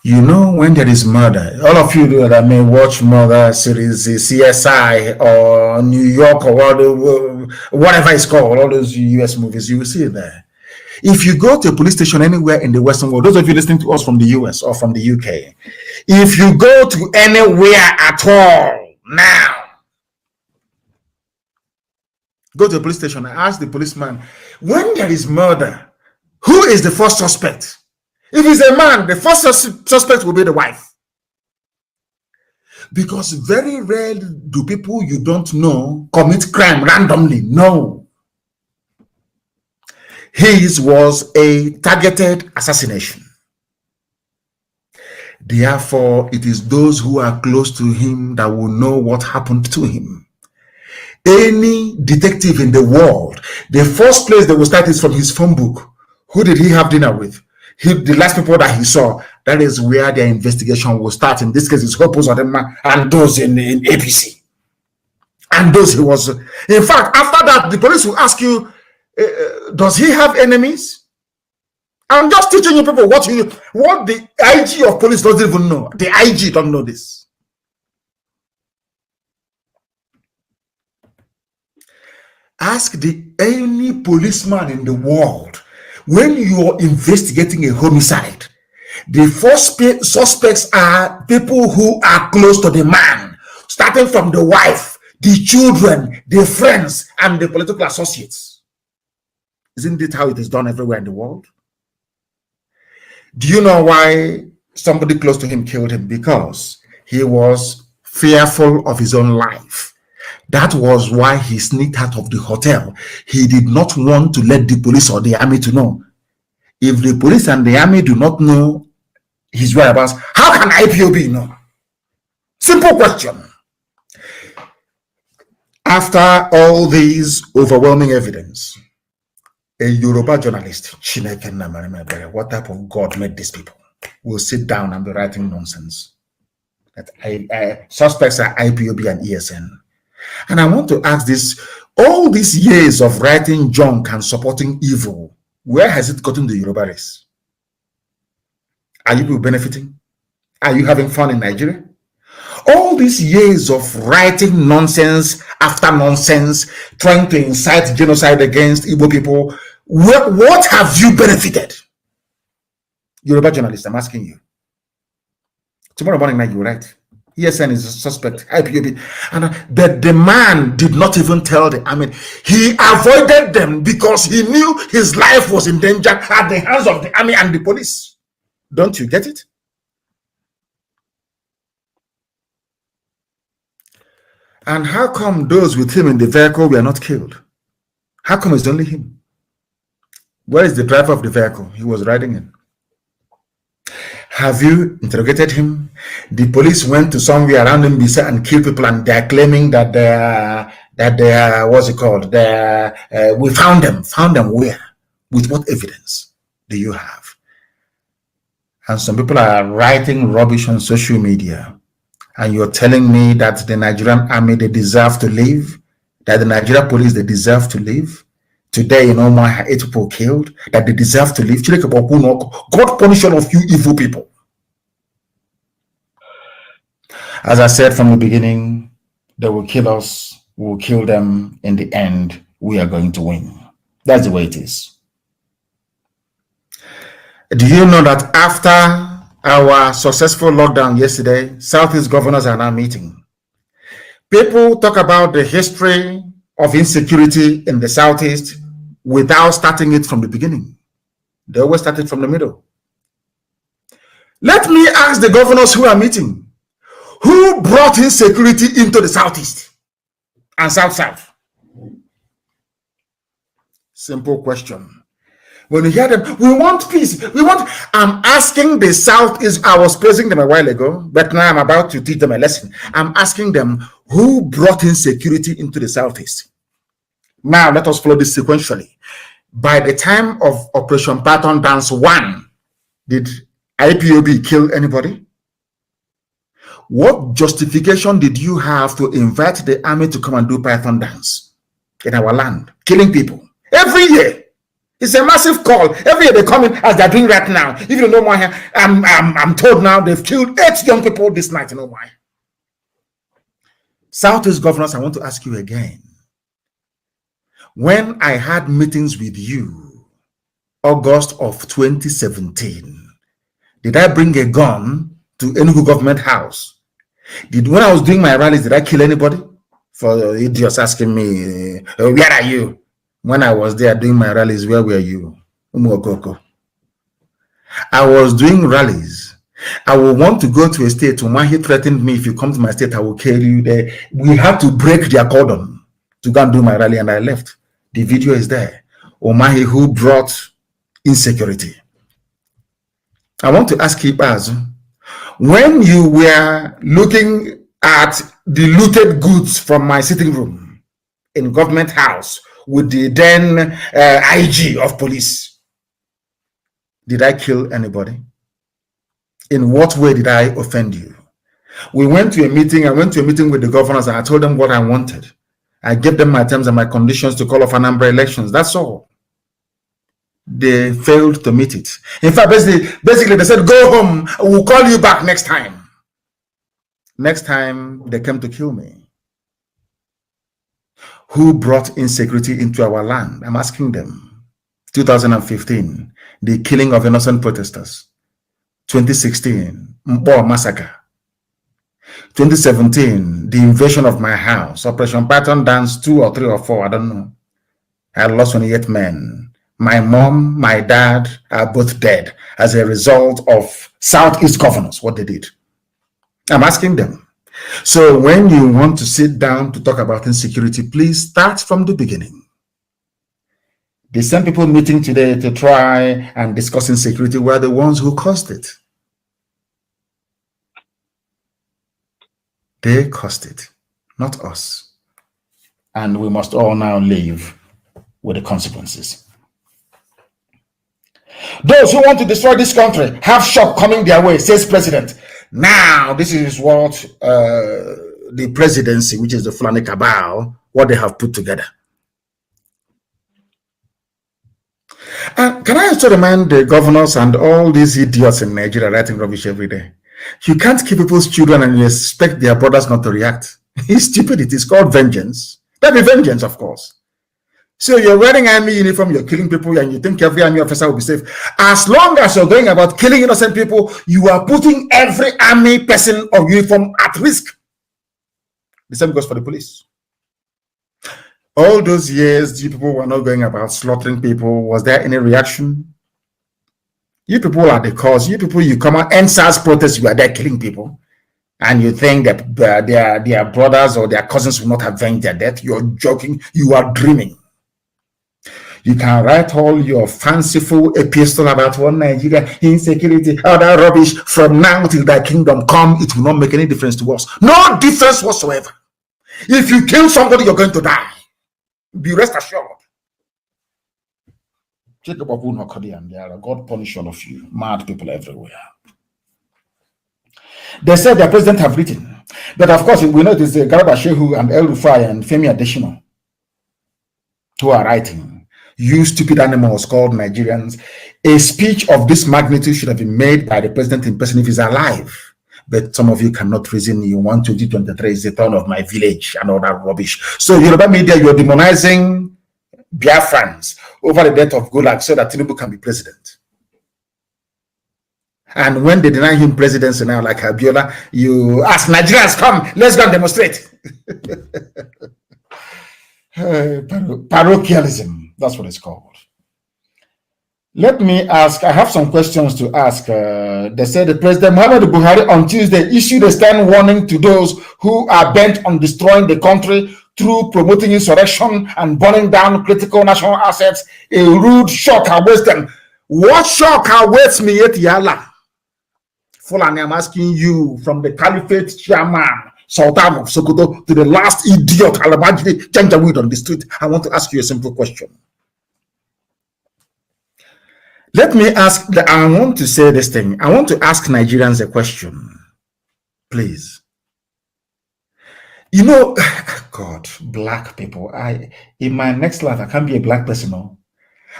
You know, when there is murder, all of you that may watch murder series, CSI or New York or whatever it's called, all those US movies, you will see it there. If you go to a police station anywhere in the Western world, those of you listening to us from the US or from the UK, if you go to anywhere at all now, go to a police station and ask the policeman, when there is murder, who is the first suspect? If it's a man, the first suspect will be the wife. Because very rarely do people you don't know commit crime randomly. No. His was a targeted assassination. Therefore, it is those who are close to him that will know what happened to him. Any detective in the world, the first place they will start is from his phone book. Who did he have dinner with? The last people that he saw, that is where their investigation will start. In this case, it's Hope Uzodinma and those in APC. And those he was. In fact, after that, the police will ask you, does he have enemies? I'm just teaching you people what the IG of police doesn't even know. The IG don't know this. Ask any policeman in the world, when you're investigating a homicide, the first suspects are people who are close to the man, starting from the wife, the children, the friends, and the political associates. Isn't it how it is done everywhere in the world? Do you know why somebody close to him killed him? Because he was fearful of his own life. That was why he sneaked out of the hotel. He did not want to let the police or the army to know. If the police and the army do not know his whereabouts, how can IPOB know? Simple question. After all these overwhelming evidence, a Yoruba journalist, what type of God made these people, will sit down and be writing nonsense. That suspects are IPOB and ESN. And I want to ask this, all these years of writing junk and supporting evil, where has it gotten the Yoruba race? Are you benefiting? Are you having fun in Nigeria? All these years of writing nonsense after nonsense, trying to incite genocide against Igbo people, what have you benefited? Yoruba journalist, I'm asking you. Tomorrow morning night, you write. ESN is a suspect, IPOB. And the man did not even tell them. I mean, he avoided them because he knew his life was in danger at the hands of the army and the police. Don't you get it? And how come those with him in the vehicle were not killed? How come it's only him? Where is the driver of the vehicle he was riding in? Have you interrogated him? The police went to somewhere around Mbisa and killed people, and they're claiming that what's it called? We found them. Found them where? With what evidence do you have? And some people are writing rubbish on social media, and you're telling me that the Nigerian army, they deserve to live, that the Nigerian police, they deserve to live. Today, you know, 8 people killed, that they deserve to live. God punish all of you evil people. As I said from the beginning, they will kill us, we will kill them. In the end, we are going to win. That's the way it is. Do you know that after our successful lockdown yesterday, Southeast governors are now meeting? People talk about the history of insecurity in the Southeast without starting it from the beginning. They always start it from the middle. Let me ask the governors who are meeting, who brought insecurity into the Southeast and South-South? Simple question. When you hear them, we want peace, I'm asking the Southeast, I was praising them a while ago, but now I'm about to teach them a lesson. I'm asking them, who brought insecurity into the Southeast? Now, let us follow this sequentially. By the time of Operation Python Dance 1, did IPOB kill anybody? What justification did you have to invite the army to come and do Python Dance in our land, killing people? Every year. It's a massive call. Every year they come in as they're doing right now. If you don't know why, I'm told now they've killed 8 young people this night. You know why? Southeast governors, I want to ask you again. When I had meetings with you, August of 2017, did I bring a gun to Enugu government house? When I was doing my rallies, did I kill anybody? For idiots asking me, where are you? When I was there doing my rallies, where were you? I was doing rallies. I will want to go to a state. Umahi threatened me, if you come to my state, I will kill you there. We had to break their cordon to go and do my rally, and I left. The video is there. Umahi, who brought insecurity. I want to ask Ibaz, when you were looking at the looted goods from my sitting room in government house with the then IG of police, did I kill anybody? In what way did I offend you? We went to a meeting. I went to a meeting with the governors, and I told them what I wanted. I gave them my terms and my conditions to call off Anambra elections. That's all. They failed to meet it. In fact, basically they said, go home. We'll call you back next time. Next time, they came to kill me. Who brought insecurity into our land? I'm asking them. 2015, the killing of innocent protesters. 2016, Mpo massacre. 2017, the invasion of my house, Operation Python Dance 2 or 3 or 4, I don't know. I lost 28 men. My mom, my dad are both dead as a result of Southeast governors, what they did. I'm asking them. So when you want to sit down to talk about insecurity, please start from the beginning. The same people meeting today to try and discuss insecurity were the ones who caused it. They caused it, not us. And we must all now live with the consequences. Those who want to destroy this country have shock coming their way, says President. Now, this is what the presidency, which is the Fulani cabal, what they have put together. Can I also remind the governors and all these idiots in Nigeria writing rubbish every day? You can't kill people's children and you expect their brothers not to react. It's stupid. It is called vengeance. That is vengeance, of course. So you're wearing army uniform, you're killing people, and you think every army officer will be safe. As long as you're going about killing innocent people, you are putting every army person or uniform at risk. The same goes for the police. All those years, you people were not going about slaughtering people. Was there any reaction? You people are the cause. You people, you come out, NSAS protest, you are there killing people. And you think that their brothers or their cousins will not avenge their death. You're joking. You are dreaming. You can write all your fanciful epistle about one Nigeria, insecurity, all that rubbish. From now till thy kingdom come, it will not make any difference to us. No difference whatsoever. If you kill somebody, you're going to die. Be rest assured. Jacob of Unhokodian, there are God punish all of you. Mad people everywhere. They said their president have written. But of course, we know it is Garba Shehu and El Rufai and Femi Adesina who are writing. You stupid animals called Nigerians. A speech of this magnitude should have been made by the president in person if he's alive. But some of you cannot reason. You want 2023 is the turn of my village and all that rubbish. So Yoruba media, you're demonizing Biafrans over the death of Gulag so that Tinubu can be president. And when they deny him presidency now, like Abiola, you ask Nigerians, come, let's go and demonstrate. Parochialism. That's what it's called. Let me ask, I have some questions to ask. They said the President Muhammadu Buhari on Tuesday issued a stern warning to those who are bent on destroying the country through promoting insurrection and burning down critical national assets. A rude shock awaits them. What shock awaits me yet, Yala? Fulani, I'm asking you, from the Caliphate chairman, Sultan of Sokoto, to the last idiot, Alamajiri Janjaweed on the street. I want to ask you a simple question. Let me ask, I want to say this thing. I want to ask Nigerians a question, please. You know, God, black people, in my next life, I can't be a black person. No?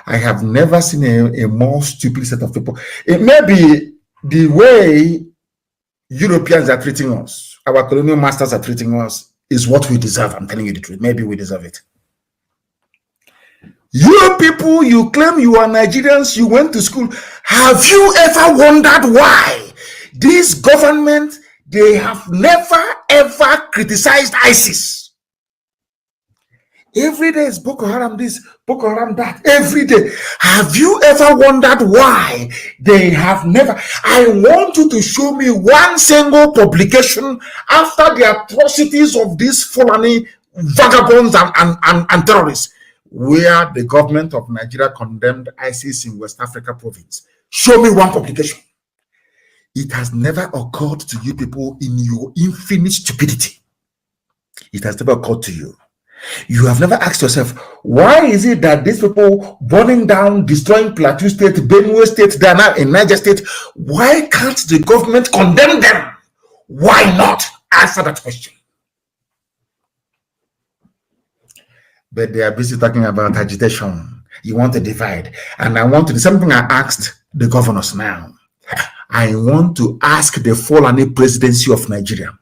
I have never seen a more stupid set of people. It may be the way Europeans are treating us, our colonial masters are treating us, is what we deserve. I'm telling you the truth. Maybe we deserve it. You people, you claim you are Nigerians, you went to school. Have you ever wondered why this government, they have never ever criticized ISIS? Every day is Boko Haram this, Boko Haram that, every day. Have you ever wondered why they have never? I want you to show me one single publication after the atrocities of these Fulani vagabonds and terrorists, where the government of Nigeria condemned ISIS in West Africa province. Show me one publication. It has never occurred to you people in your infinite stupidity. It has never occurred to you. You have never asked yourself, why is it that these people burning down, destroying Plateau State, Benue State, they are now in Niger State, why can't the government condemn them? Why not? Answer that question. But they are busy talking about agitation. You want to divide. And I want to do something I asked the governors now. I want to ask the Fulani presidency of Nigeria.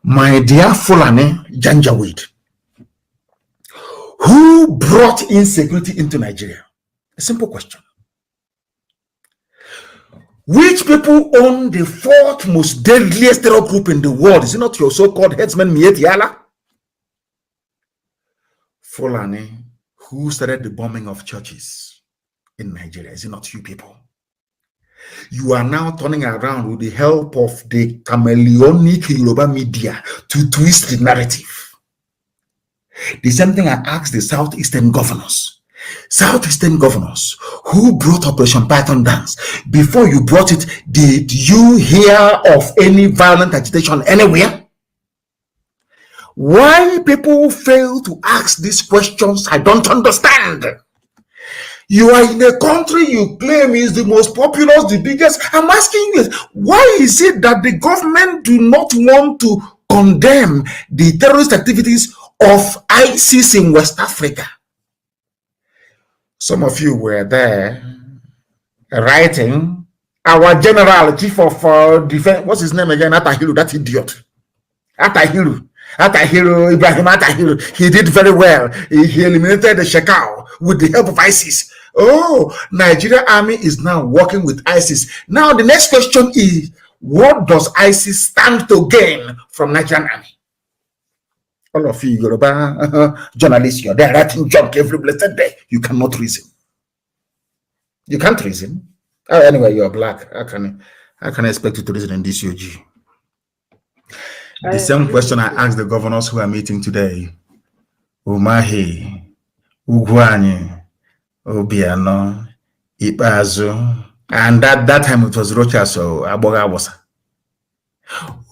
My dear Fulani Janjaweed, who brought insecurity into Nigeria? A simple question. Which people own the fourth most deadliest terror group in the world? Is it not your so-called headsman Miet Yala? Fulani, who started the bombing of churches in Nigeria? Is it not you people? You are now turning around with the help of the chameleonic Yoruba media to twist the narrative. The same thing I asked the Southeastern governors. Southeastern governors who brought Operation Python Dance. Before you brought it, did you hear of any violent agitation anywhere? Why people fail to ask these questions, I don't understand. You are in a country you claim is the most populous, the biggest. I'm asking you, why is it that the government do not want to condemn the terrorist activities of ISIS in West Africa? Some of you were there writing. Our general, chief of defense, what's his name again? Atahiru, that idiot. Atahiru, Ibrahim Atahiru. He did very well. He eliminated the Shekau with the help of ISIS. Oh, Nigeria army is now working with ISIS. Now the next question is, what does ISIS stand to gain from Nigerian army? All of you Yoruba journalists, you're there writing junk every blessed day. You cannot reason. You can't reason. Oh, anyway, you're black. How can I expect you to reason in this UG? The same question I asked the governors who are meeting today. Umahi, Ugwani, Obiano, Ipazu, and that time it was Rocha, so Abogawasa,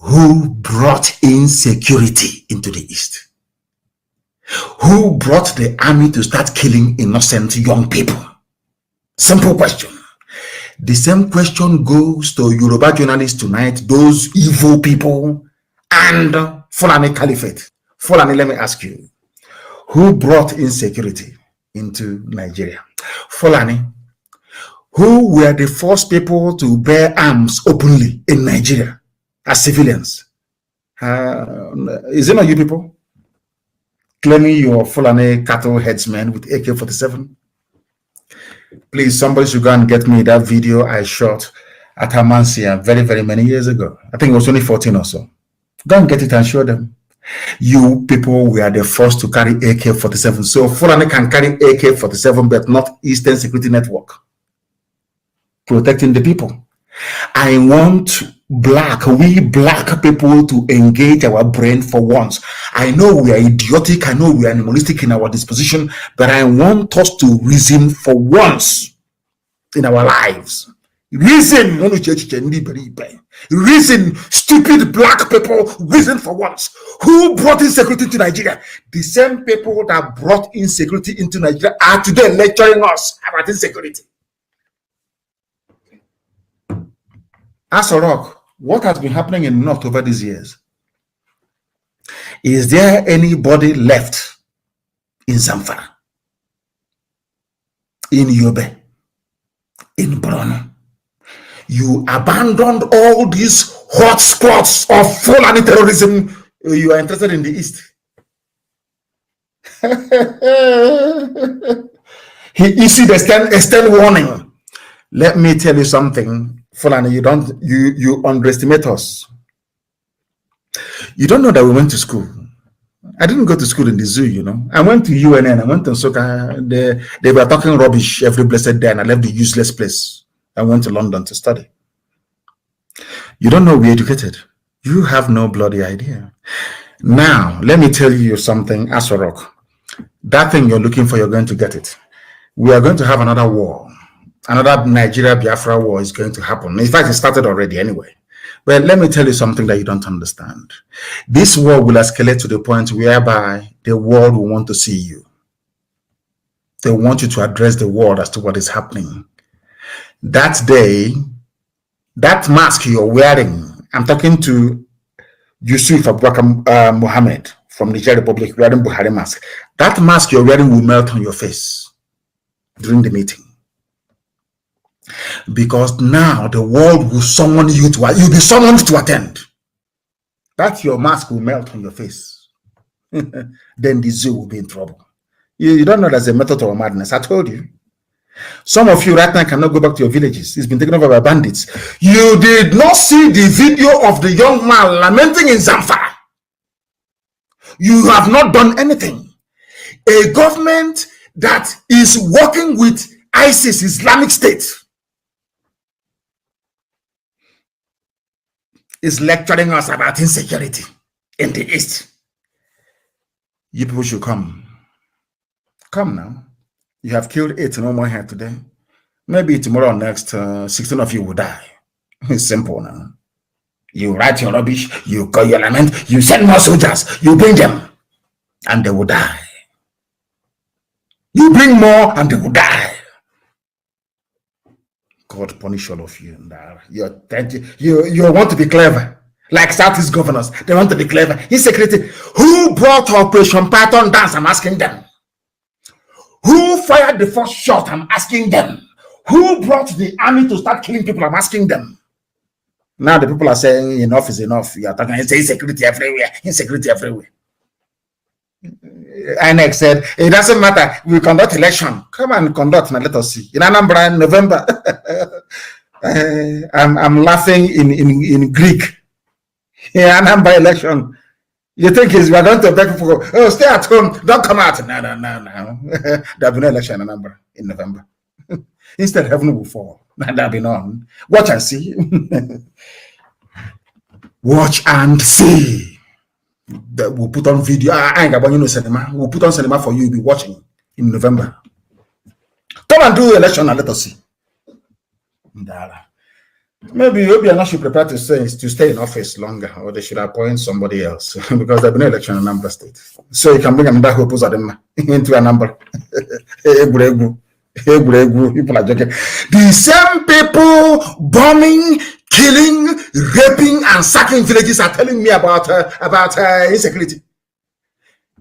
who brought insecurity into the East, who brought the army to start killing innocent young people. Simple question. The same question goes to Yoruba journalists tonight, those evil people and Fulani Caliphate. Fulani, let me ask you, who brought insecurity into Nigeria? Fulani, who were the first people to bear arms openly in Nigeria as civilians? Is it not you people claiming you're Fulani cattle headsmen with AK-47? Please, somebody should go and get me that video I shot at Amansia very, very many years ago. I think it was 2014 or so. Go and get it and show them. You people were the first to carry AK-47. So Fulani can carry AK-47, but not Eastern Security Network. Protecting the people. I want we black people to engage our brain for once. I know we are idiotic, I know we are animalistic in our disposition, but I want us to reason for once in our lives. Reason, stupid black people, reason for once. Who brought insecurity to Nigeria? The same people that brought insecurity into Nigeria are today lecturing us about insecurity. Asorok, what has been happening in North over these years? Is there anybody left in Zamfara, in Yobe, in Borno? You abandoned all these hot spots of Fulani terrorism. You are interested in the East. You see the extend warning. Let me tell you something. Fulani, you underestimate us. You don't know that we went to school. I didn't go to school in the zoo, you know. I went to UNN, I went to Nsoka. They were talking rubbish every blessed day, and I left the useless place. I went to London to study. You don't know we're educated. You have no bloody idea. Now, let me tell you something, Asorok. That thing you're looking for, you're going to get it. We are going to have another war. Another Nigeria-Biafra war is going to happen. In fact, it started already anyway. But let me tell you something that you don't understand. This war will escalate to the point whereby the world will want to see you. They want you to address the world as to what is happening. That day, that mask you're wearing, I'm talking to Yusuf Abubakar Mohammed from Niger Republic wearing Buhari mask. That mask you're wearing will melt on your face during the meeting. Because now the world will summon you to, you'll be summoned to attend. That your mask will melt on your face. Then the zoo will be in trouble. You don't know there's a method of madness. I told you. Some of you right now cannot go back to your villages. It's been taken over by bandits. You did not see the video of the young man lamenting in Zamfara. You have not done anything. A government that is working with ISIS, Islamic State, is lecturing us about insecurity in the East. You people should come. Come now. You have killed 8, no more here today. Maybe tomorrow or next, 16 of you will die. It's simple now. You write your rubbish, you call your lament, you send more soldiers, you bring them, and they will die. You bring more, and they will die. God punish all of you. You want to be clever. Like Southeast governors, they want to be clever. Insecurity. Who brought Operation Python dance? I'm asking them. Who fired the first shot? I'm asking them. Who brought the army to start killing people? I'm asking them. Now the people are saying enough is enough. You are talking insecurity everywhere. Insecurity everywhere. INEC said, it doesn't matter. We conduct election. Come and conduct and let us see. In Anambra in November. I'm laughing in Greek. In Anambra election. You think we are going to beg people, oh, stay at home, don't come out. No. There'll be no election in Anambra in November. Instead, heaven will fall. That'll be none. Watch and see. Watch and see. We'll put on video. I ain't about cinema. We'll put on cinema for you. You'll be watching in November. Come and do the election and let us see. Maybe Obiano should prepare to stay in office longer, or they should appoint somebody else because there'll be no election in Anambra State. So you can bring another hope into Anambra. People are joking. The same people bombing, killing, raping, and sacking villages are telling me about insecurity.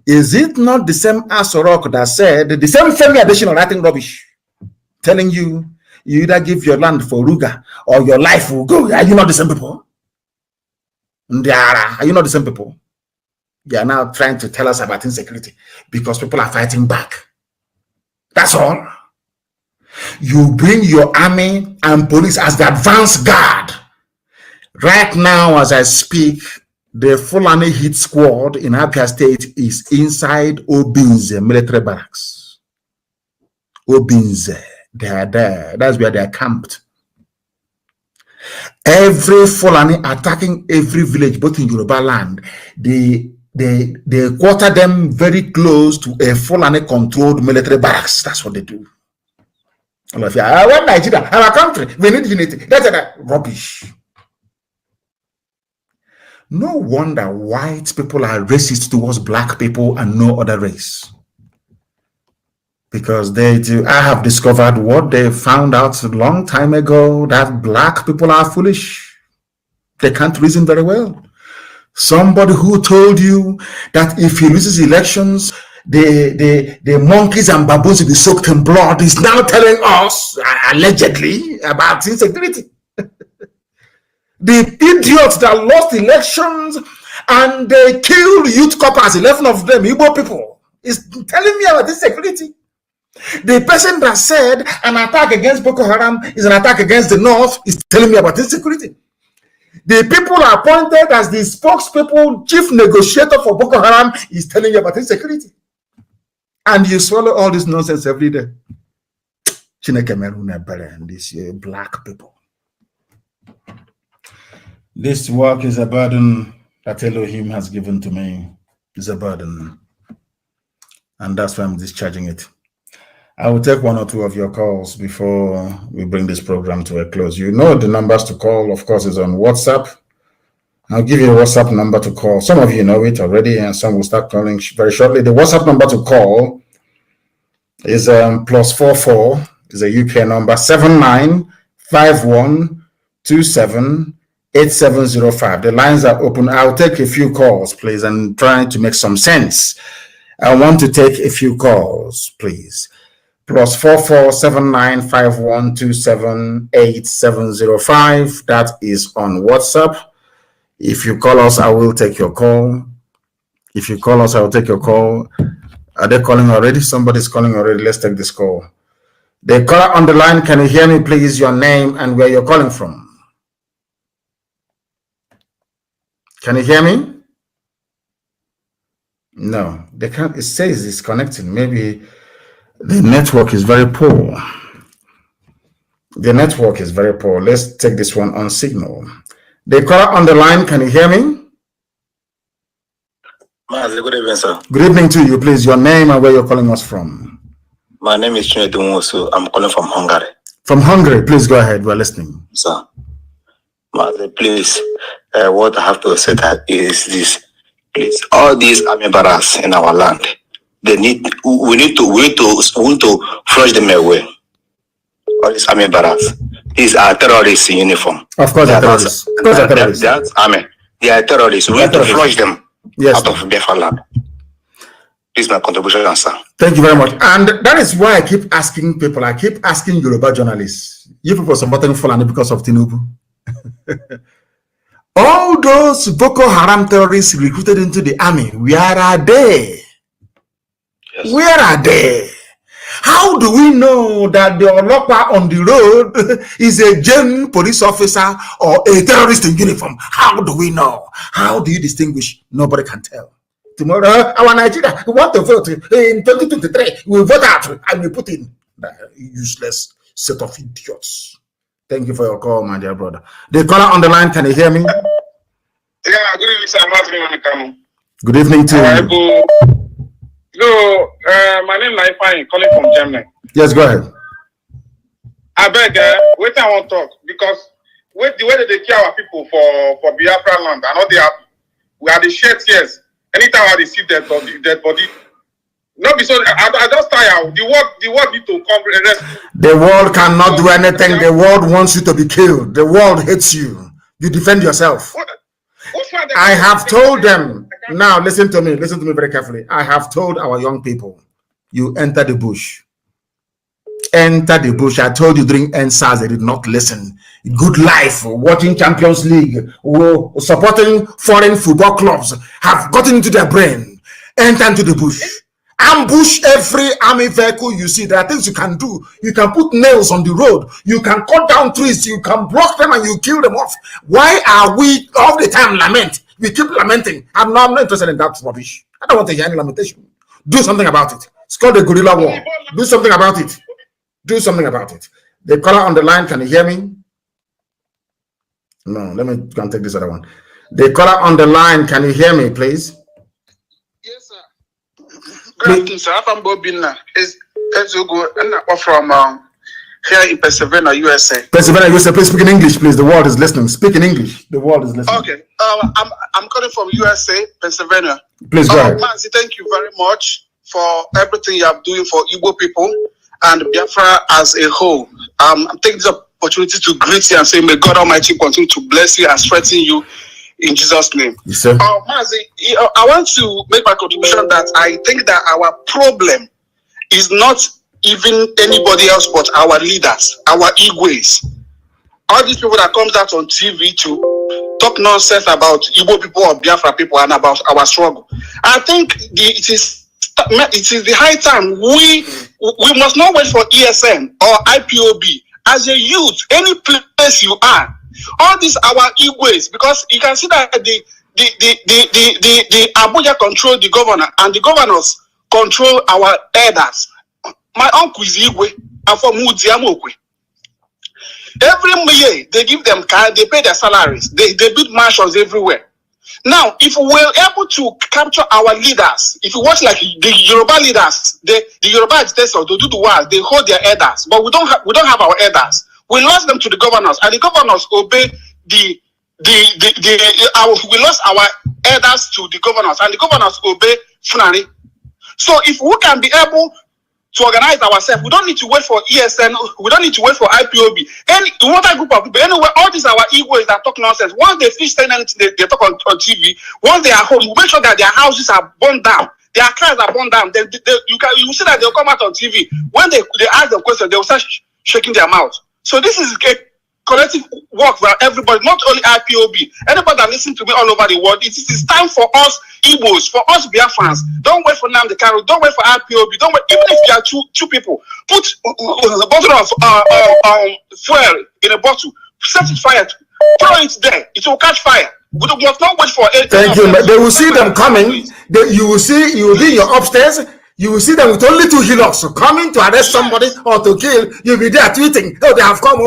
Is it not the same Asorok that said the same Femi Adesina writing rubbish, telling you either give your land for Ruga or your life will go? Are you not the same people? Are you not the same people? They are now trying to tell us about insecurity because people are fighting back. That's all. You bring your army and police as the advance guard. Right now, as I speak, the Fulani hit squad in Abia State is inside Obinze military barracks. Obinze, they are there. That's where they are camped. Every Fulani attacking every village, both in Yoruba land, they quarter them very close to a Fulani-controlled military barracks. That's what they do. All of you, I want Nigeria, our country, we need unity. That's rubbish. No wonder white people are racist towards black people and no other race. Because they do. I have discovered what they found out a long time ago, that black people are foolish. They can't reason very well. Somebody who told you that if he loses elections, the monkeys and baboons will be soaked in blood is now telling us, allegedly, about insecurity. The idiots that lost elections and they killed youth coppers, 11 of them, Igbo people, is telling me about insecurity. The person that said an attack against Boko Haram is an attack against the North is telling me about insecurity. The people appointed as the spokespeople, chief negotiator for Boko Haram is telling you about insecurity. And you swallow all this nonsense every day. Chineke meruna bere and these black people. This work is a burden that Elohim has given to me. It's a burden. And that's why I'm discharging it. I will take one or two of your calls before we bring this program to a close. You know the numbers to call, of course, is on WhatsApp. I'll give you a WhatsApp number to call. Some of you know it already, and some will start calling very shortly. The WhatsApp number to call is +44, is a UK number, 7951278705. The lines are open. I'll take a few calls, please, and try to make some sense. I want to take a few calls, please. +44 7951278705. That is on WhatsApp. If you call us, I will take your call. If you call us, I will take your call. Are they calling already? Somebody's calling already. Let's take this call. The caller on the line, can you hear me, please? Your name and where you're calling from. Can you hear me? No, they can't. It says it's connecting. Maybe the network is very poor. The network is very poor. Let's take this one on signal. The caller on the line, can you hear me? Good evening, sir. Good evening to you, please. Your name and where you're calling us from. My name is Chinedu, so I'm calling from Hungary. From Hungary, please go ahead. We're listening. Sir, please, what I have to say that is this. Please, all these army barracks in our land, we need to flush them away. All these army barracks. These are terrorists in uniform. Of course, they are terrorists. They are terrorists. We need to flush them out of Biafra land. This is my contribution, sir. Thank you very much. And that is why I keep asking people, I keep asking Yoruba journalists, you people supporting Fulani because of Tinubu. All those Boko Haram terrorists recruited into the army, where are they? Yes. Where are they? How do we know that the Olokwa on the road is a genuine police officer or a terrorist in uniform? How do we know? How do you distinguish? Nobody can tell. Tomorrow, our Nigeria, we want to vote in 2023. We vote out and we put in that useless set of idiots. Thank you for your call, my dear brother. The caller on the line, can you hear me? Yeah, good evening, sir. Good evening to you. So, my name is Naifai, calling from Germany. Yes, go ahead. I beg, wait, I want to talk because with the way that they kill our people for Biafra land, I know they are, we are the shed tears. Anytime I see dead body, not be so. I just tired. The world need to come rescue. The world cannot do anything. The world wants you to be killed. The world hates you. You defend yourself. I have told them. Now listen to me very carefully. I have told our young people, you enter the bush. Enter the bush. I told you during NSAS, they did not listen. Good life, watching Champions League, supporting foreign football clubs have gotten into their brain. Enter into the bush. Ambush every army vehicle you see. There are things you can do. You can put nails on the road. You can cut down trees. You can block them and you kill them off. Why are we all the time lament? We keep lamenting. I'm not interested in that rubbish. I don't want to hear any lamentation. Do something about it. It's called the guerrilla war. Do something about it. Do something about it. The caller on the line, can you hear me? No, let me go and take this other one. The caller on the line, can you hear me, please? Yes, sir. Good afternoon, sir. I'm Bobina. It's from here in Pennsylvania, USA. Pennsylvania, USA. Please speak in English, please. The world is listening. Speak in English. The world is listening. Okay. I'm calling from USA, Pennsylvania. Please go ahead. Manzi, thank you very much for everything you are doing for Igbo people and Biafra as a whole. I'm taking this opportunity to greet you and say, may God Almighty continue to bless you and strengthen you in Jesus' name. Yes, sir. Manzi, I want to make my contribution that I think that our problem is not even anybody else but our leaders, our Igwes. All these people that comes out on TV to talk nonsense about Igbo people or Biafra people and about our struggle. I think it is the high time we must not wait for ESN or IPOB. As a youth, any place you are, all these our Igwes, because you can see that the Abuja control the governor and the governors control our elders. My uncle is Igwe. I'm from Mudiamokwe. Every year they give them car, they pay their salaries, they build mansions everywhere. Now, if we're able to capture our leaders, if you watch like the Yoruba leaders, the Yoruba agitators, they do the work, they hold their elders, but we don't have our elders. We lost them to the governors, and the governors obey we lost our elders to the governors, and the governors obey Fulani. So if we can be able to organize ourselves, we don't need to wait for ESN, we don't need to wait for IPOB. Any other group of people, anyway, all these our Igbo's that talk nonsense. Once they finish saying anything, they talk on TV. Once they are home, we make sure that their houses are burned down, their cars are burned down. Then you will see that they'll come out on TV. When they ask them questions, they will start shaking their mouth. So this is a collective work for everybody, not only IPOB. Anybody that listens to me all over the world, it is time for us Igbos, for us Biafrans. Don't wait for Nnamdi Kanu, don't wait for IPOB, don't wait. Even if you are two people, put a bottle of fuel in a bottle, set it fire, throw it there, it will catch fire. We must not wait for it. Thank you. They will see them coming. You will be in your upstairs. You will see them with only 2 hillocks coming to arrest somebody or to kill. You'll be there tweeting, oh, they have come.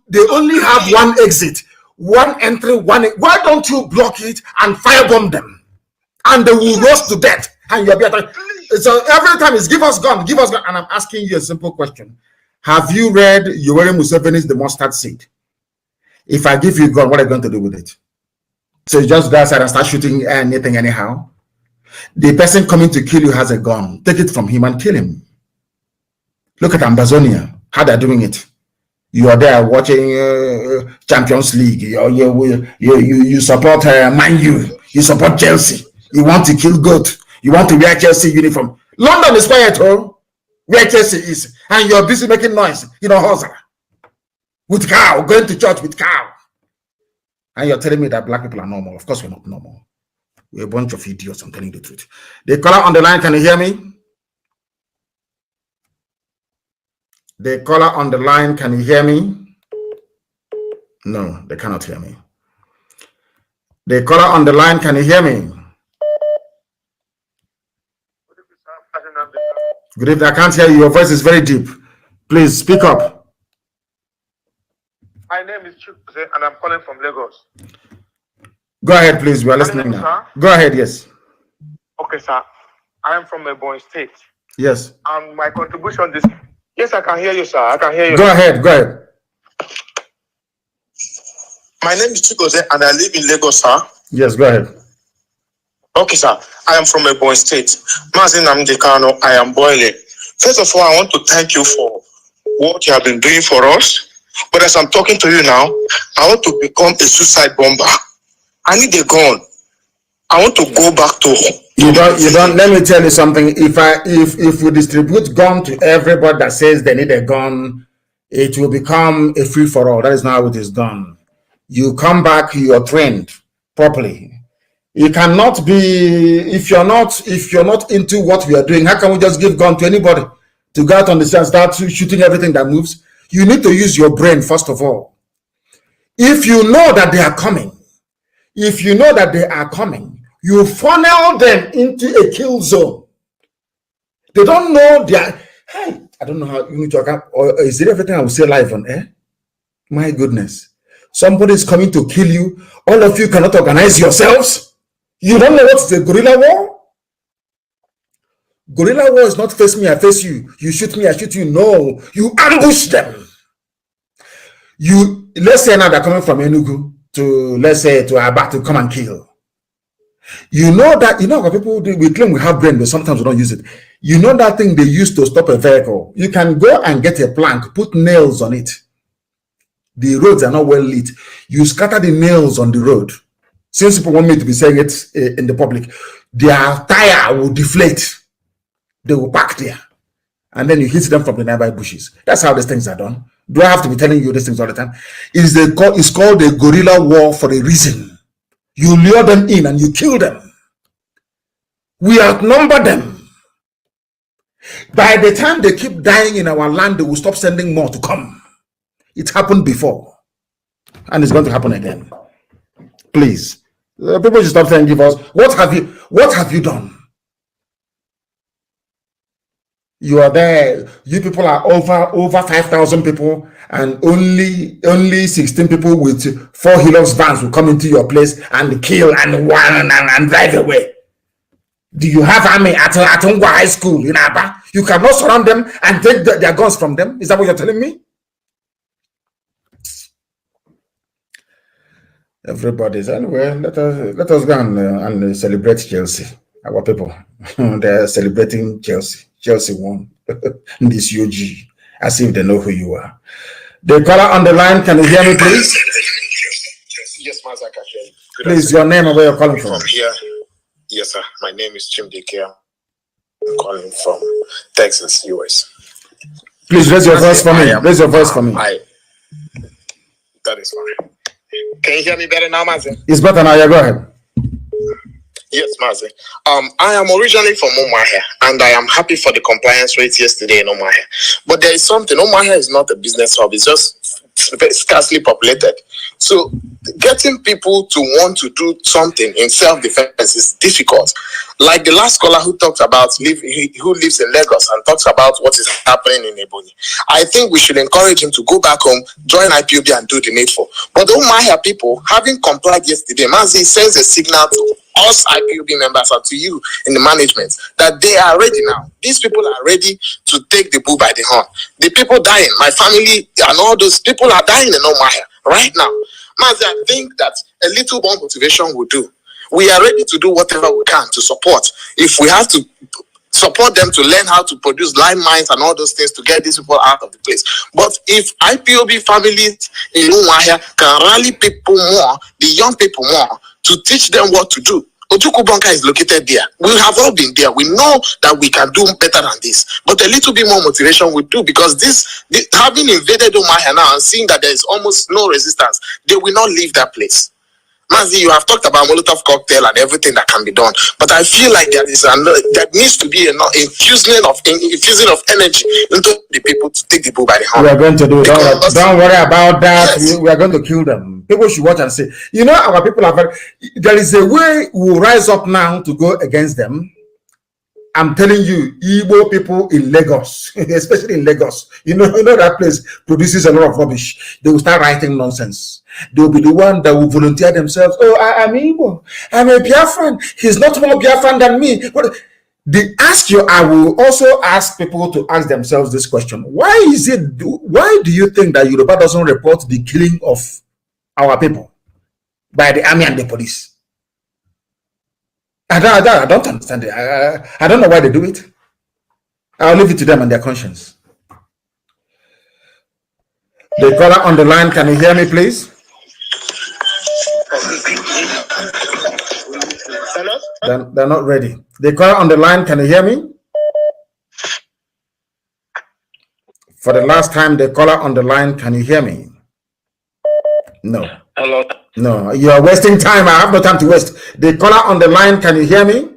They only have one exit, one entry, one. Why don't you block it and firebomb them, and they will roast to death? And you'll be at. So every time it's give us gun. And I'm asking you a simple question: have you read Yoweri Museveni's The Mustard Seed? If I give you a gun, what are you going to do with it? So you just go outside and start shooting anything anyhow? The person coming to kill you has a gun. Take it from him and kill him. Look at Ambazonia, how they're doing it. You are there watching Champions League. You support Man U. You support Chelsea. You want to kill goat. You want to wear Chelsea uniform. London is quiet, oh, where Chelsea is. And you're busy making noise, hustle. With cow, going to church with cow. And you're telling me that black people are normal. Of course, we're not normal. We're a bunch of idiots, I'm telling you the truth. The caller on the line, can you hear me? The caller on the line, can you hear me? No, they cannot hear me. The caller on the line, can you hear me? Good evening, I can't hear you. Your voice is very deep. Please speak up. My name is Chukuse and I'm calling from Lagos. Go ahead, please. We are listening now. Go ahead, yes. Okay, sir. I am from Ebonyi State. Yes. And my contribution this... Yes, I can hear you, sir. I can hear you. Go ahead, go ahead. My name is Chukose and I live in Lagos, sir. Yes, go ahead. Okay, sir. I am from Ebonyi State. Mazin Namdekano, I am boiling. First of all, I want to thank you for what you have been doing for us. But as I'm talking to you now, I want to become a suicide bomber. I need a gun. I want to go back to... You don't, let me tell you something. If you distribute gun to everybody that says they need a gun, it will become a free-for-all. That is not how it is done. You come back, you are trained properly. You cannot be, if you're not into what we are doing, how can we just give gun to anybody to go out on the street and start shooting everything that moves? You need to use your brain, first of all. If you know that they are coming, you funnel them into a kill zone. They don't know they are, hey, I don't know how you need to talk, or is it everything I will say live on air? My goodness. Somebody is coming to kill you. All of you cannot organize yourselves. You don't know what's the guerrilla war? Guerrilla war is not face me, I face you. You shoot me, I shoot you. No, you ambush them. Let's say now they're coming from Enugu to, let's say, to Aba to come and kill. You know that, people, we claim we have brain, but sometimes we don't use it. You know that thing they use to stop a vehicle? You can go and get a plank, put nails on it. The roads are not well lit. You scatter the nails on the road. Since people want me to be saying it in the public, their tire will deflate. They will park there. And then you hit them from the nearby bushes. That's how these things are done. Do I have to be telling you these things all the time? It's called a guerrilla war for a reason. You lure them in and you kill them. We outnumber them. By the time they keep dying in our land, they will stop sending more to come. It happened before. And it's going to happen again. Please. People should stop saying, give us. What have you done? You are there. You people are over 5,000 people, and only 16 people with 4 Hilux vans will come into your place and kill and drive away. Do you have army at Ngwa High School in Aba? You cannot surround them and take their guns from them. Is that what you're telling me? Everybody's anyway. Let us go and celebrate Chelsea. Our people, they're celebrating Chelsea. Chelsea won this UG, as if they know who you are. The caller on the line, can you hear me, please? Yes, Master, I can hear you. Please, your name and where you're calling from. Here. Yes, sir. My name is Chimdike. I'm calling from Texas, US. Please raise your voice for me. Raise your voice for me. That is fine. Can you hear me better now, Master? It's better now. Yeah, go ahead. Yes, Mazi. I am originally from Umuahia, and I am happy for the compliance rate yesterday in Umuahia. But there is something. Umuahia is not a business hub. It's just scarcely populated. So getting people to want to do something in self-defense is difficult. Like the last caller who talked about who lives in Lagos and talks about what is happening in Ebonyi. I think we should encourage him to go back home, join IPOB and do the needful. But the Umuahia people, having complied yesterday, Mazi sends a signal to us IPOB members and to you in the management that they are ready now. These people are ready to take the bull by the horn. The people dying, my family and all those people are dying in Umuahia right now. Mazi, I think that a little more motivation will do. We are ready to do whatever we can to support. If we have to support them to learn how to produce lime mines and all those things to get these people out of the place. But if IPOB families in Umuahia can rally people more, the young people more, to teach them what to do, Ojuku bunker is located there. We have all been there. We know that we can do better than this. But a little bit more motivation would do, because this having invaded Umuahia now and seeing that there is almost no resistance, they will not leave that place. Mazi, you have talked about Molotov cocktail and everything that can be done, but I feel like there needs to be an infusing of energy into the people to take the bull by the horn. We are going to do it. Don't worry about that. Yes. We are going to kill them. People should watch and say, you know, our people are very. There is a way we will rise up now to go against them. I'm telling you, Igbo people in Lagos, especially in Lagos, you know that place produces a lot of rubbish. They will start writing nonsense. They will be the one that will volunteer themselves. Oh, I'm Igbo. I'm a Biafran. He's not more Biafran than me. But I will also ask people to ask themselves this question. Why do you think that Yoruba doesn't report the killing of our people by the army and the police? I don't understand it. I don't know why they do it. I'll leave it to them and their conscience. The caller on the line, can you hear me, please? They're not ready. The caller on the line, can you hear me? For the last time, the caller on the line, can you hear me? No. Hello. No, you are wasting time. I have no time to waste. The caller on the line, can you hear me?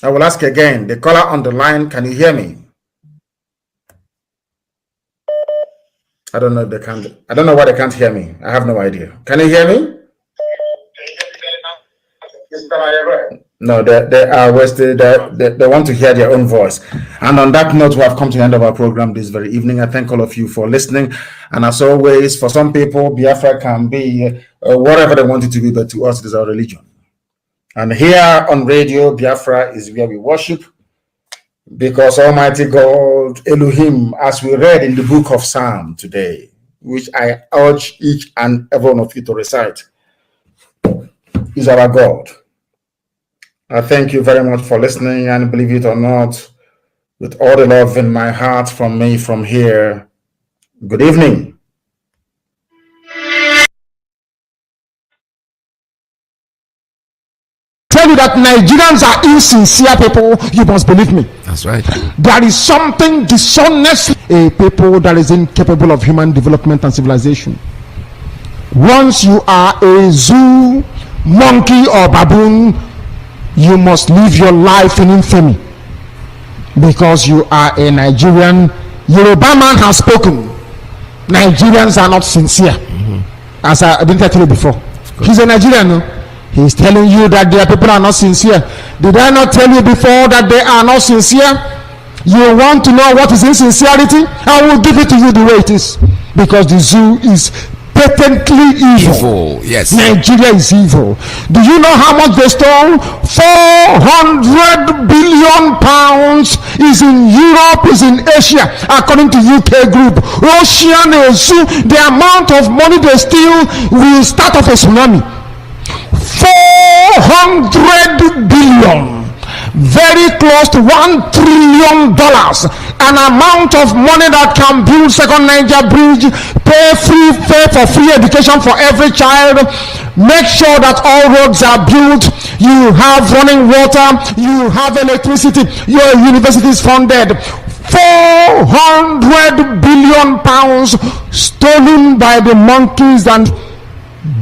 I will ask again. The caller on the line, can you hear me? I don't know if they can't. I don't know why they can't hear me. I have no idea. Can you hear me? No, they are wasted. They want to hear their own voice. And on that note, we have come to the end of our program this very evening. I thank all of you for listening. And as always, for some people, Biafra can be whatever they want it to be, but to us, it is our religion. And here on radio, Biafra is where we worship, because Almighty God, Elohim, as we read in the book of Psalm today, which I urge each and every one of you to recite, is our God. I thank you very much for listening, and believe it or not, with all the love in my heart from me from here, good evening. Tell you that Nigerians are insincere people, you must believe me. That's right. There is something dishonest, a people that is incapable of human development and civilization. Once you are a zoo, monkey, or baboon, you must live your life in infamy, because you are a Nigerian. Yoruba man has spoken. Nigerians are not sincere. As I didn't tell you before. He's a Nigerian. No? He's telling you that their people are not sincere. Did I not tell you before that they are not sincere? You want to know what is insincerity? I will give it to you the way it is. Because the zoo is patently evil. Yes. Nigeria is evil. Do you know how much they stole? 400 billion pounds is in Europe, is in Asia, according to UK group. Russian zoo, the amount of money they steal will start off a tsunami. 400 billion, very close to $1 trillion, an amount of money that can build second Niger bridge, pay for free education for every child, make sure that all roads are built, you have running water, you have electricity, your university is funded. 400 billion pounds stolen by the monkeys, and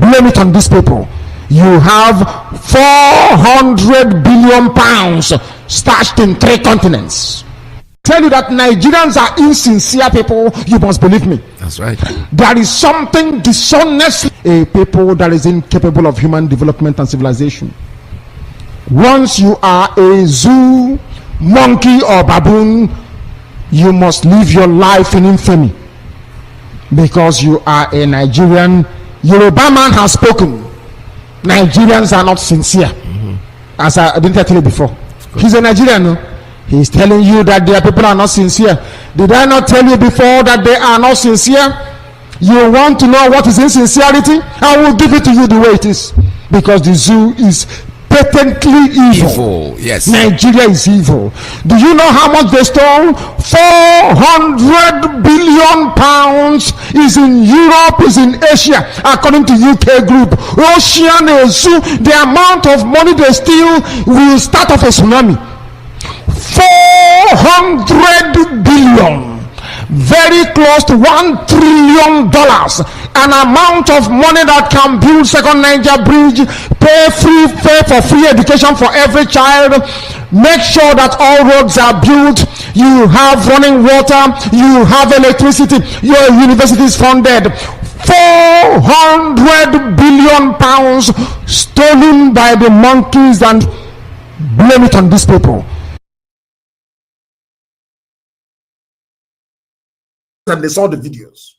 blame it on these people. You have 400 billion pounds stashed in 3 continents. Tell you that Nigerians are insincere people, you must believe me. That's right. There is something dishonest, a people that is incapable of human development and civilization. Once you are a zoo, monkey, or baboon, you must live your life in infamy, because you are a Nigerian. Yoruba man has spoken. Nigerians are not sincere. As I didn't tell you before. He's a Nigerian. No? He's telling you that their people are not sincere. Did I not tell you before that they are not sincere? You want to know what is insincerity? I will give it to you the way it is. Because the zoo is patently evil. Yes. Nigeria is evil. Do you know how much they stole? 400 billion pounds is in Europe, is in Asia, according to UK group. Ocean Zoo, the amount of money they steal will start off a tsunami. 400 billion, very close to $1 trillion, an amount of money that can build second Niger bridge, pay for free education for every child, make sure that all roads are built, you have running water, you have electricity, your university is funded. 400 billion pounds stolen by the monkeys, and blame it on these people. And they saw the videos.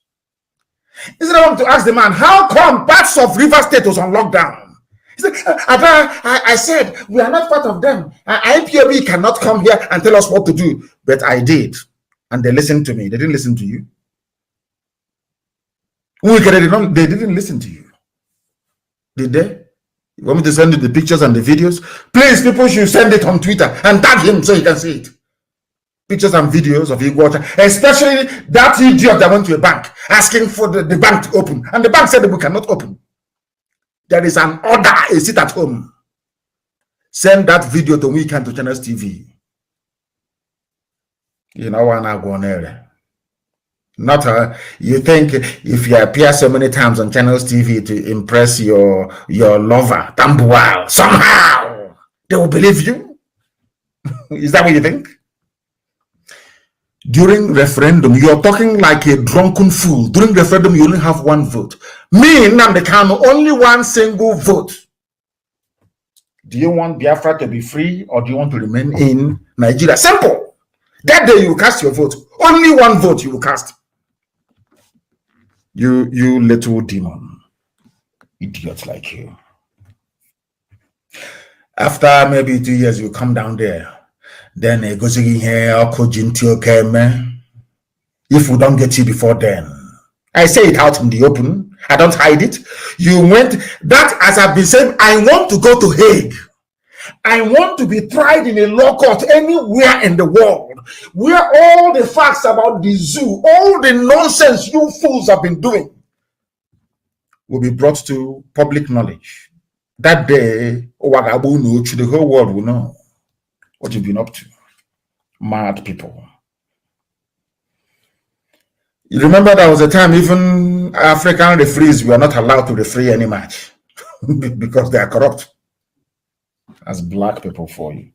Instead of to ask the man, how come parts of River State was on lockdown? He said, I said, we are not part of them. IPOB cannot come here and tell us what to do. But I did. And they listened to me. They didn't listen to you. They didn't listen to you. Did they? You want me to send you the pictures and the videos? Please, people should send it on Twitter and tag him so he can see it. Pictures and videos of Iguacha, especially that idiot that went to a bank asking for the bank to open, and the bank said that we cannot open. There is an order, a sit at home. Send that video to Weekend to Channels TV. You know what I'm going there. Not you think if you appear so many times on Channels TV to impress your lover, Tambuwal, somehow they will believe you? Is that what you think? During referendum, you're talking like a drunken fool. During referendum, you only have one vote. Me, Nnamdi Kanu, only one single vote. Do you want Biafra to be free, or do you want to remain in Nigeria? Simple. That day you cast your vote. Only one vote you will cast. You little demon. Idiots like you. After maybe 2 years, you come down there. Then if we don't get you before then, I say it out in the open. I don't hide it. You went that, as I've been saying, I want to go to Hague. I want to be tried in a law court anywhere in the world where all the facts about the zoo, all the nonsense you fools have been doing, will be brought to public knowledge. That day, the whole world will know what you've been up to. Mad people. You remember there was a time even African referees were not allowed to referee any match because they are corrupt. As black people for you.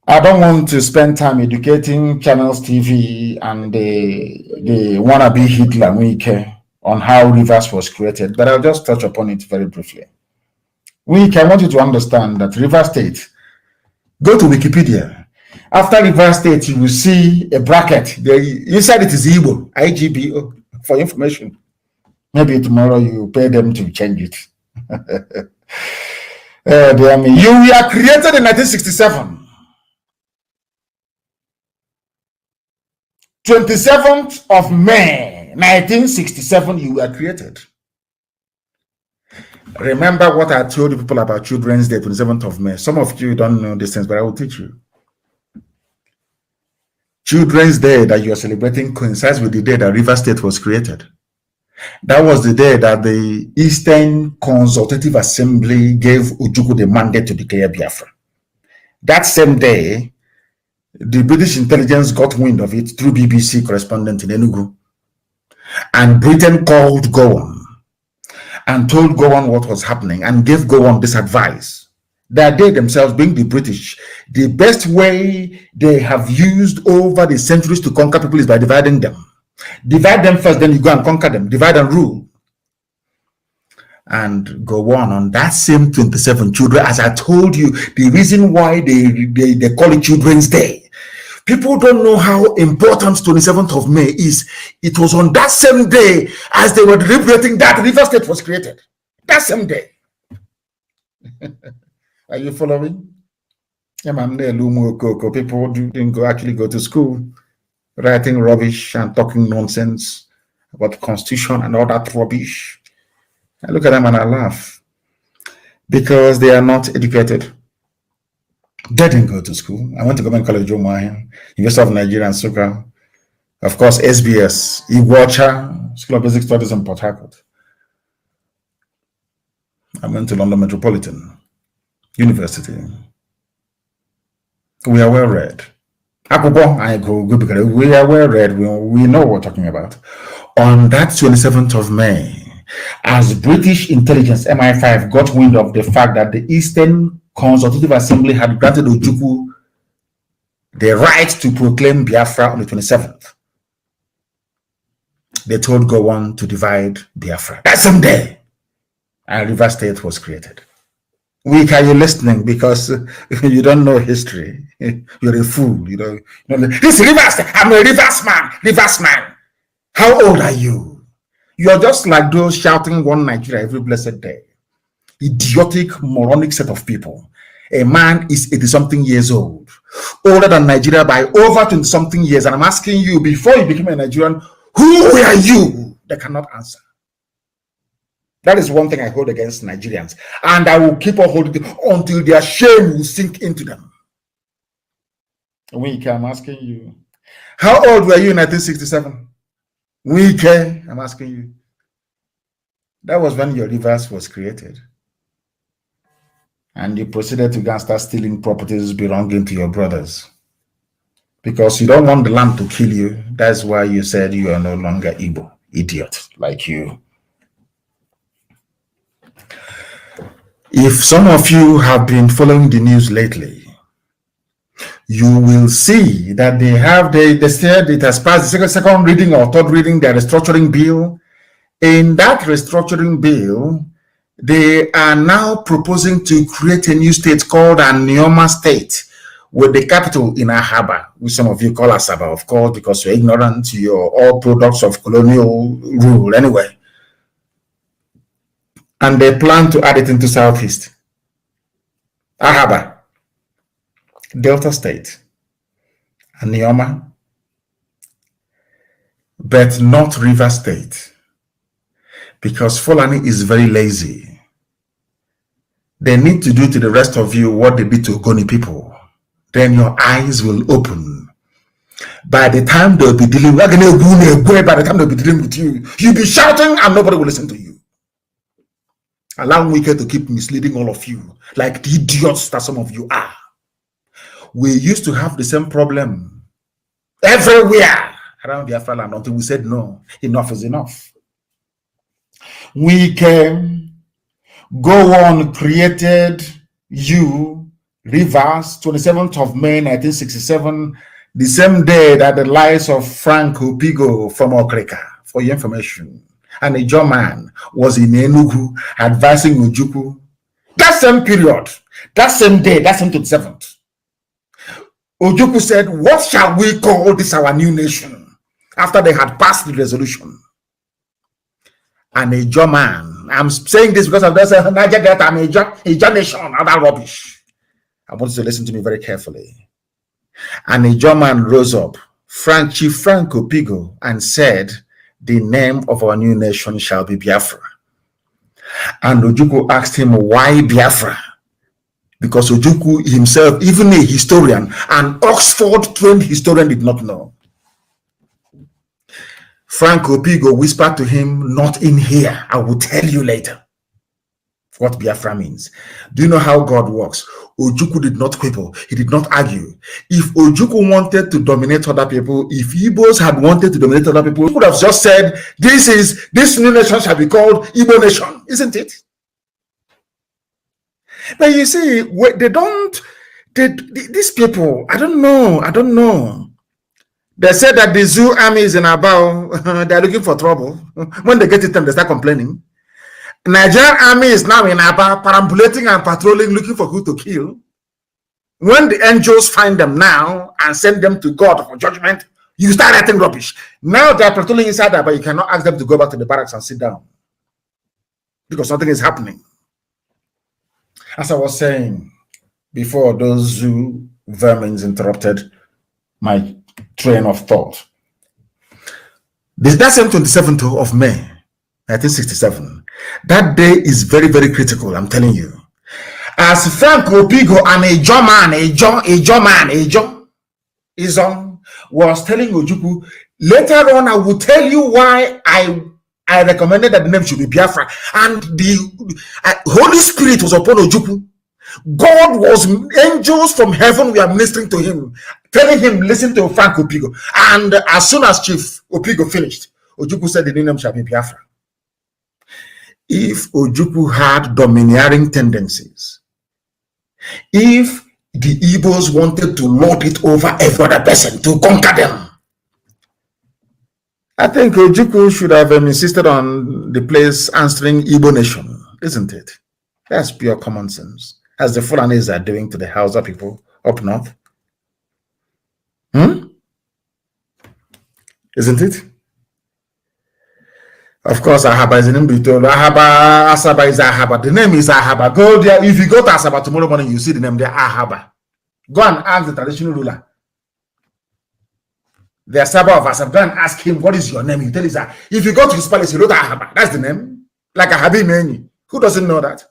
I don't want to spend time educating Channels TV and the wannabe Hitler Wike on how Rivers was created, but I'll just touch upon it very briefly. Wike, I want you to understand that River State, go to Wikipedia. After River State, you will see a bracket. Inside it is Igbo, IGBO, for information. Maybe tomorrow you pay them to change it. You were created in 1967. 27th of May, 1967, you were created. Remember what I told you people about Children's Day, 27th of May. Some of you don't know these things, but I will teach you. Children's Day that you are celebrating coincides with the day that River State was created. That was the day that the Eastern Consultative Assembly gave Ojukwu the mandate to declare Biafra. That same day, the British intelligence got wind of it through BBC correspondent in Enugu. And Britain called Gowon and told Gowon what was happening and gave Gowon this advice. That they themselves, being the British, the best way they have used over the centuries to conquer people is by dividing them. Divide them first, then you go and conquer them. Divide and rule. And go on that same 27 children, as I told you, the reason why they call it Children's Day. People don't know how important 27th of May is. It was on that same day as they were deliberating that River State was created. That same day. Are you following? People didn't actually go to school, writing rubbish and talking nonsense about the Constitution and all that rubbish. I look at them and I laugh. because they are not educated. They didn't go to school. I went to Government College, Umuahia, University of Nigeria, and Nsukka. Of course, SBS, Iguacha, School of Basic Studies in Port Harcourt. I went to London Metropolitan University. We are well read. We are well read. We know what we're talking about. On that 27th of May, as British intelligence MI5 got wind of the fact that the Eastern Consultative Assembly had granted Ojukwu the right to proclaim Biafra on the 27th, they told Gowon to divide Biafra. That same day, and River State was created. Weak, are you listening? Because you don't know history. You're a fool. You know this Rivers. I'm a Rivers man. Rivers man. How old are you? You're just like those shouting one Nigeria every blessed day. Idiotic, moronic set of people. A man is 80-something years old, older than Nigeria by over 20-something years. And I'm asking you, before you became a Nigerian, who were you? They cannot answer. That is one thing I hold against Nigerians. And I will keep on holding it until their shame will sink into them. Wike, I'm asking you. How old were you in 1967? Wike, I'm asking you. That was when your Rivers was created. And you proceeded to go and start stealing properties belonging to your brothers. Because you don't want the land to kill you. That's why you said you are no longer Igbo. Idiot like you. If some of you have been following the news lately, you will see that they said it has passed the second reading or third reading, their restructuring bill. In that restructuring bill, they are now proposing to create a new state called Anioma State, with the capital in Ahaba, which some of you call Asaba, of course, because you're ignorant, you're all products of colonial rule anyway. And they plan to add it into Southeast. Ahaba, Delta State, Anioma, but not River State. Because Fulani is very lazy. They need to do to the rest of you what they did to Ogoni people. Then your eyes will open. By the time they'll be dealing with you, you'll be shouting and nobody will listen to you. Allow Wike to keep misleading all of you like the idiots that some of you are. We used to have the same problem everywhere around Biafra land until we said no, enough is enough. Wike, Gowon created you, Rivers, 27th of May 1967, the same day that the lives of Frank Opigo from Okrika, for your information, and a German was in Enugu advising Ojukwu. That same period, that same day, that same 27th, Ojukwu said, what shall we call this our new nation? After they had passed the resolution. And a German, I'm saying this because of this, Niger Delta, I'm a nation, other rubbish. I want you to listen to me very carefully. And a German rose up, Chief Frank Opigo, and said, the name of our new nation shall be Biafra. And Ojukwu asked him, why Biafra? Because Ojukwu himself, even a historian, an Oxford-trained historian, did not know. Frank Opigo whispered to him, not in here, I will tell you later what Biafra means. Do you know how God works? Ojukwu did not quibble, he did not argue. If Ojukwu wanted to dominate other people, if Igbos had wanted to dominate other people, he would have just said, this new nation shall be called Igbo nation, isn't it? But you see, these people, I don't know. They said that the zoo army is in Abao. They're looking for trouble. When they get it, they start complaining. Nigerian army is now in Abao, perambulating and patrolling, looking for who to kill. When the angels find them now and send them to God for judgment, you start writing rubbish. Now they're patrolling inside Abao, but you cannot ask them to go back to the barracks and sit down because nothing is happening. As I was saying before, those zoo vermins interrupted my train of thought. That same 27th of May, 1967, that day is very, very critical, I'm telling you. As Frank Opigo and a John was telling Ojukwu, later on I will tell you why I recommended that the name should be Biafra. And the Holy Spirit was upon Ojukwu. God was, angels from heaven were ministering to him, telling him, listen to Frank Opigo. And as soon as Chief Opigo finished, Ojukwu said the new name shall be Biafra. If Ojukwu had domineering tendencies, if the Igbos wanted to lord it over every other person, to conquer them, I think Ojukwu should have insisted on the place answering Igbo nation, isn't it? That's pure common sense, as the Fulanis are doing to the Hausa people up north. Isn't it? Of course, Ahaba is in between. Ahaba, Asaba is Ahaba. The name is Ahaba. Go there. If you go to Asaba tomorrow morning, you see the name there, Ahaba. Go and ask the traditional ruler. The Asaba of Asaba. Go and ask him, what is your name? You tell him that. If you go to his palace, he wrote Ahaba. That's the name. Like Ahabi Meni. Who doesn't know that?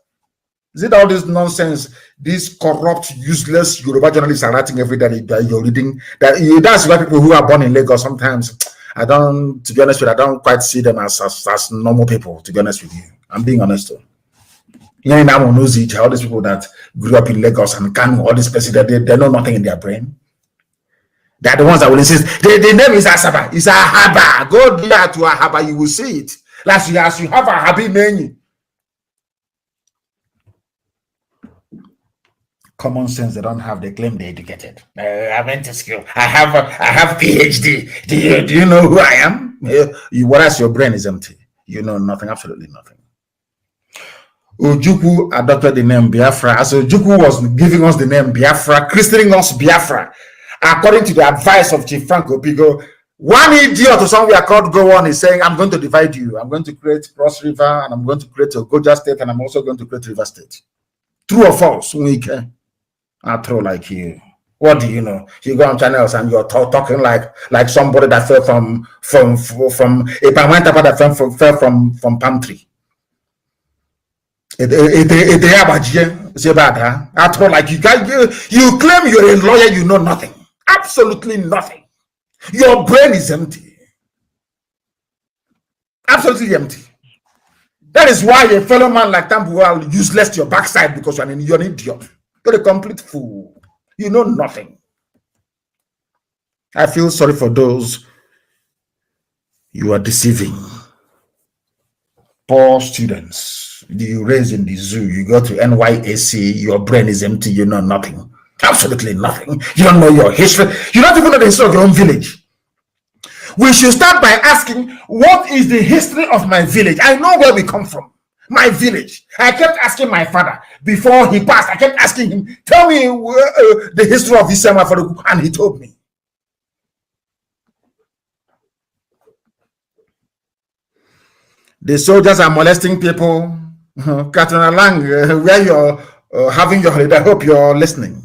Is it all this nonsense, these corrupt, useless Yoruba journalists are writing every day that you're reading? That's why people who are born in Lagos sometimes, to be honest with you, I don't quite see them as normal people, to be honest with you. I'm being honest too. You know, all these people that grew up in Lagos and Kanu, all these places, they know nothing in their brain. They're the ones that will insist. The name is Asaba. It's Ahaba. Go there to Ahaba, you will see it. As you have Ahabi menu. Common sense, they don't have. They claim they're educated. I went to school. I have PhD. Do you know who I am? Whereas your brain is empty. You know nothing, absolutely nothing. Ojukwu adopted the name Biafra. As Ojukwu was giving us the name Biafra, christening us Biafra, according to the advice of Chief Frank Opigo, one idiot or somewhere called Go On is saying, I'm going to divide you. I'm going to create Cross River, and I'm going to create Ogoja State, and I'm also going to create River State. True or false? We care. I throw like you. What do you know? You go on channels and you're talking like somebody that fell from a Pamantapa that fell from palm tree. I throw like you claim you're a lawyer, you know nothing. Absolutely nothing. Your brain is empty. Absolutely empty. That is why a fellow man like Tambuwal useless to your backside, because you're an idiot. You're a complete fool. You know nothing. I feel sorry for those you are deceiving. Poor students. You raise in the zoo, you go to NYAC, your brain is empty, you know nothing. Absolutely nothing. You don't know your history. You don't even know the history of your own village. We should start by asking, what is the history of my village? I know where we come from. My village. I kept asking my father before he passed. I kept asking him, tell me the history of Isama Faruku, and he told me. The soldiers are molesting people. Katrina Lang, where you're having your holiday, I hope you're listening.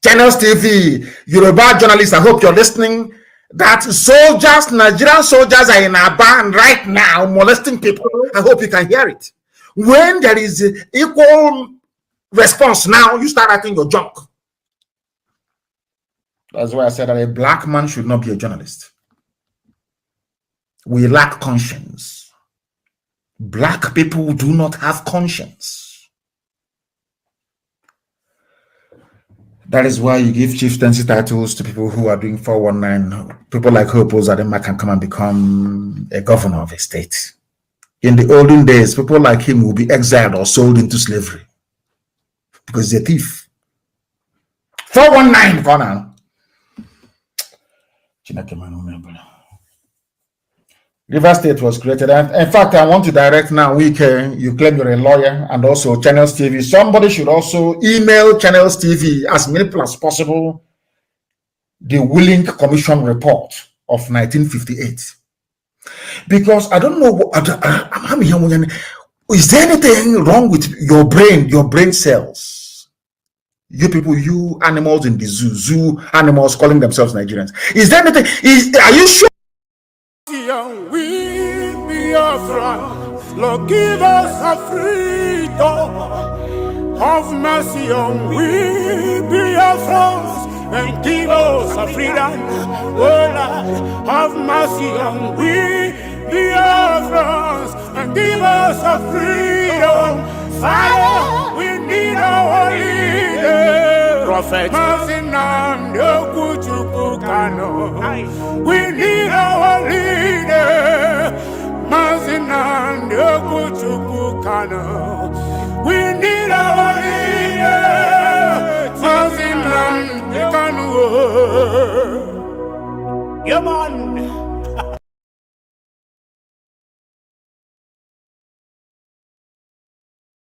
Channels TV, Yoruba journalists, I hope you're listening. That soldiers, Nigerian soldiers are in Aban right now molesting people. I hope you can hear it. When there is equal response now, you start writing your junk. That's why I said that a black man should not be a journalist. We lack conscience. Black people do not have conscience. That is why you give chieftaincy titles to people who are doing 419. People like Hope Uzodinma can come and become a governor of a state. In the olden days, people like him will be exiled or sold into slavery because he's a thief. 419, go now. River State was created. And in fact, I want to direct now, you claim you're a lawyer, and also Channels TV. Somebody should also email Channels TV, as many people as possible, the Willink Commission report of 1958. Because I don't know, is there anything wrong with your brain cells? You people, you animals in the zoo animals calling themselves Nigerians. Is there anything, are you sure? We Biafra, Lord, give us a freedom. have mercy on we Biafrans and give us a freedom. Oh Lord, have mercy on we Biafrans and give us a freedom. Father, we need our leader. Prophet Mazinan Yokuchukukano. We need our leader. Mazinan Yokuchukukano. We need our leader. Mazinan Yokanu. Yeah, man.